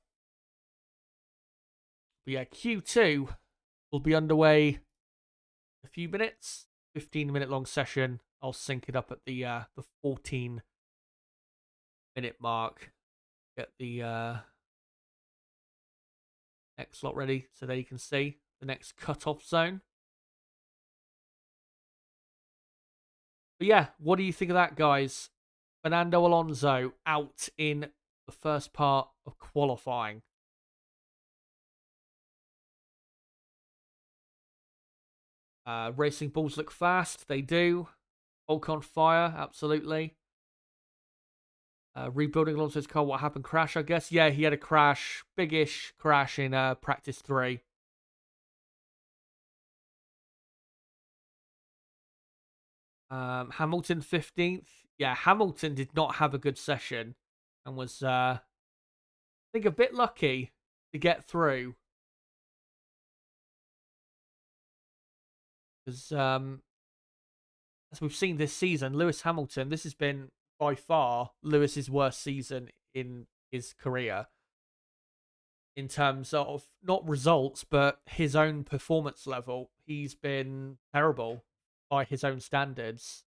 But yeah, Q2 will be underway in a few minutes. 15-minute long session. I'll sync it up at the 14-minute mark. Get the next slot ready so that you can see the next cut-off zone. But yeah, what do you think of that, guys? Fernando Alonso out in the first part of qualifying. Racing balls look fast. They do. Hulk on fire, absolutely. Rebuilding Alonso's car. What happened? Crash, I guess. Yeah, he had a crash. Big-ish crash in practice 3. Hamilton 15th. Yeah, Hamilton did not have a good session and was, I think, a bit lucky to get through. Because, as we've seen this season, Lewis Hamilton, this has been by far Lewis's worst season in his career. In terms of not results, but his own performance level. He's been terrible by his own standards.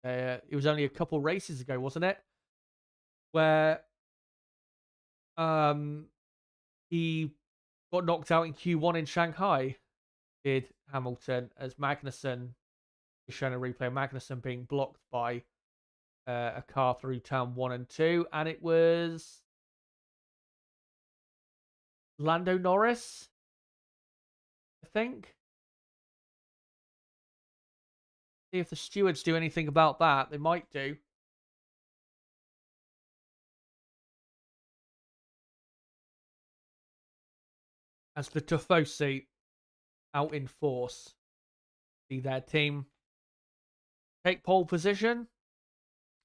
It was only a couple races ago, wasn't it? Where he got knocked out in Q1 in Shanghai, did Hamilton, as Magnussen is shown a replay of Magnussen being blocked by a car through turn 1 and 2, and it was Lando Norris, I think. See if the stewards do anything about that. They might do. As the Tifosi out in force. See their team take pole position.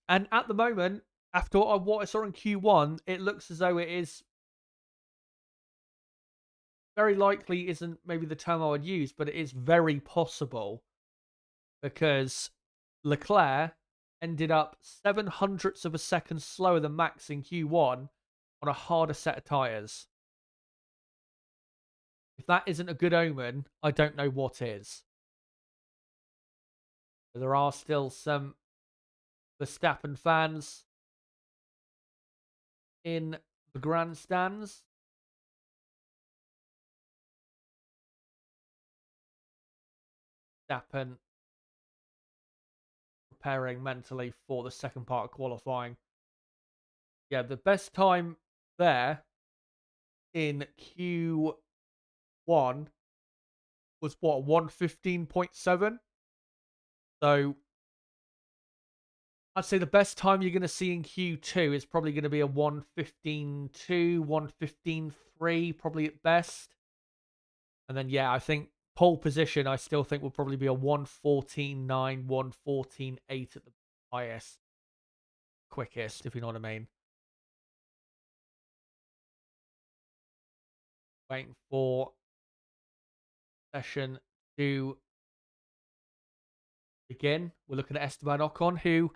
And at the moment, after what I saw in Q1, it looks as though it is very likely, isn't maybe the term I would use, but it is very possible because Leclerc ended up 7/100ths of a second slower than Max in Q1 on a harder set of tyres. If that isn't a good omen, I don't know what is. There are still some Verstappen fans in the grandstands. Verstappen preparing mentally for the second part of qualifying. Yeah, the best time there in Q1 was what, 1:15.7? So I'd say the best time you're going to see in Q2 is probably going to be a 1:15.2, 1:15.3, probably at best. And then, yeah, I think pole position, I still think will probably be a 1:14.9, 1:14.8 at the highest. Quickest, if you know what I mean. Waiting for session to begin. We're looking at Esteban Ocon, who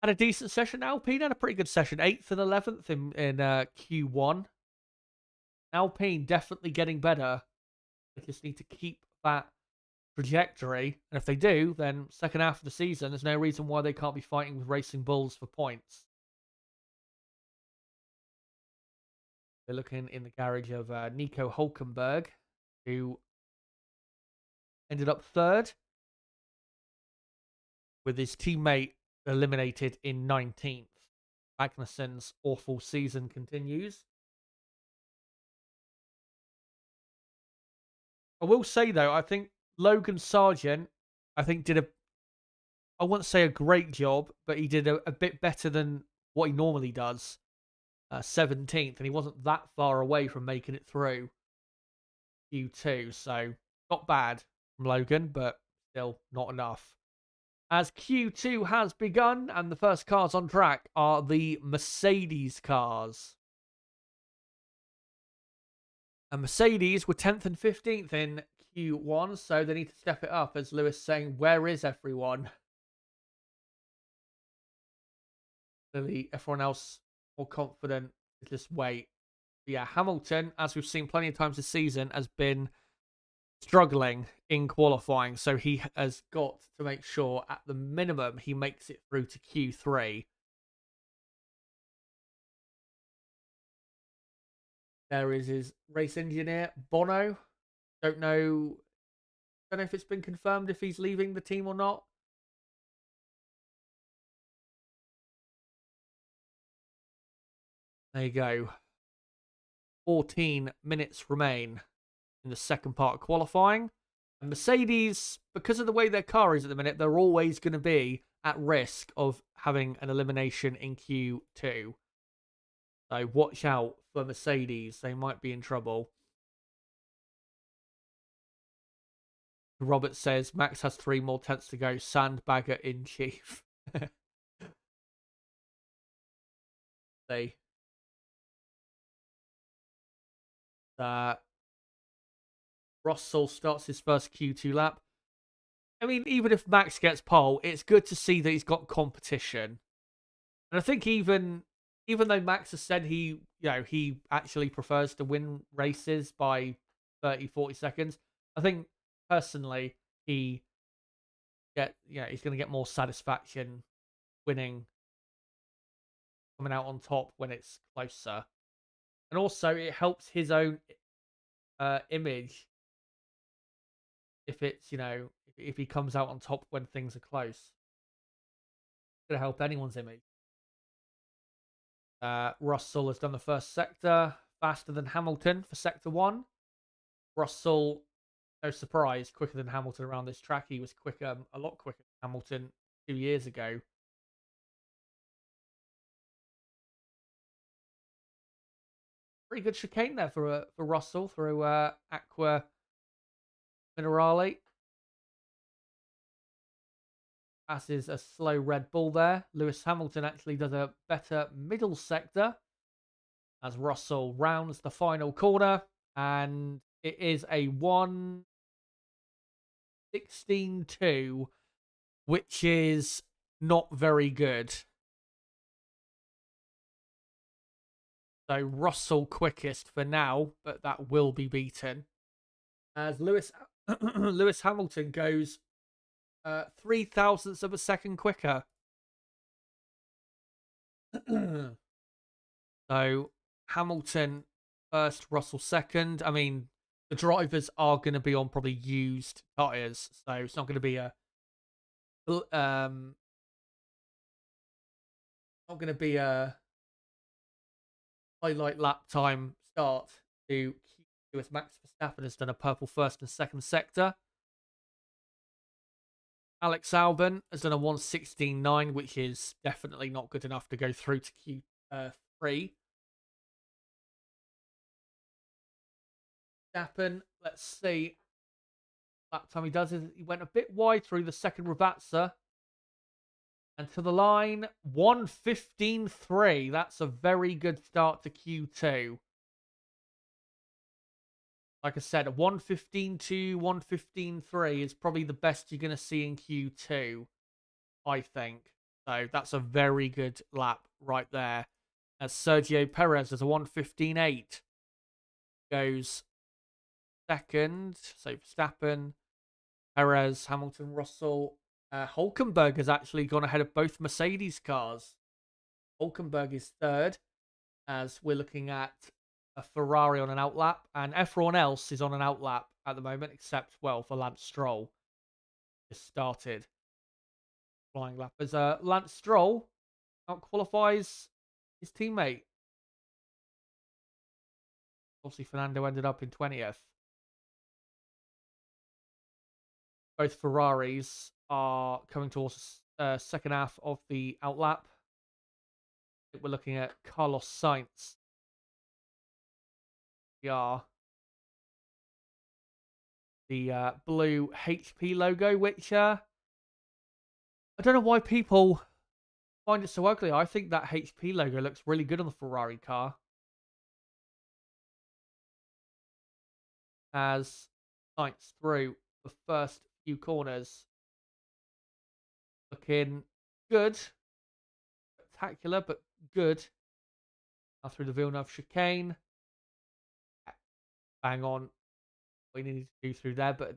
had a decent session. Alpine had a pretty good session. 8th and 11th in Q1. Alpine definitely getting better. They just need to keep that trajectory. And if they do, then second half of the season, there's no reason why they can't be fighting with Racing Bulls for points. They're looking in the garage of Nico Hulkenberg, who ended up 3rd, with his teammate eliminated in 19th. Magnussen's awful season continues. I will say, though, I think Logan Sargent, did a I wouldn't say a great job, but he did a bit better than what he normally does. 17th, and he wasn't that far away from making it through Q2. So not bad from Logan, but still not enough. As Q2 has begun, and the first cars on track are the Mercedes cars. And Mercedes were 10th and 15th in Q1, so they need to step it up, as Lewis saying, where is everyone? Clearly, everyone else more confident. Just wait. But yeah, Hamilton, as we've seen plenty of times this season, has been struggling in qualifying, so he has got to make sure at the minimum he makes it through to Q3. There is his race engineer, Bono. Don't know if it's been confirmed if he's leaving the team or not. There you go. 14 minutes remain in the second part of qualifying. And Mercedes, because of the way their car is at the minute, they're always going to be at risk of having an elimination in Q2. So watch out for Mercedes. They might be in trouble. Robert says Max has 3 more tenths to go. Sandbagger in chief. They. Russell starts his first Q2 lap. I mean, even if Max gets pole, it's good to see that he's got competition. And I think even though Max has said he actually prefers to win races by 30, 40 seconds, I think personally he's going to get more satisfaction winning, coming out on top when it's closer. And also it helps his own image if it's, if he comes out on top when things are close. It's going to help anyone's image. Russell has done the first sector faster than Hamilton for sector 1. Russell, no surprise, quicker than Hamilton around this track. He was quicker, a lot quicker than Hamilton 2 years ago. Pretty good chicane there for Russell through Aqua Minerale. Passes a slow Red Bull there. Lewis Hamilton actually does a better middle sector as Russell rounds the final corner, and it is a 1:16.2, which is not very good. So Russell quickest for now, but that will be beaten as Lewis Hamilton goes 3 thousandths of a second quicker. So Hamilton first, Russell second. I mean, the drivers are going to be on probably used tyres, so it's not going to be a highlight lap time start to as Max Verstappen has done a purple first and second sector. Alex Albon has done a 1:16.9, which is definitely not good enough to go through to Q3. Verstappen, let's see. Lap time he does is he went a bit wide through the second Ravazza. And to the line, 1:15.3. That's a very good start to Q2. Like I said, a 1:15.2, 1:15.3 is probably the best you're going to see in Q2, I think. So that's a very good lap right there. As Sergio Perez has a 1:15.8. Goes second. So Verstappen, Perez, Hamilton, Russell. Hulkenberg has actually gone ahead of both Mercedes cars. Hulkenberg is third, as we're looking at a Ferrari on an outlap, and everyone else is on an outlap at the moment, except, well, for Lance Stroll. Just started flying lap as Lance Stroll out-qualifies his teammate. Obviously, Fernando ended up in 20th. Both Ferraris are coming towards second half of the outlap. We're looking at Carlos Sainz. We are the blue HP logo, which I don't know why people find it so ugly. I think that HP logo looks really good on the Ferrari car. As Sainz through the first few corners. Looking good. Spectacular, but good. Now through the Villeneuve chicane. Bang on. What we needed to do through there, but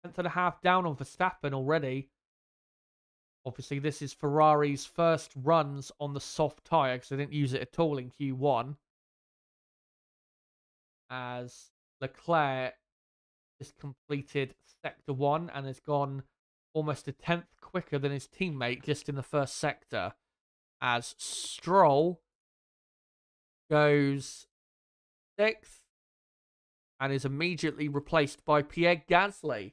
10.5 down on Verstappen already. Obviously, this is Ferrari's first runs on the soft tyre because they didn't use it at all in Q1. As Leclerc has completed sector 1 and has gone almost a tenth quicker than his teammate just in the first sector. As Stroll goes 6th and is immediately replaced by Pierre Gasly,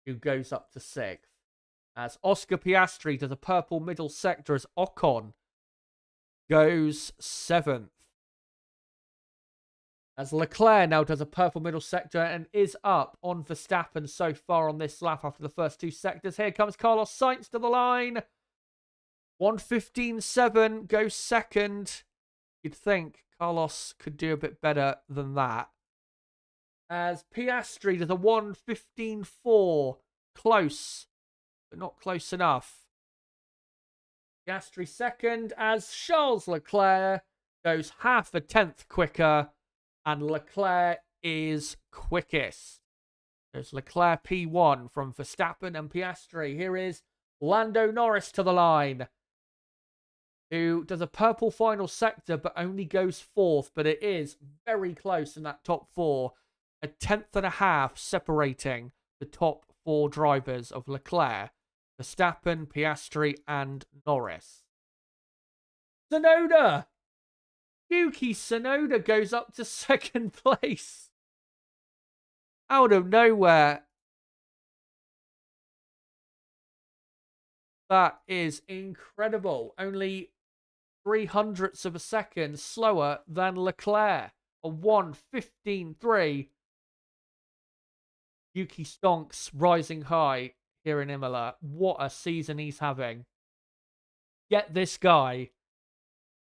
who goes up to 6th. As Oscar Piastri does a purple middle sector as Ocon goes 7th. As Leclerc now does a purple middle sector and is up on Verstappen so far on this lap after the first 2 sectors. Here comes Carlos Sainz to the line. 1:15.7 goes 2nd. You'd think Carlos could do a bit better than that. As Piastri does a 1:15.4. Close, but not close enough. Piastri 2nd as Charles Leclerc goes half a tenth quicker. And Leclerc is quickest. There's Leclerc P1 from Verstappen and Piastri. Here is Lando Norris to the line, who does a purple final sector but only goes 4th. But it is very close in that top 4. A 10.5 separating the top 4 drivers of Leclerc, Verstappen, Piastri, and Norris. Tsunoda! Yuki Tsunoda goes up to 2nd place. Out of nowhere. That is incredible. Only 0.03 of a second slower than Leclerc. A 1:15.3. Yuki Stonks rising high here in Imola. What a season he's having. Get this guy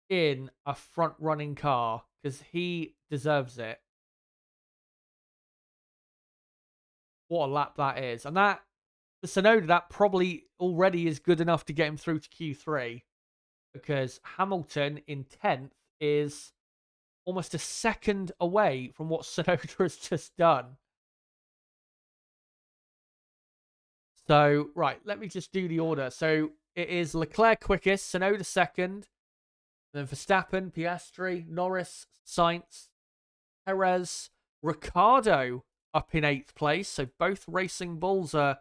in a front-running car because he deserves it. What a lap that is. And that, for Tsunoda, that probably already is good enough to get him through to Q3 because Hamilton in 10th is almost a second away from what Tsunoda has just done. So, right, let me just do the order. So, it is Leclerc quickest, Tsunoda 2nd, then Verstappen, Piastri, Norris, Sainz, Perez, Ricciardo up in 8th place. So both Racing Bulls are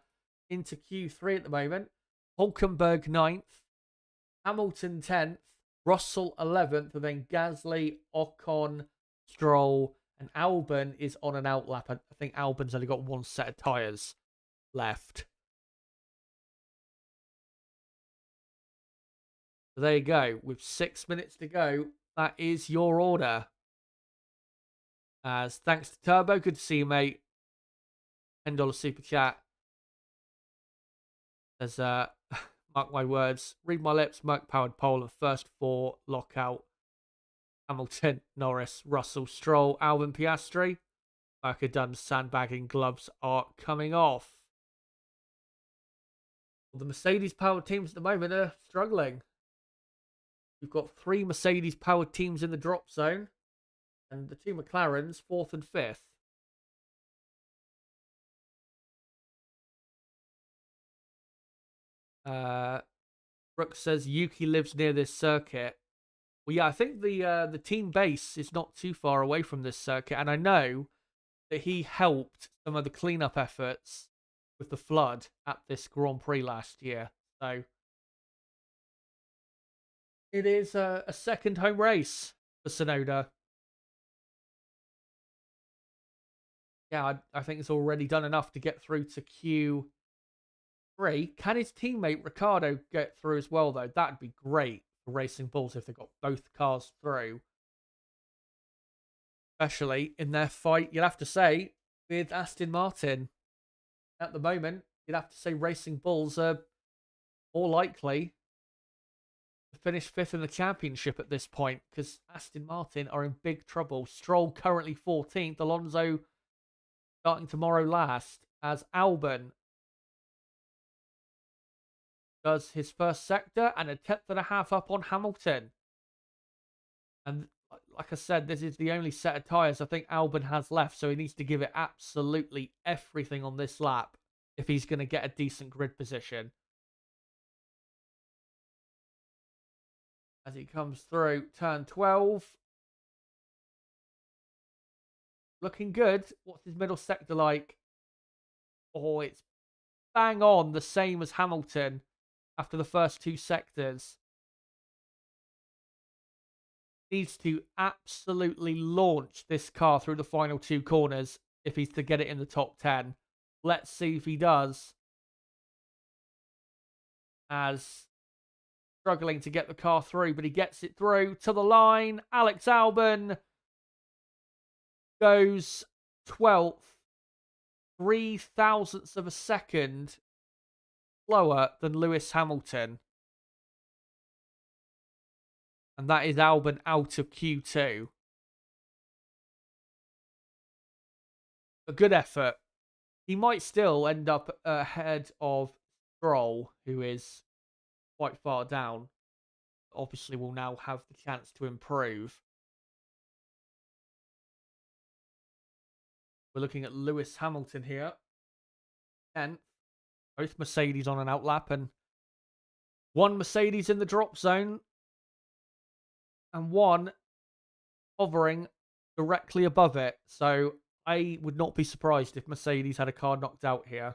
into Q3 at the moment. Hulkenberg 9th, Hamilton 10th, Russell 11th, and then Gasly, Ocon, Stroll, and Albon is on an outlap. I think Albon's only got 1 set of tyres left. So there you go. With 6 minutes to go, that is your order. As thanks to Turbo, good to see you, mate. $10 super chat. There's mark my words, read my lips, Merc powered pole, and first 4 lockout. Hamilton, Norris, Russell, Stroll, Albon, Piastri. Mercer done, sandbagging gloves are coming off. Well, the Mercedes powered teams at the moment are struggling. We've got 3 Mercedes powered teams in the drop zone. And the 2 McLarens, 4th and 5th. Brooks says Yuki lives near this circuit. Well, yeah, I think the team base is not too far away from this circuit. And I know that he helped some of the cleanup efforts with the flood at this Grand Prix last year. So it is a second home race for Tsunoda. Yeah, I think it's already done enough to get through to 3. Can his teammate Ricciardo get through as well, though? That'd be great for Racing Bulls if they got both cars through. Especially in their fight, you'd have to say, with Aston Martin. At the moment, you'd have to say Racing Bulls are more likely to finish 5th in the championship at this point, because Aston Martin are in big trouble. Stroll currently 14th. Alonso starting tomorrow last, as Albon does his first sector and a 10th up on Hamilton. And like I said, this is the only set of tyres I think Albon has left, so he needs to give it absolutely everything on this lap if he's going to get a decent grid position. As he comes through turn 12. Looking good. What's his middle sector like? Oh, it's bang on the same as Hamilton after the first 2 sectors. Needs to absolutely launch this car through the final 2 corners if he's to get it in the top 10. Let's see if he does. As struggling to get the car through, but he gets it through to the line. Alex Albon goes 12th, 3 thousandths of a second slower than Lewis Hamilton. And that is Albon out of Q2. A good effort. He might still end up ahead of Stroll, who is quite far down. Obviously, will now have the chance to improve. We're looking at Lewis Hamilton here. 10th. Both Mercedes on an outlap, and one Mercedes in the drop zone. And one hovering directly above it. So I would not be surprised if Mercedes had a car knocked out here.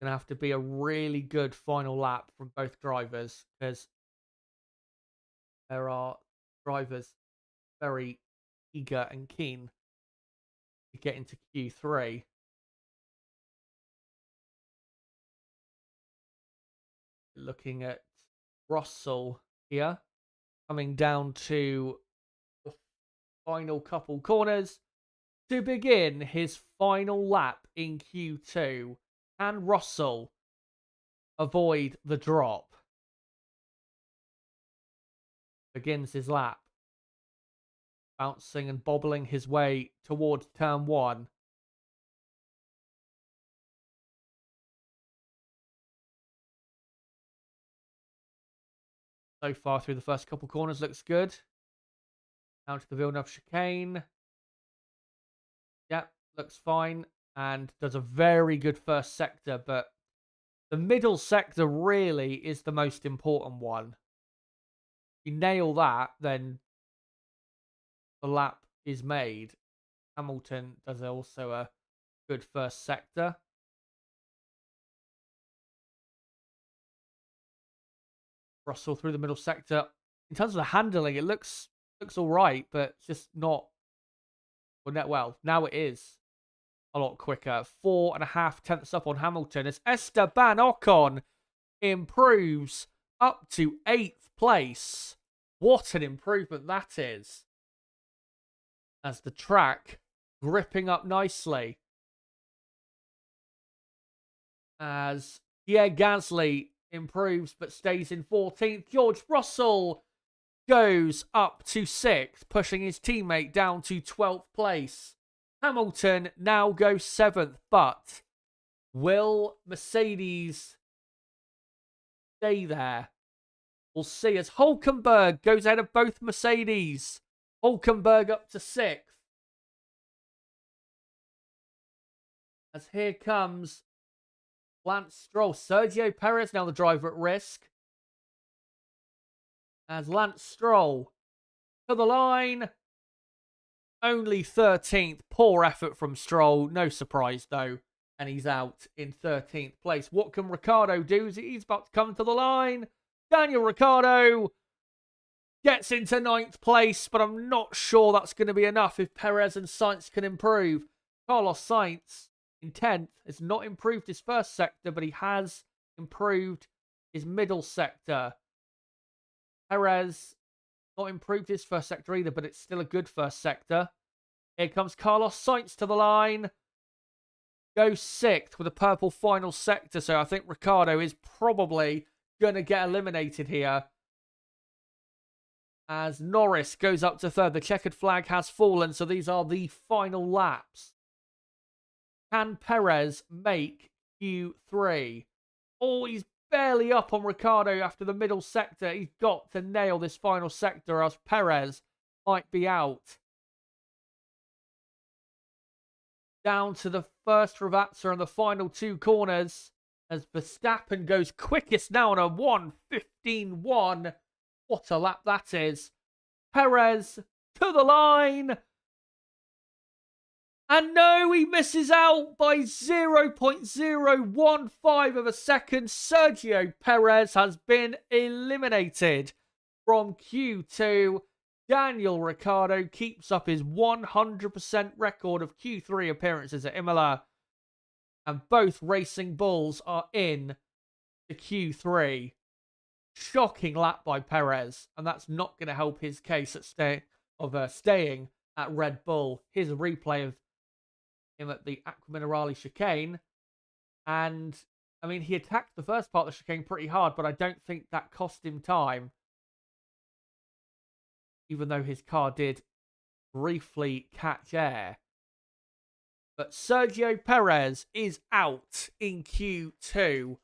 Going to have to be a really good final lap from both drivers, because there are drivers very eager and keen to get into Q3. Looking at Russell here, coming down to the final couple corners to begin his final lap in Q2. Can Russell avoid the drop? Begins his lap, bouncing and bobbling his way towards turn 1. So far through the first couple corners, looks good. Down to the Villeneuve chicane. Yep, looks fine. And does a very good first sector, but the middle sector really is the most important one. If you nail that, then the lap is made. Hamilton does also a good first sector. Russell through the middle sector. In terms of the handling, it looks all right, but it's just not. Well, now it is a lot quicker. 4.5 tenths up on Hamilton as Esteban Ocon improves up to 8th place. What an improvement that is. As the track gripping up nicely. As Pierre Gasly improves but stays in 14th. George Russell goes up to 6th, pushing his teammate down to 12th place. Hamilton now goes 7th, but will Mercedes stay there? We'll see as Hülkenberg goes ahead of both Mercedes. Hülkenberg up to 6th. As here comes Lance Stroll. Sergio Perez now the driver at risk. As Lance Stroll to the line. Only 13th. Poor effort from Stroll. No surprise, though. And he's out in 13th place. What can Ricciardo do? He's about to come to the line. Daniel Ricciardo gets into 9th place, but I'm not sure that's going to be enough if Perez and Sainz can improve. Carlos Sainz in 10th. Has not improved his first sector, but he has improved his middle sector. Perez not improved his first sector either, but it's still a good first sector. Here comes Carlos Sainz to the line. Goes 6th with a purple final sector, so I think Ricciardo is probably going to get eliminated here. As Norris goes up to 3rd. The checkered flag has fallen, so these are the final laps. Can Perez make Q3? Oh, he's barely up on Ricciardo after the middle sector. He's got to nail this final sector, as Perez might be out. Down to the first Ravazza and the final 2 corners, as Verstappen goes quickest now on a 1:15.1. What a lap that is. Perez to the line. And no, he misses out by 0.015 of a second. Sergio Perez has been eliminated from Q2. Daniel Ricciardo keeps up his 100% record of Q3 appearances at Imola. And both Racing Bulls are in to Q3. Shocking lap by Perez. And that's not going to help his case at staying at Red Bull. Here's a replay of him at the Aqua Minerale chicane. And, I mean, he attacked the first part of the chicane pretty hard, but I don't think that cost him time. Even though his car did briefly catch air. But Sergio Perez is out in Q2.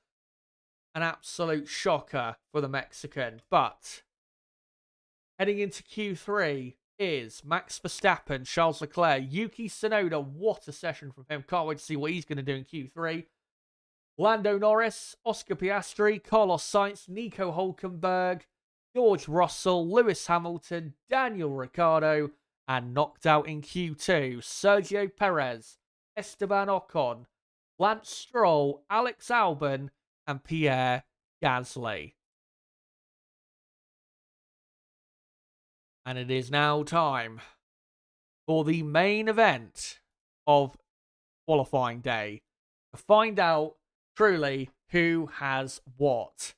An absolute shocker for the Mexican. But heading into Q3 is Max Verstappen, Charles Leclerc, Yuki Tsunoda. What a session from him. Can't wait to see what he's going to do in Q3. Lando Norris, Oscar Piastri, Carlos Sainz, Nico Hulkenberg, George Russell, Lewis Hamilton, Daniel Ricciardo, and knocked out in Q2, Sergio Perez, Esteban Ocon, Lance Stroll, Alex Albon, and Pierre Gasly. And it is now time for the main event of qualifying day to find out truly who has what.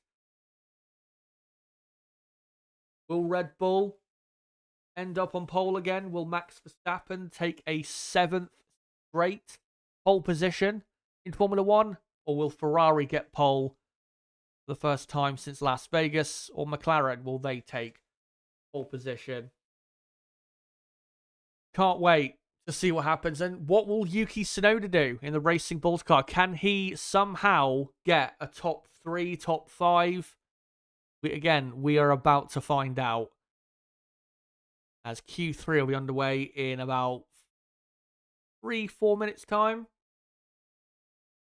Will Red Bull end up on pole again? Will Max Verstappen take a 7th straight pole position in Formula 1? Or will Ferrari get pole for the first time since Las Vegas? Or McLaren, will they take pole position? Can't wait to see what happens. And what will Yuki Tsunoda do in the Racing Bulls car? Can he somehow get a top 3, top 5? We are about to find out. As Q3 will be underway in about 3-4 minutes time.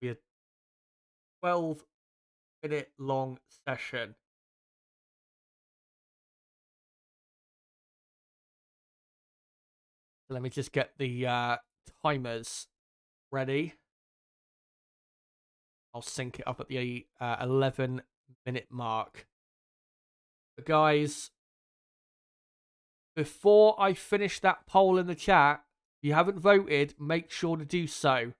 We have 12-minute long session. Let me just get the timers ready. I'll sync it up at the 11-minute mark. But guys, before I finish that poll in the chat, if you haven't voted, make sure to do so.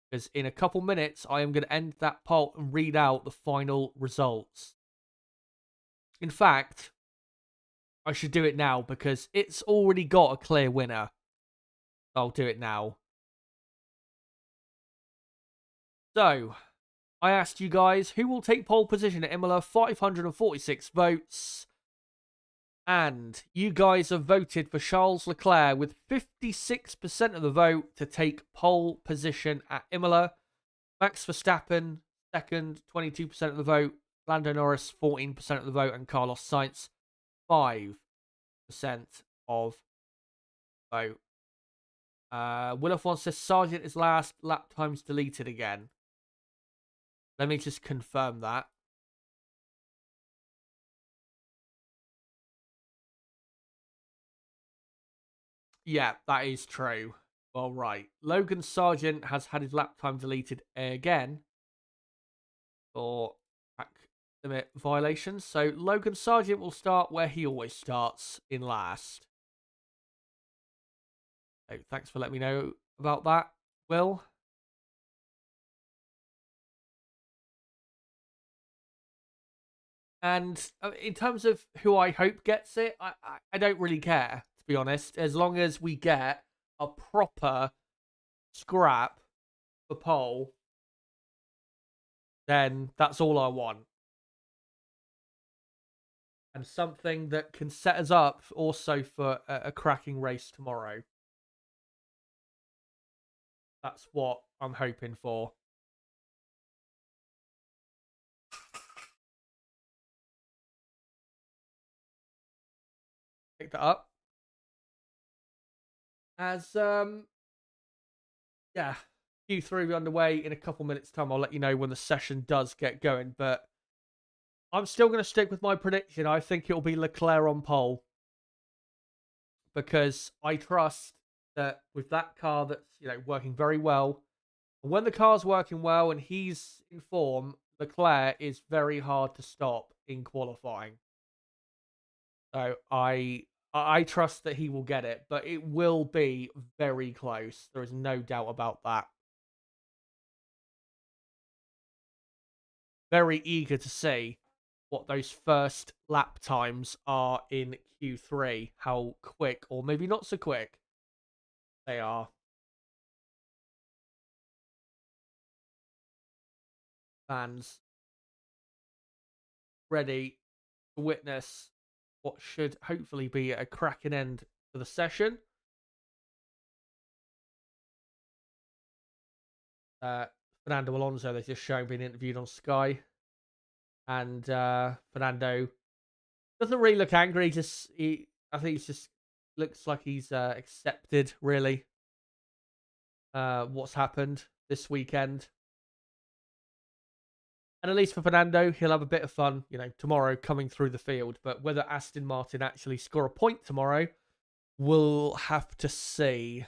Because in a couple minutes, I am going to end that poll and read out the final results. In fact, I should do it now because it's already got a clear winner. I'll do it now. So, I asked you guys who will take pole position at Imola, 546 votes. And you guys have voted for Charles Leclerc with 56% of the vote to take pole position at Imola. Max Verstappen, second, 22% of the vote. Lando Norris, 14% of the vote. And Carlos Sainz, 5% of vote. Willifon says Sargent is last. Lap times deleted again. Let me just confirm that. Yeah, that is true. Well, right. Logan Sargent has had his lap time deleted again for track limit violations. So Logan Sargent will start where he always starts, in last. So thanks for letting me know about that, Will. And in terms of who I hope gets it, I don't really care, to be honest. As long as we get a proper scrap for pole, then that's all I want. And something that can set us up also for a cracking race tomorrow. That's what I'm hoping for. Pick that up. As yeah, Q3 will be underway in a couple minutes' time. I'll let you know when the session does get going, but I'm still going to stick with my prediction. I think it'll be Leclerc on pole because I trust that with that car that's working very well, and when the car's working well and he's in form, Leclerc is very hard to stop in qualifying. So I trust that he will get it, but it will be very close. There is no doubt about that. Very eager to see what those first lap times are in Q3. How quick, or maybe not so quick, they are. Fans ready to witness what should hopefully be a cracking end to the session. Fernando Alonso, they're just showing, being interviewed on Sky. And Fernando doesn't really look angry. I think he just looks like he's accepted, really, what's happened this weekend. And at least for Fernando, he'll have a bit of fun, tomorrow coming through the field. But whether Aston Martin actually score a point tomorrow, we'll have to see.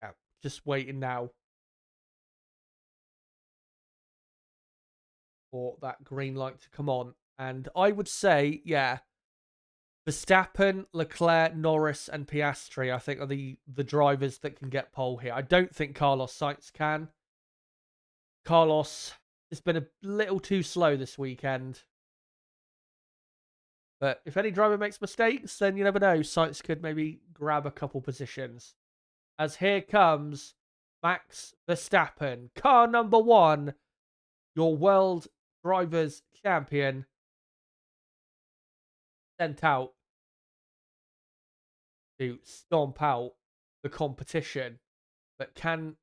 Yeah, just waiting now for that green light to come on. And I would say, yeah, Verstappen, Leclerc, Norris, and Piastri, I think, are the drivers that can get pole here. I don't think Carlos Sainz can. Carlos has been a little too slow this weekend. But if any driver makes mistakes, then you never know. Sainz could maybe grab a couple positions. As here comes Max Verstappen, car number 1, your world drivers champion, sent out to stomp out the competition. But can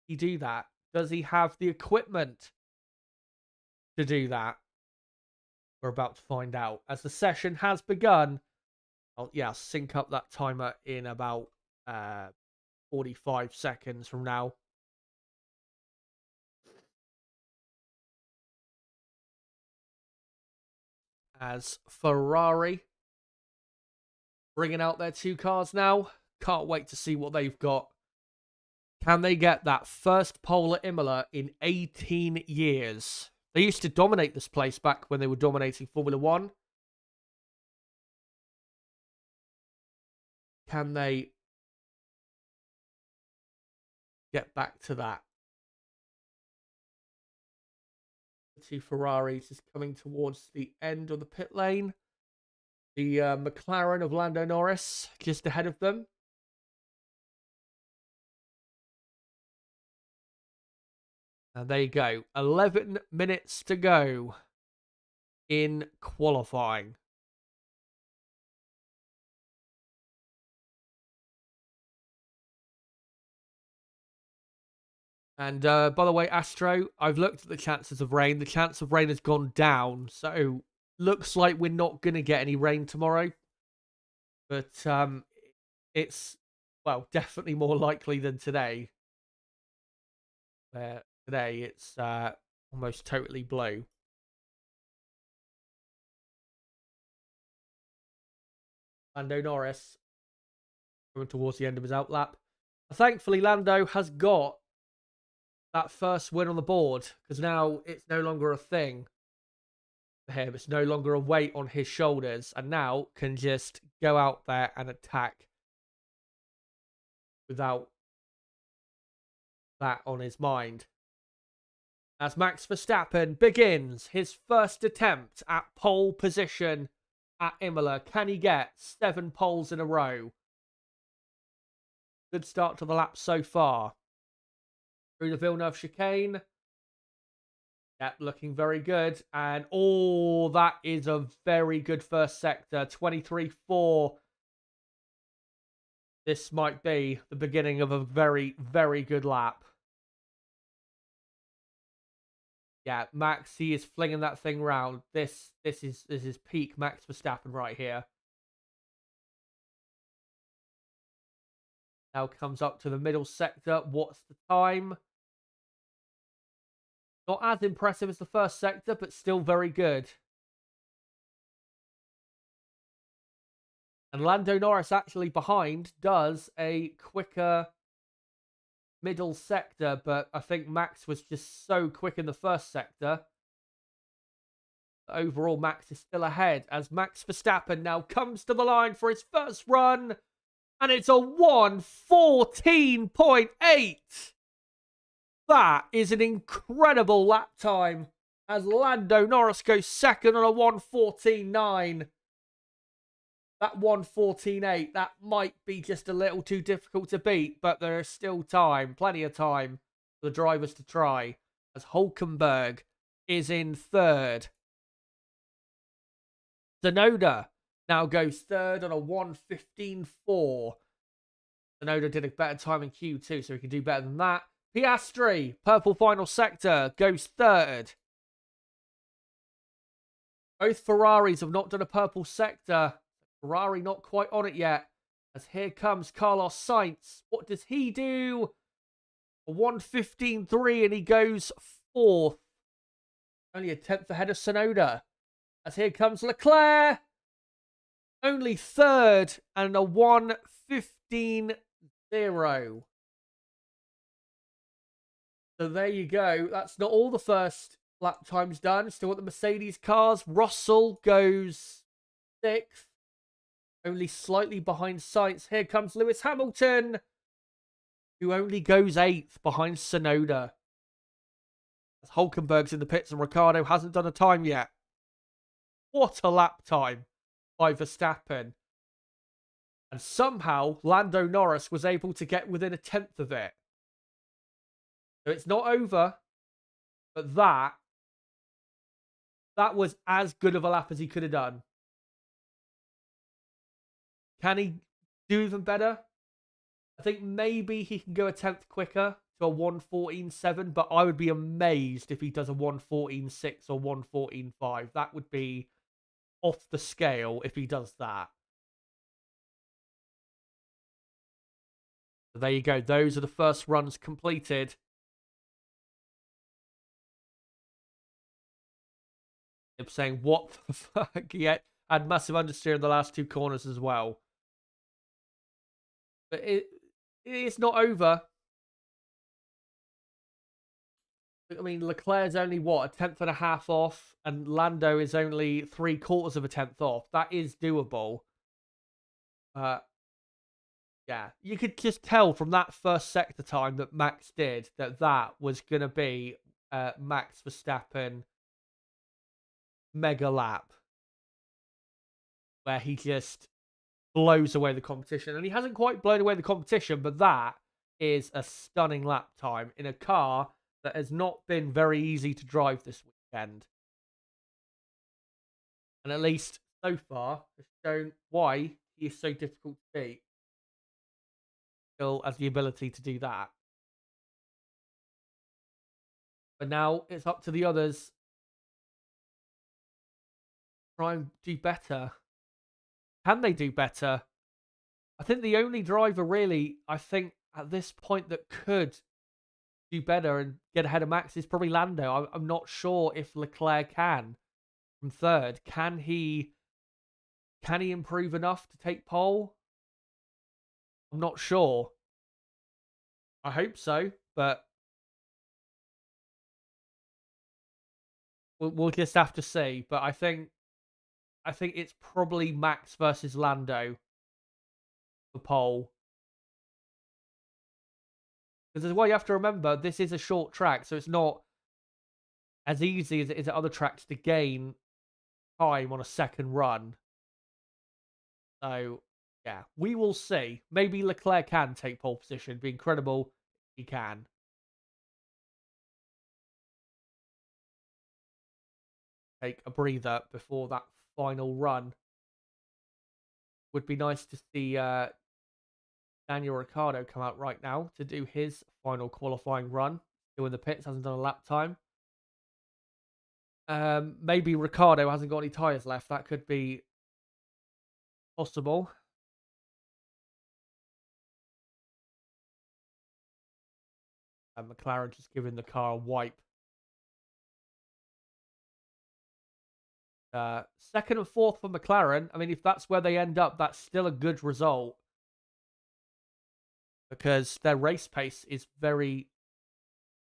he do that? Does he have the equipment to do that? We're about to find out. As the session has begun, I'll sync up that timer in about 45 seconds from now. As Ferrari bringing out their 2 cars now. Can't wait to see what they've got. Can they get that first pole at Imola in 18 years? They used to dominate this place back when they were dominating Formula 1. Can they get back to that? The 2 Ferraris is coming towards the end of the pit lane. The McLaren of Lando Norris just ahead of them. And there you go. 11 minutes to go in qualifying. And by the way, Astro, I've looked at the chances of rain. The chance of rain has gone down. So looks like we're not going to get any rain tomorrow. But it's, well, definitely more likely than today. Today it's almost totally blue. Lando Norris coming towards the end of his outlap. Thankfully, Lando has got that first win on the board because now it's no longer a thing for him. It's no longer a weight on his shoulders, and now can just go out there and attack without that on his mind. As Max Verstappen begins his first attempt at pole position at Imola. Can he get 7 poles in a row? Good start to the lap so far. Through the Villeneuve chicane. Yep, looking very good. And, oh, that is a very good first sector. 23.4. This might be the beginning of a very, very good lap. Yeah, Max, he is flinging that thing round. This is peak Max Verstappen right here. Now comes up to the middle sector. What's the time? Not as impressive as the first sector, but still very good. And Lando Norris actually behind does a quicker middle sector, but I think Max was just so quick in the first sector. Overall, Max is still ahead as Max Verstappen now comes to the line for his first run. And it's a 1:14.8. That is an incredible lap time as Lando Norris goes second on a 1:14.9. That 1:14.8, that might be just a little too difficult to beat, but there is still time, plenty of time for the drivers to try, as Hulkenberg is in third. Tsunoda now goes third on a 1:15.4. Tsunoda did a better time in Q2, so he can do better than that. Piastri, purple final sector, goes third. Both Ferraris have not done a purple sector. Ferrari not quite on it yet. As here comes Carlos Sainz. What does he do? A 1:15.3 and he goes fourth. Only a 10th ahead of Tsunoda. As here comes Leclerc. Only third and a 1:15.0. So there you go. That's not all the first lap times done. Still got the Mercedes cars. Russell goes 6th. Only slightly behind Sainz. Here comes Lewis Hamilton, who only goes 8th behind Tsunoda. As Hulkenberg's in the pits and Ricciardo hasn't done a time yet. What a lap time by Verstappen. And somehow Lando Norris was able to get within a 10th of it. So it's not over, but that was as good of a lap as he could have done. Can he do even better? I think maybe he can go a 10th quicker to a 1:14.7, but I would be amazed if he does a 1:14.6 or 1:14.5. That would be off the scale if he does that. So there you go. Those are the first runs completed. I'm saying, what the fuck? Yeah, had massive understeer in the last 2 corners as well. But it's not over. I mean, Leclerc's only, what, a 10th off, and Lando is only 3/4 of a 10th off. That is doable. Yeah, you could just tell from that first sector time that Max did that was going to be Max Verstappen mega lap, where he just blows away the competition. And he hasn't quite blown away the competition, but that is a stunning lap time in a car that has not been very easy to drive this weekend. And at least so far, has shown why he is so difficult to beat. Still has the ability to do that. But now it's up to the others. Try and do better. Can they do better? I think the only driver really, I think, at this point that could do better and get ahead of Max is probably Lando. I'm not sure if Leclerc can from third. Can he improve enough to take pole? I'm not sure. I hope so, but we'll just have to see. But I think it's probably Max versus Lando for pole. Because as well, you have to remember, this is a short track, so it's not as easy as it is at other tracks to gain time on a second run. So, yeah, we will see. Maybe Leclerc can take pole position. It'd be incredible if he can. Take a breather before that final run. Would be nice to see Daniel Ricciardo come out right now to do his final qualifying run. Still in the pits, hasn't done a lap time. Maybe Ricciardo hasn't got any tyres left. That could be possible. And McLaren just giving the car a wipe. Second and fourth for McLaren. I mean, if that's where they end up, that's still a good result. Because their race pace is very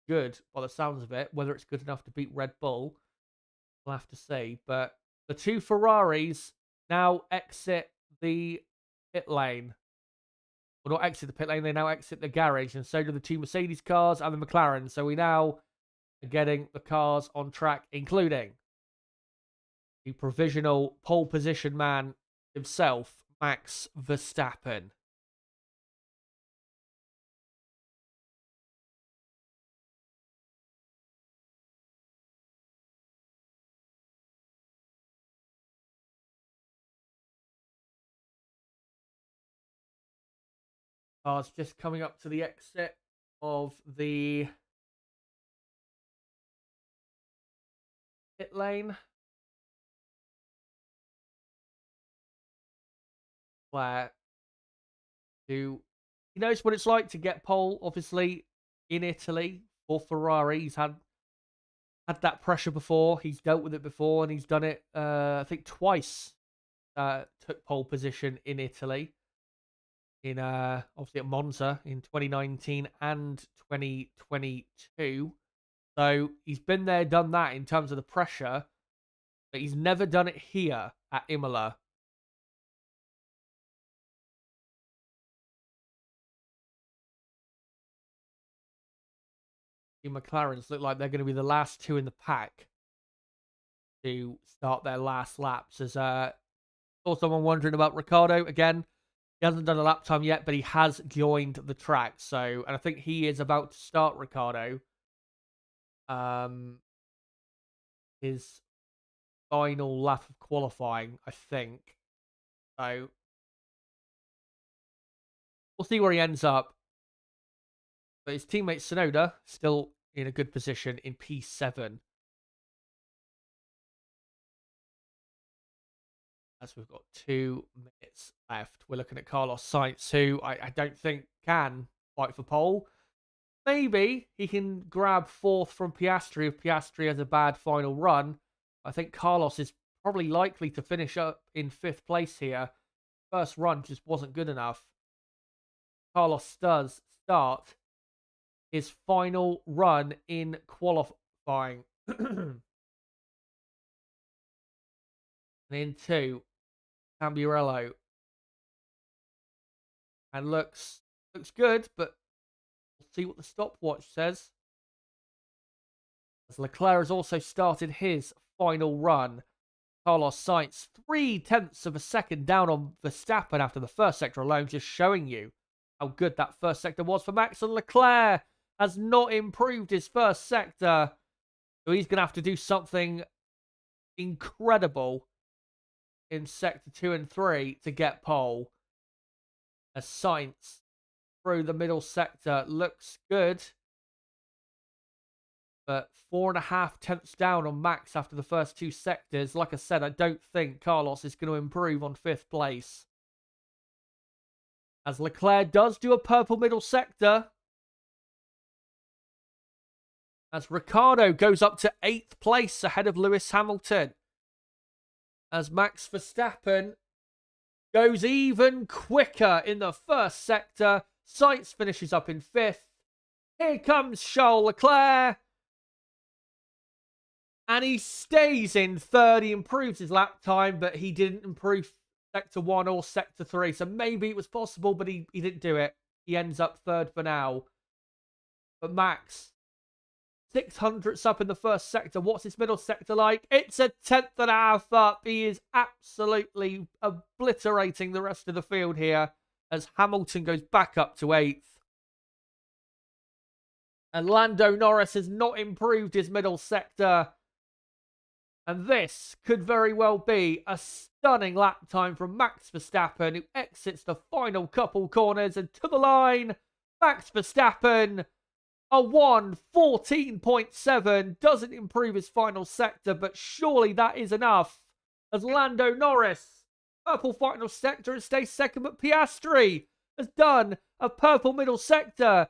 good by the sounds of it. Whether it's good enough to beat Red Bull, we'll have to see. But the two Ferraris now exit the pit lane. Well, not exit the pit lane, they now exit the garage. And so do the two Mercedes cars and the McLaren. So we now are getting the cars on track, including the provisional pole position man himself, Max Verstappen. Cars just coming up to the exit of the pit lane. Where he knows what it's like to get pole, obviously, in Italy for Ferrari. He's had that pressure before. He's dealt with it before, and he's done it, I think, twice. Took pole position in Italy. In obviously at Monza in 2019 and 2022. So he's been there, done that in terms of the pressure, but he's never done it here at Imola. The McLarens look like they're going to be the last two in the pack to start their last laps. As saw someone wondering about Ricciardo again. He hasn't done a lap time yet, but he has joined the track. So, and I think he is about to start Ricciardo. His final lap of qualifying, I think. So we'll see where he ends up. But his teammate Tsunoda still in a good position in P7. As we've got 2 minutes left. We're looking at Carlos Sainz, who I don't think can fight for pole. Maybe he can grab fourth from Piastri if Piastri has a bad final run. I think Carlos is probably likely to finish up in 5th place here. First run just wasn't good enough. Carlos does start his final run in qualifying. And into Tamburello. And looks good, but we'll see what the stopwatch says. As Leclerc has also started his final run. Carlos Sainz 0.3 of a second down on Verstappen after the first sector alone, just showing you how good that first sector was for Max. And Leclerc has not improved his first sector, so he's going to have to do something incredible in sector 2 and 3 to get pole. As Sainz through the middle sector looks good, but 4.5 down on Max after the first 2 sectors. Like I said, I don't think Carlos is going to improve on 5th place. As Leclerc does do a purple middle sector. As Ricciardo goes up to 8th place ahead of Lewis Hamilton. As Max Verstappen goes even quicker in the first sector. Sainz finishes up in 5th. Here comes Charles Leclerc. And he stays in 3rd. He improves his lap time, but he didn't improve sector 1 or sector 3. So maybe it was possible, but he didn't do it. He ends up 3rd for now. But Max, 600ths up in the first sector. What's his middle sector like? It's a 10th up. He is absolutely obliterating the rest of the field here as Hamilton goes back up to 8th. And Lando Norris has not improved his middle sector. And this could very well be a stunning lap time from Max Verstappen, who exits the final couple corners and to the line. Max Verstappen, a 1:14.7, doesn't improve his final sector, but surely that is enough. As Lando Norris, purple final sector and stays second, but Piastri has done a purple middle sector.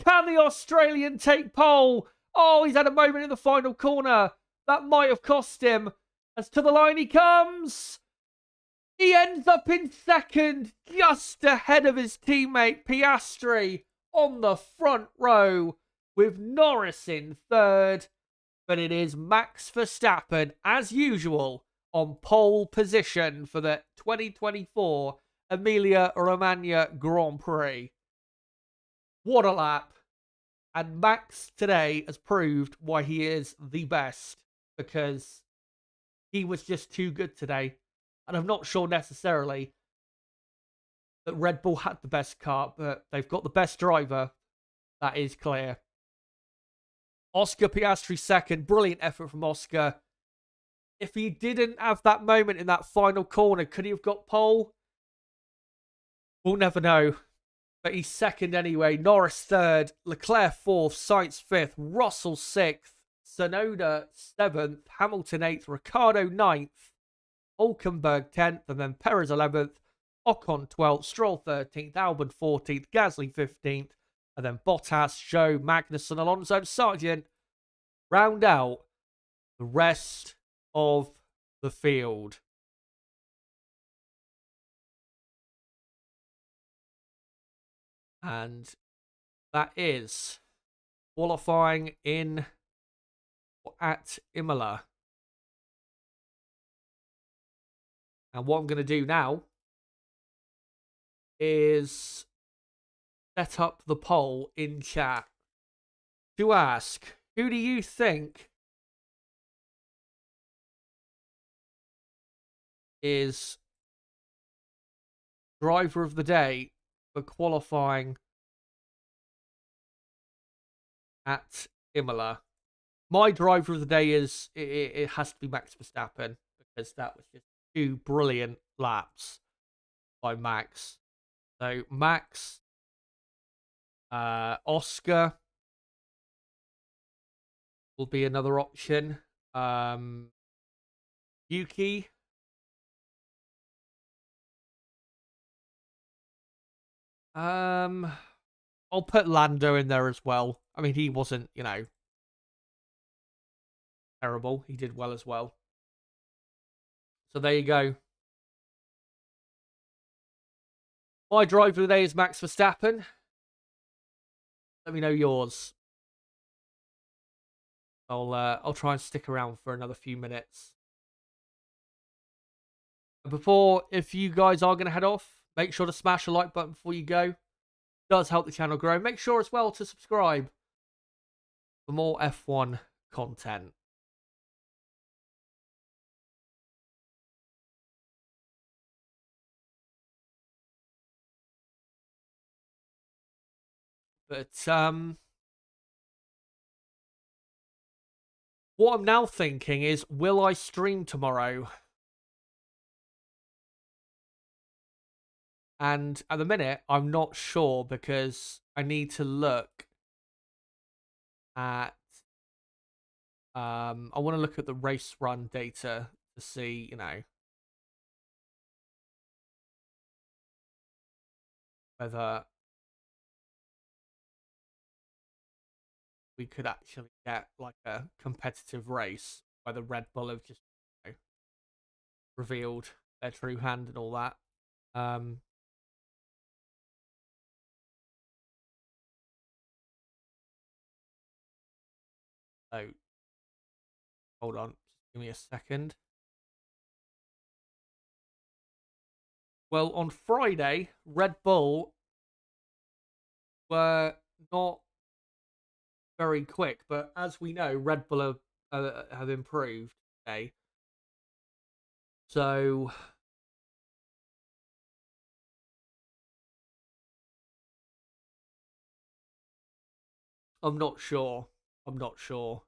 Can the Australian take pole? Oh, he's had a moment in the final corner. That might have cost him. As to the line he comes. He ends up in second, just ahead of his teammate Piastri on the front row, with Norris in third. But it is Max Verstappen, as usual, on pole position for the 2024 Emilia Romagna Grand Prix. What a lap. And Max today has proved why he is the best, because he was just too good today. And I'm not sure necessarily that Red Bull had the best car, but they've got the best driver. That is clear. Oscar Piastri second. Brilliant effort from Oscar. If he didn't have that moment in that final corner, could he have got pole? We'll never know. But he's second anyway. Norris third. Leclerc fourth. Sainz fifth. Russell sixth. Tsunoda 7th. Hamilton 8th. Ricciardo 9th. Hulkenberg 10th. And then Perez 11th. Ocon 12th. Stroll 13th. Albon 14th. Gasly 15th. And then Bottas, Zhou, Magnussen, Alonso, and Sargent round out the rest of the field. And that is qualifying in at Imola. And what I'm going to do now is set up the poll in chat to ask, who do you think is driver of the day for qualifying at Imola? My driver of the day is, it has to be Max Verstappen, because that was just 2 brilliant laps by Max. So Max, Oscar will be another option. Yuki. I'll put Lando in there as well. I mean, he wasn't, terrible. He did well as well. So there you go. My driver of the day is Max Verstappen. Let me know yours. I'll try and stick around for another few minutes. Before, if you guys are going to head off, make sure to smash the like button before you go. It does help the channel grow. Make sure as well to subscribe for more F1 content. But what I'm now thinking is, will I stream tomorrow? And at the minute, I'm not sure, because I need to look at I want to look at the race run data to see, whether we could actually get like a competitive race where the Red Bull have just revealed their true hand and all that. So hold on, just give me a second. Well, on Friday, Red Bull were not very quick. But as we know, Red Bull have improved. Okay, so I'm not sure. I'm not sure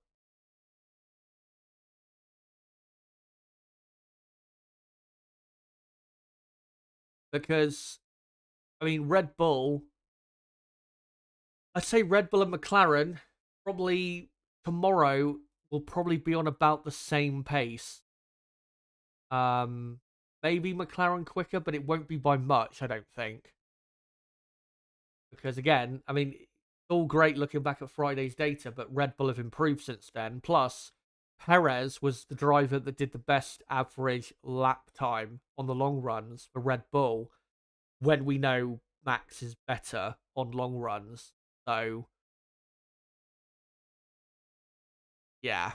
because I mean Red Bull. I'd say Red Bull and McLaren probably tomorrow will probably be on about the same pace. Um, Maybe McLaren quicker, but it won't be by much. I don't think. Because again, I mean, it's all great looking back at Friday's data, but Red Bull have improved since then. Plus, Perez was the driver that did the best average lap time on the long runs for Red Bull when we know Max is better on long runs. So, yeah.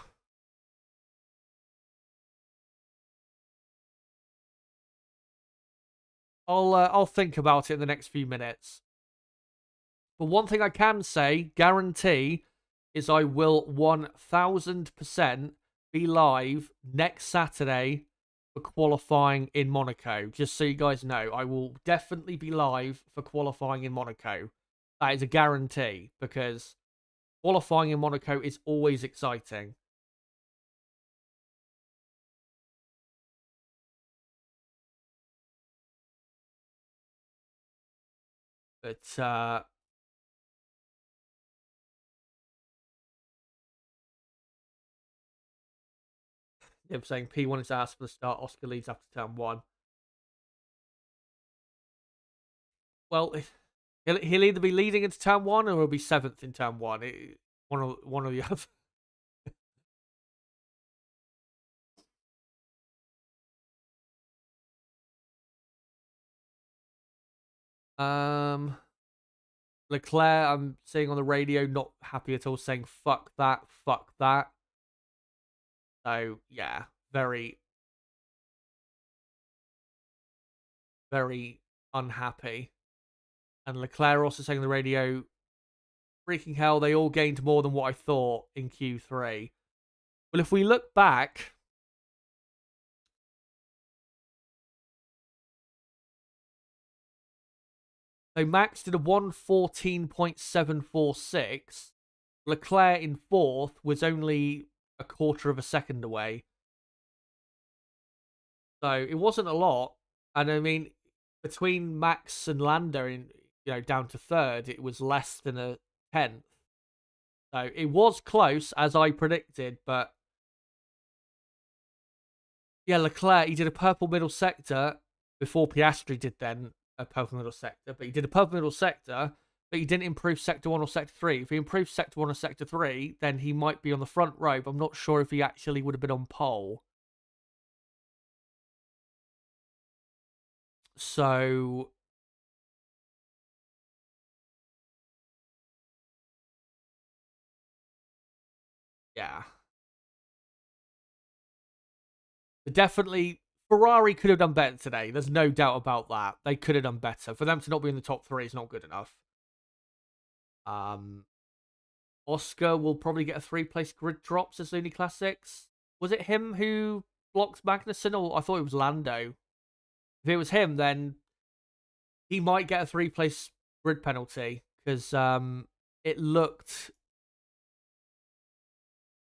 I'll think about it in the next few minutes. But one thing I can say, guarantee, is I will 1000% be live next Saturday for qualifying in Monaco. Just so you guys know, I will definitely be live for qualifying in Monaco. That is a guarantee because qualifying in Monaco is always exciting. But they're saying P1 is asked for the start. Oscar leads after turn one. Well, he'll either be leading into turn one or he'll be seventh in turn one. One or the other. Um, Leclerc, I'm seeing on the radio, not happy at all, saying "fuck that, fuck that." So yeah, very, very unhappy. And Leclerc also saying on the radio, "Freaking hell, they all gained more than what I thought in Q3." Well, if we look back, so Max did a 1:14.746. Leclerc in fourth was only a quarter of a second away. So it wasn't a lot. And I mean, between Max and Lando, in down to third, it was less than a tenth. So it was close as I predicted, but yeah, Leclerc he did a purple middle sector before Piastri did then a purple middle sector, but he did a purple middle sector, but he didn't improve sector one or sector three. If he improved sector one or sector three, then he might be on the front row. But I'm not sure if he actually would have been on pole. So yeah, definitely Ferrari could have done better today. There's no doubt about that. They could have done better. For them to not be in the top three is not good enough. Um, Oscar will probably get a three-place grid drops as Looney Classics. Was it him who blocked Magnussen, or I thought it was Lando? If it was him, then he might get a three-place grid penalty because it looked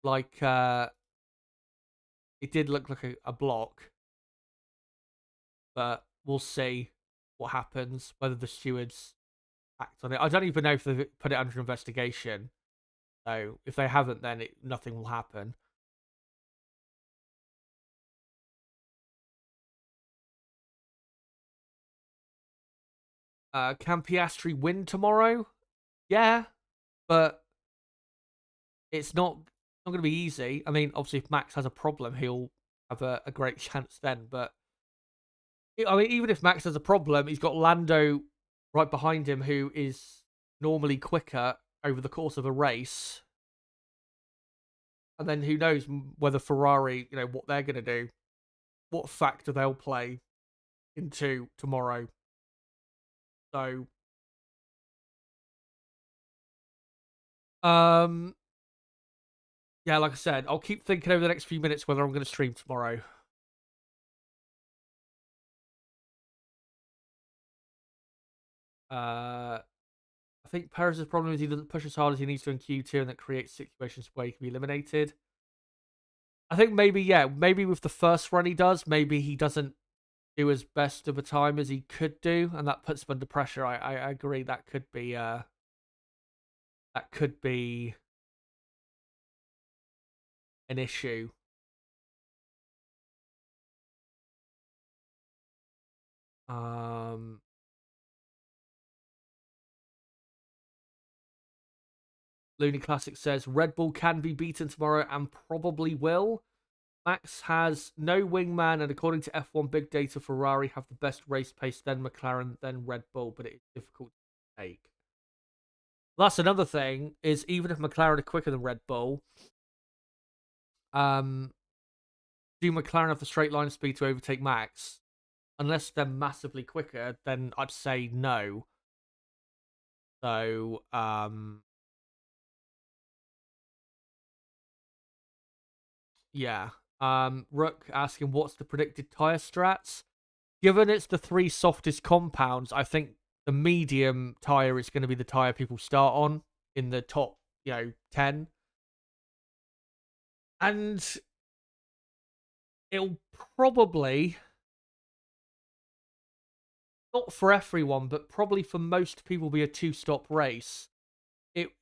like it did look like a block, but we'll see what happens. Whether the stewards act on it, I don't even know if they've put it under investigation. So if they haven't, then nothing will happen. Can Piastri win tomorrow? Yeah, but it's not going to be easy. I mean, obviously, if Max has a problem, he'll have a great chance then. But I mean, even if Max has a problem, he's got Lando right behind him, who is normally quicker over the course of a race. And then who knows whether Ferrari, what they're going to do, what factor they'll play into tomorrow. So Um, yeah, like I said, I'll keep thinking over the next few minutes whether I'm going to stream tomorrow. I think Perez's problem is he doesn't push as hard as he needs to in Q2, and that creates situations where he can be eliminated. I think maybe, yeah, maybe with the first run he does, maybe he doesn't do as best of a time as he could do, and that puts him under pressure. I agree that could be an issue. Um, Looney Classic says Red Bull can be beaten tomorrow and probably will. Max has no wingman, and according to F1 Big Data, Ferrari have the best race pace, then McLaren, then Red Bull, but it's difficult to take. That's another thing, is even if McLaren are quicker than Red Bull, do McLaren have the straight line speed to overtake Max? Unless they're massively quicker, then I'd say no. So, yeah. Rook asking what's the predicted tyre strats? Given it's the three softest compounds, I think the medium tyre is going to be the tyre people start on in the top, 10. And it'll probably, not for everyone, but probably for most people, be a two-stop race.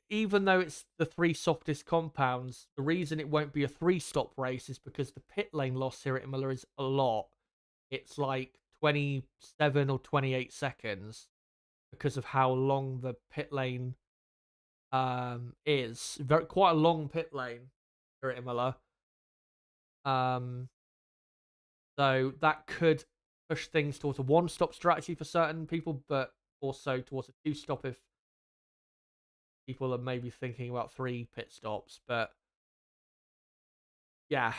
Even though it's the three softest compounds, the reason it won't be a three-stop race is because the pit lane loss here at Imola is a lot. It's like 27 or 28 seconds because of how long the pit lane is. Quite a long pit lane here at Imola. So that could push things towards a one-stop strategy for certain people, but also towards a two-stop if people are maybe thinking about 3 pit stops. But yeah,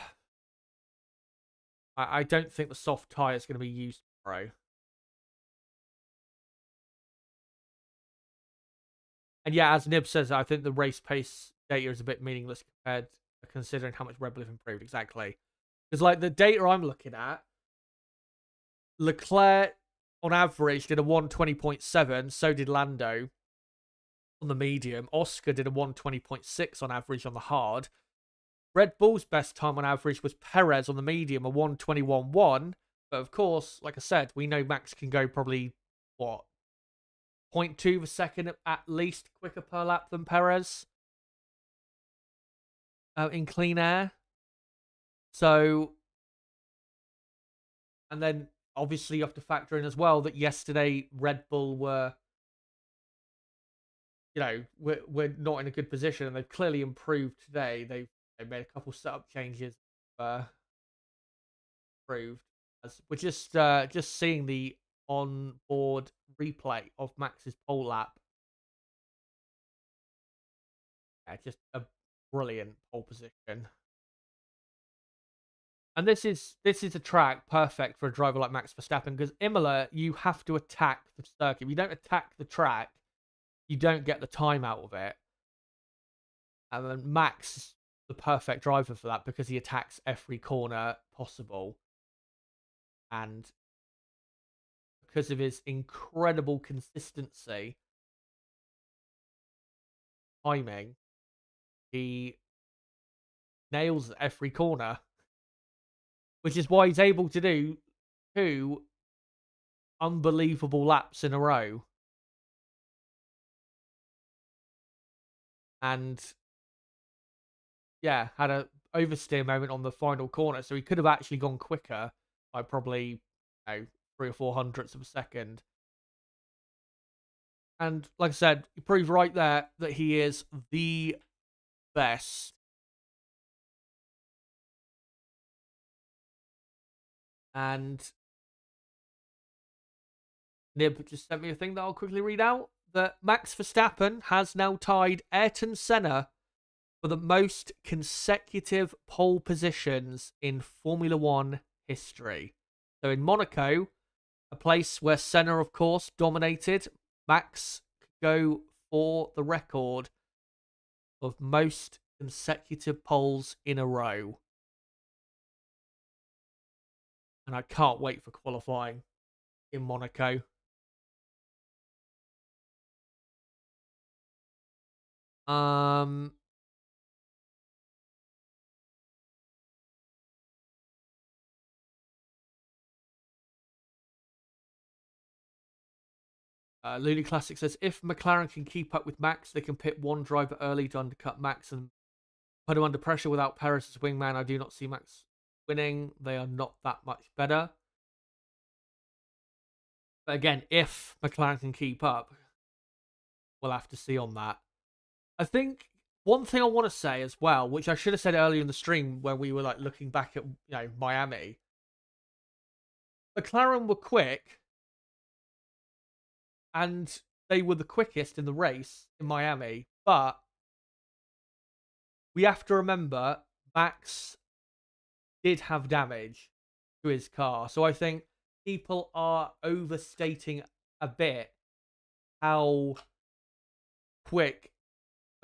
I don't think the soft tyre is going to be used tomorrow. And yeah, as Nib says, I think the race pace data is a bit meaningless compared considering how much Red Bull have improved. Exactly. Because like the data I'm looking at, Leclerc on average did a 120.7, so did Lando on the medium. Oscar did a 120.6 on average on the hard. Red Bull's best time on average was Perez on the medium, a 121.1. But of course, like I said, we know Max can go probably, 0.2 of a second at least quicker per lap than Perez in clean air. So, and then obviously you have to factor in as well that yesterday Red Bull were, we're not in a good position, and they've clearly improved today. They've made a couple setup changes, improved. We're just seeing the on-board replay of Max's pole lap. Yeah, just a brilliant pole position. And this is a track perfect for a driver like Max Verstappen, because Imola, you have to attack the circuit. If you don't attack the track, you don't get the time out of it. And then Max is the perfect driver for that because he attacks every corner possible. And because of his incredible consistency, timing, he nails every corner, which is why he's able to do 2 unbelievable laps in a row. And yeah, had a oversteer moment on the final corner, so he could have actually gone quicker by probably 3 or 4 hundredths of a second. And like I said, he proved right there that he is the best. And Nib just sent me a thing that I'll quickly read out. That Max Verstappen has now tied Ayrton Senna for the most consecutive pole positions in Formula One history. So in Monaco, a place where Senna, of course, dominated, Max could go for the record of most consecutive poles in a row. And I can't wait for qualifying in Monaco. Um, Looney Classic says, if McLaren can keep up with Max, they can pit one driver early to undercut Max and put him under pressure without Perez as wingman. I do not see Max winning. They are not that much better. But again, if McLaren can keep up, we'll have to see on that. I think one thing I want to say as well, which I should have said earlier in the stream when we were like looking back at Miami, McLaren were quick, and they were the quickest in the race in Miami. But we have to remember Max did have damage to his car, so I think people are overstating a bit how quick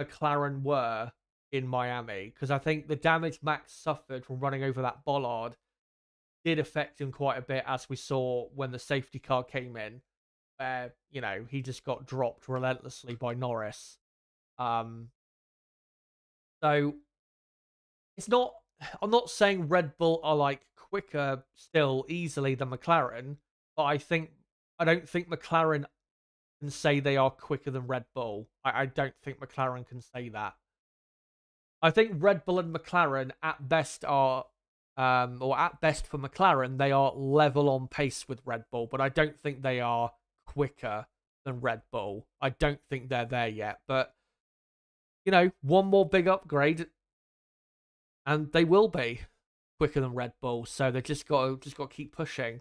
McLaren were in Miami, because I think the damage Max suffered from running over that bollard did affect him quite a bit, as we saw when the safety car came in, where he just got dropped relentlessly by Norris. So it's not. I'm not saying Red Bull are like quicker still easily than McLaren, but I don't think McLaren can say they are quicker than Red Bull. I don't think McLaren can say that. I think Red Bull and McLaren at best are, or at best for McLaren, they are level on pace with Red Bull, but I don't think they are quicker than Red Bull. I don't think they're there yet, but one more big upgrade, and they will be quicker than Red Bull. So they just got to keep pushing.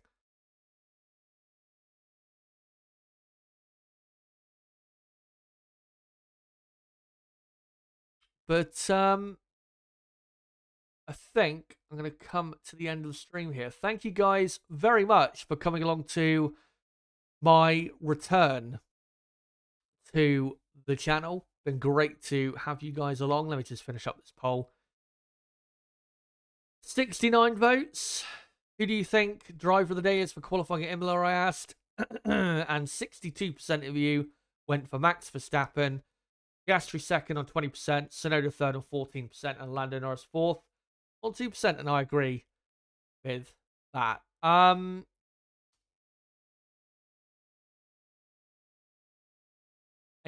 But I think I'm going to come to the end of the stream here. Thank you guys very much for coming along to my return to the channel. Been great to have you guys along. Let me just finish up this poll. 69 votes. Who do you think driver of the day is for qualifying at Imola, I asked. And 62% of you went for Max Verstappen. Piastri second on 20%, Tsunoda third on 14%, and Lando Norris fourth on 2%. And I agree with that. And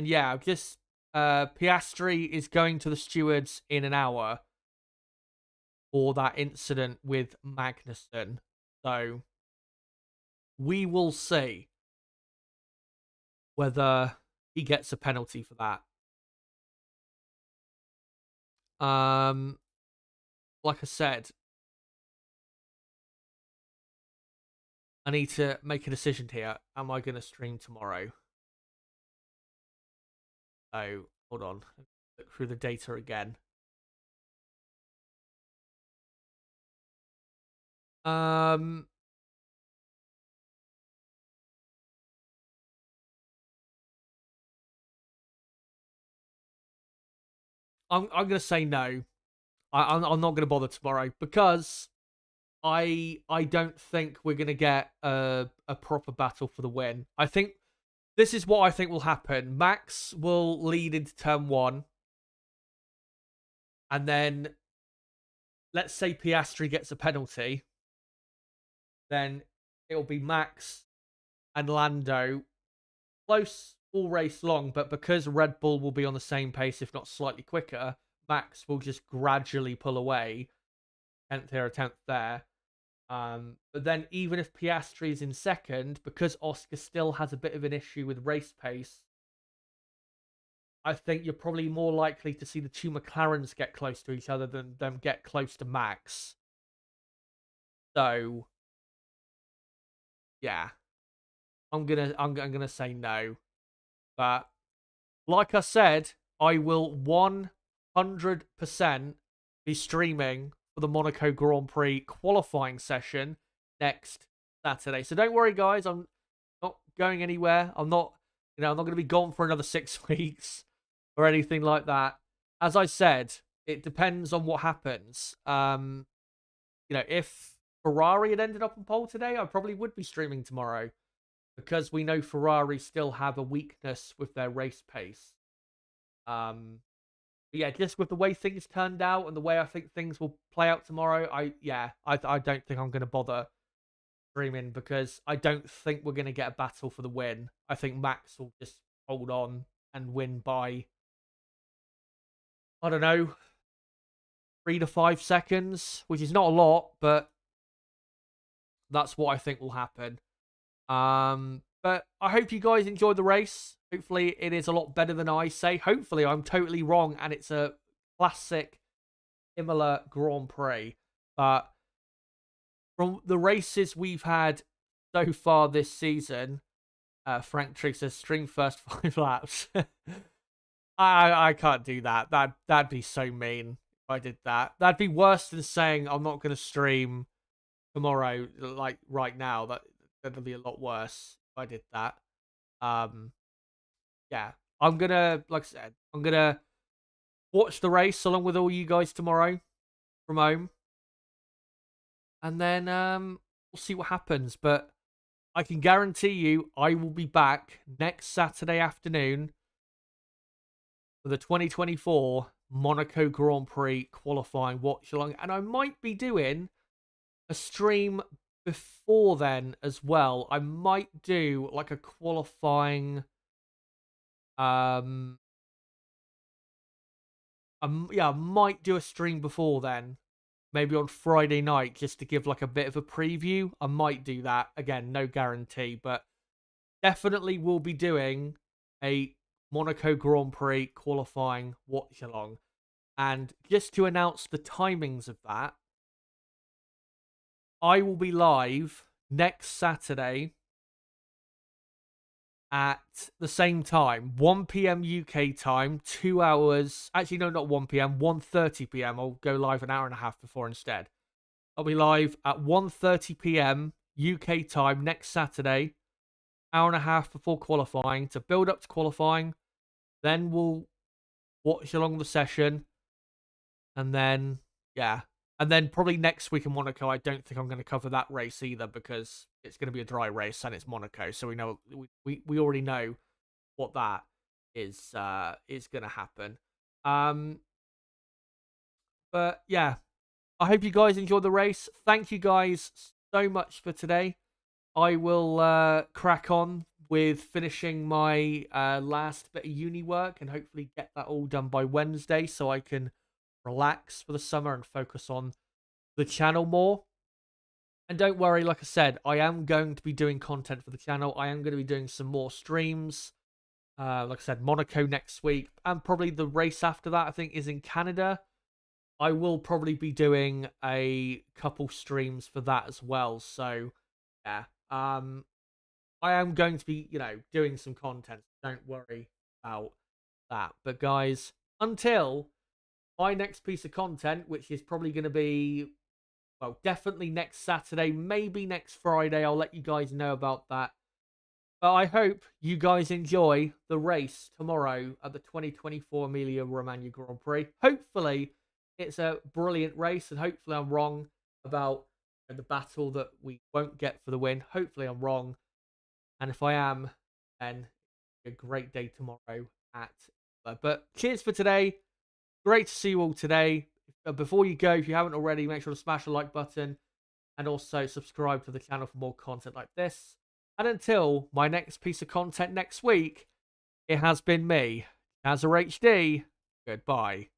yeah, just Piastri is going to the stewards in an hour for that incident with Magnussen. So we will see whether he gets a penalty for that. Like I said, I need to make a decision here. Am I going to stream tomorrow? Oh, hold on. Look through the data again. I'm going to say no. I'm not going to bother tomorrow because I don't think we're going to get a proper battle for the win. I think this is what I think will happen. Max will lead into turn one, and then let's say Piastri gets a penalty, then it'll be Max and Lando close all race long, but because Red Bull will be on the same pace, if not slightly quicker, Max will just gradually pull away, 10th here, 10th there. But then even if Piastri is in second, because Oscar still has a bit of an issue with race pace, I think you're probably more likely to see the two McLarens get close to each other than them get close to Max. So, yeah, I'm gonna say no. But like I said, I will 100% be streaming for the Monaco Grand Prix qualifying session next Saturday. So don't worry, guys. I'm not going anywhere. I'm not going to be gone for another 6 weeks or anything like that. as I said, it depends on what happens. If Ferrari had ended up on pole today, I probably would be streaming tomorrow because we know Ferrari still have a weakness with their race pace. But yeah, just with the way things turned out and the way I think things will play out tomorrow, I don't think I'm going to bother streaming because I don't think we're going to get a battle for the win. I think Max will just hold on and win by, I don't know, 3 to 5 seconds, which is not a lot, but that's what I think will happen. But I hope you guys enjoyed the race. Hopefully it is a lot better than I say. Hopefully I'm totally wrong and it's a classic Imola Grand Prix. But from the races we've had so far this season, Frank Trigg says stream first 5 laps. I can't do that. That'd be so mean if I did that. That'd be worse than saying I'm not going to stream tomorrow, like right now. That'd be a lot worse if I did that. Yeah, I'm gonna, like I said, I'm gonna watch the race along with all you guys tomorrow from home, and then we'll see what happens. But I can guarantee you, I will be back next Saturday afternoon for the 2024 Monaco Grand Prix qualifying watch along, and I might be doing a stream before then as well. I might do like a qualifying yeah, I might do a stream before then, maybe on Friday night, just to give like a bit of a preview. I might do that. Again, no guarantee, but definitely will be doing a Monaco Grand Prix qualifying watch along. And just to announce the timings of that, I will be live next Saturday at the same time, 1 p.m. UK time, 2 hours. Actually, no, not 1 p.m., 1:30 p.m. I'll go live an hour and a half before instead. I'll be live at 1:30 p.m. UK time next Saturday, hour and a half before qualifying to build up to qualifying. Then we'll watch along the session. And then, yeah. And then probably next week in Monaco, I don't think I'm going to cover that race either because it's going to be a dry race and it's Monaco. So we know we already know what that is going to happen. But yeah, I hope you guys enjoyed the race. Thank you guys so much for today. I will crack on with finishing my last bit of uni work and hopefully get that all done by Wednesday so I can relax for the summer and focus on the channel more. And don't worry, like I said, I am going to be doing content for the channel. I am going to be doing some more streams. Like I said, Monaco next week, and probably the race after that, I think, is in Canada. I will probably be doing a couple streams for that as well. So, yeah. I am going to be, doing some content. Don't worry about that. But guys, until my next piece of content, which is probably going to be, well, definitely next Saturday, maybe next Friday. I'll let you guys know about that. But I hope you guys enjoy the race tomorrow at the 2024 Emilia Romagna Grand Prix. Hopefully, it's a brilliant race, and hopefully I'm wrong about the battle that we won't get for the win. Hopefully I'm wrong. And if I am, then a great day tomorrow at... But cheers for today. Great to see you all today. Before you go, if you haven't already, make sure to smash the like button and also subscribe to the channel for more content like this. And until my next piece of content next week, it has been me, Chazzer HD. Goodbye.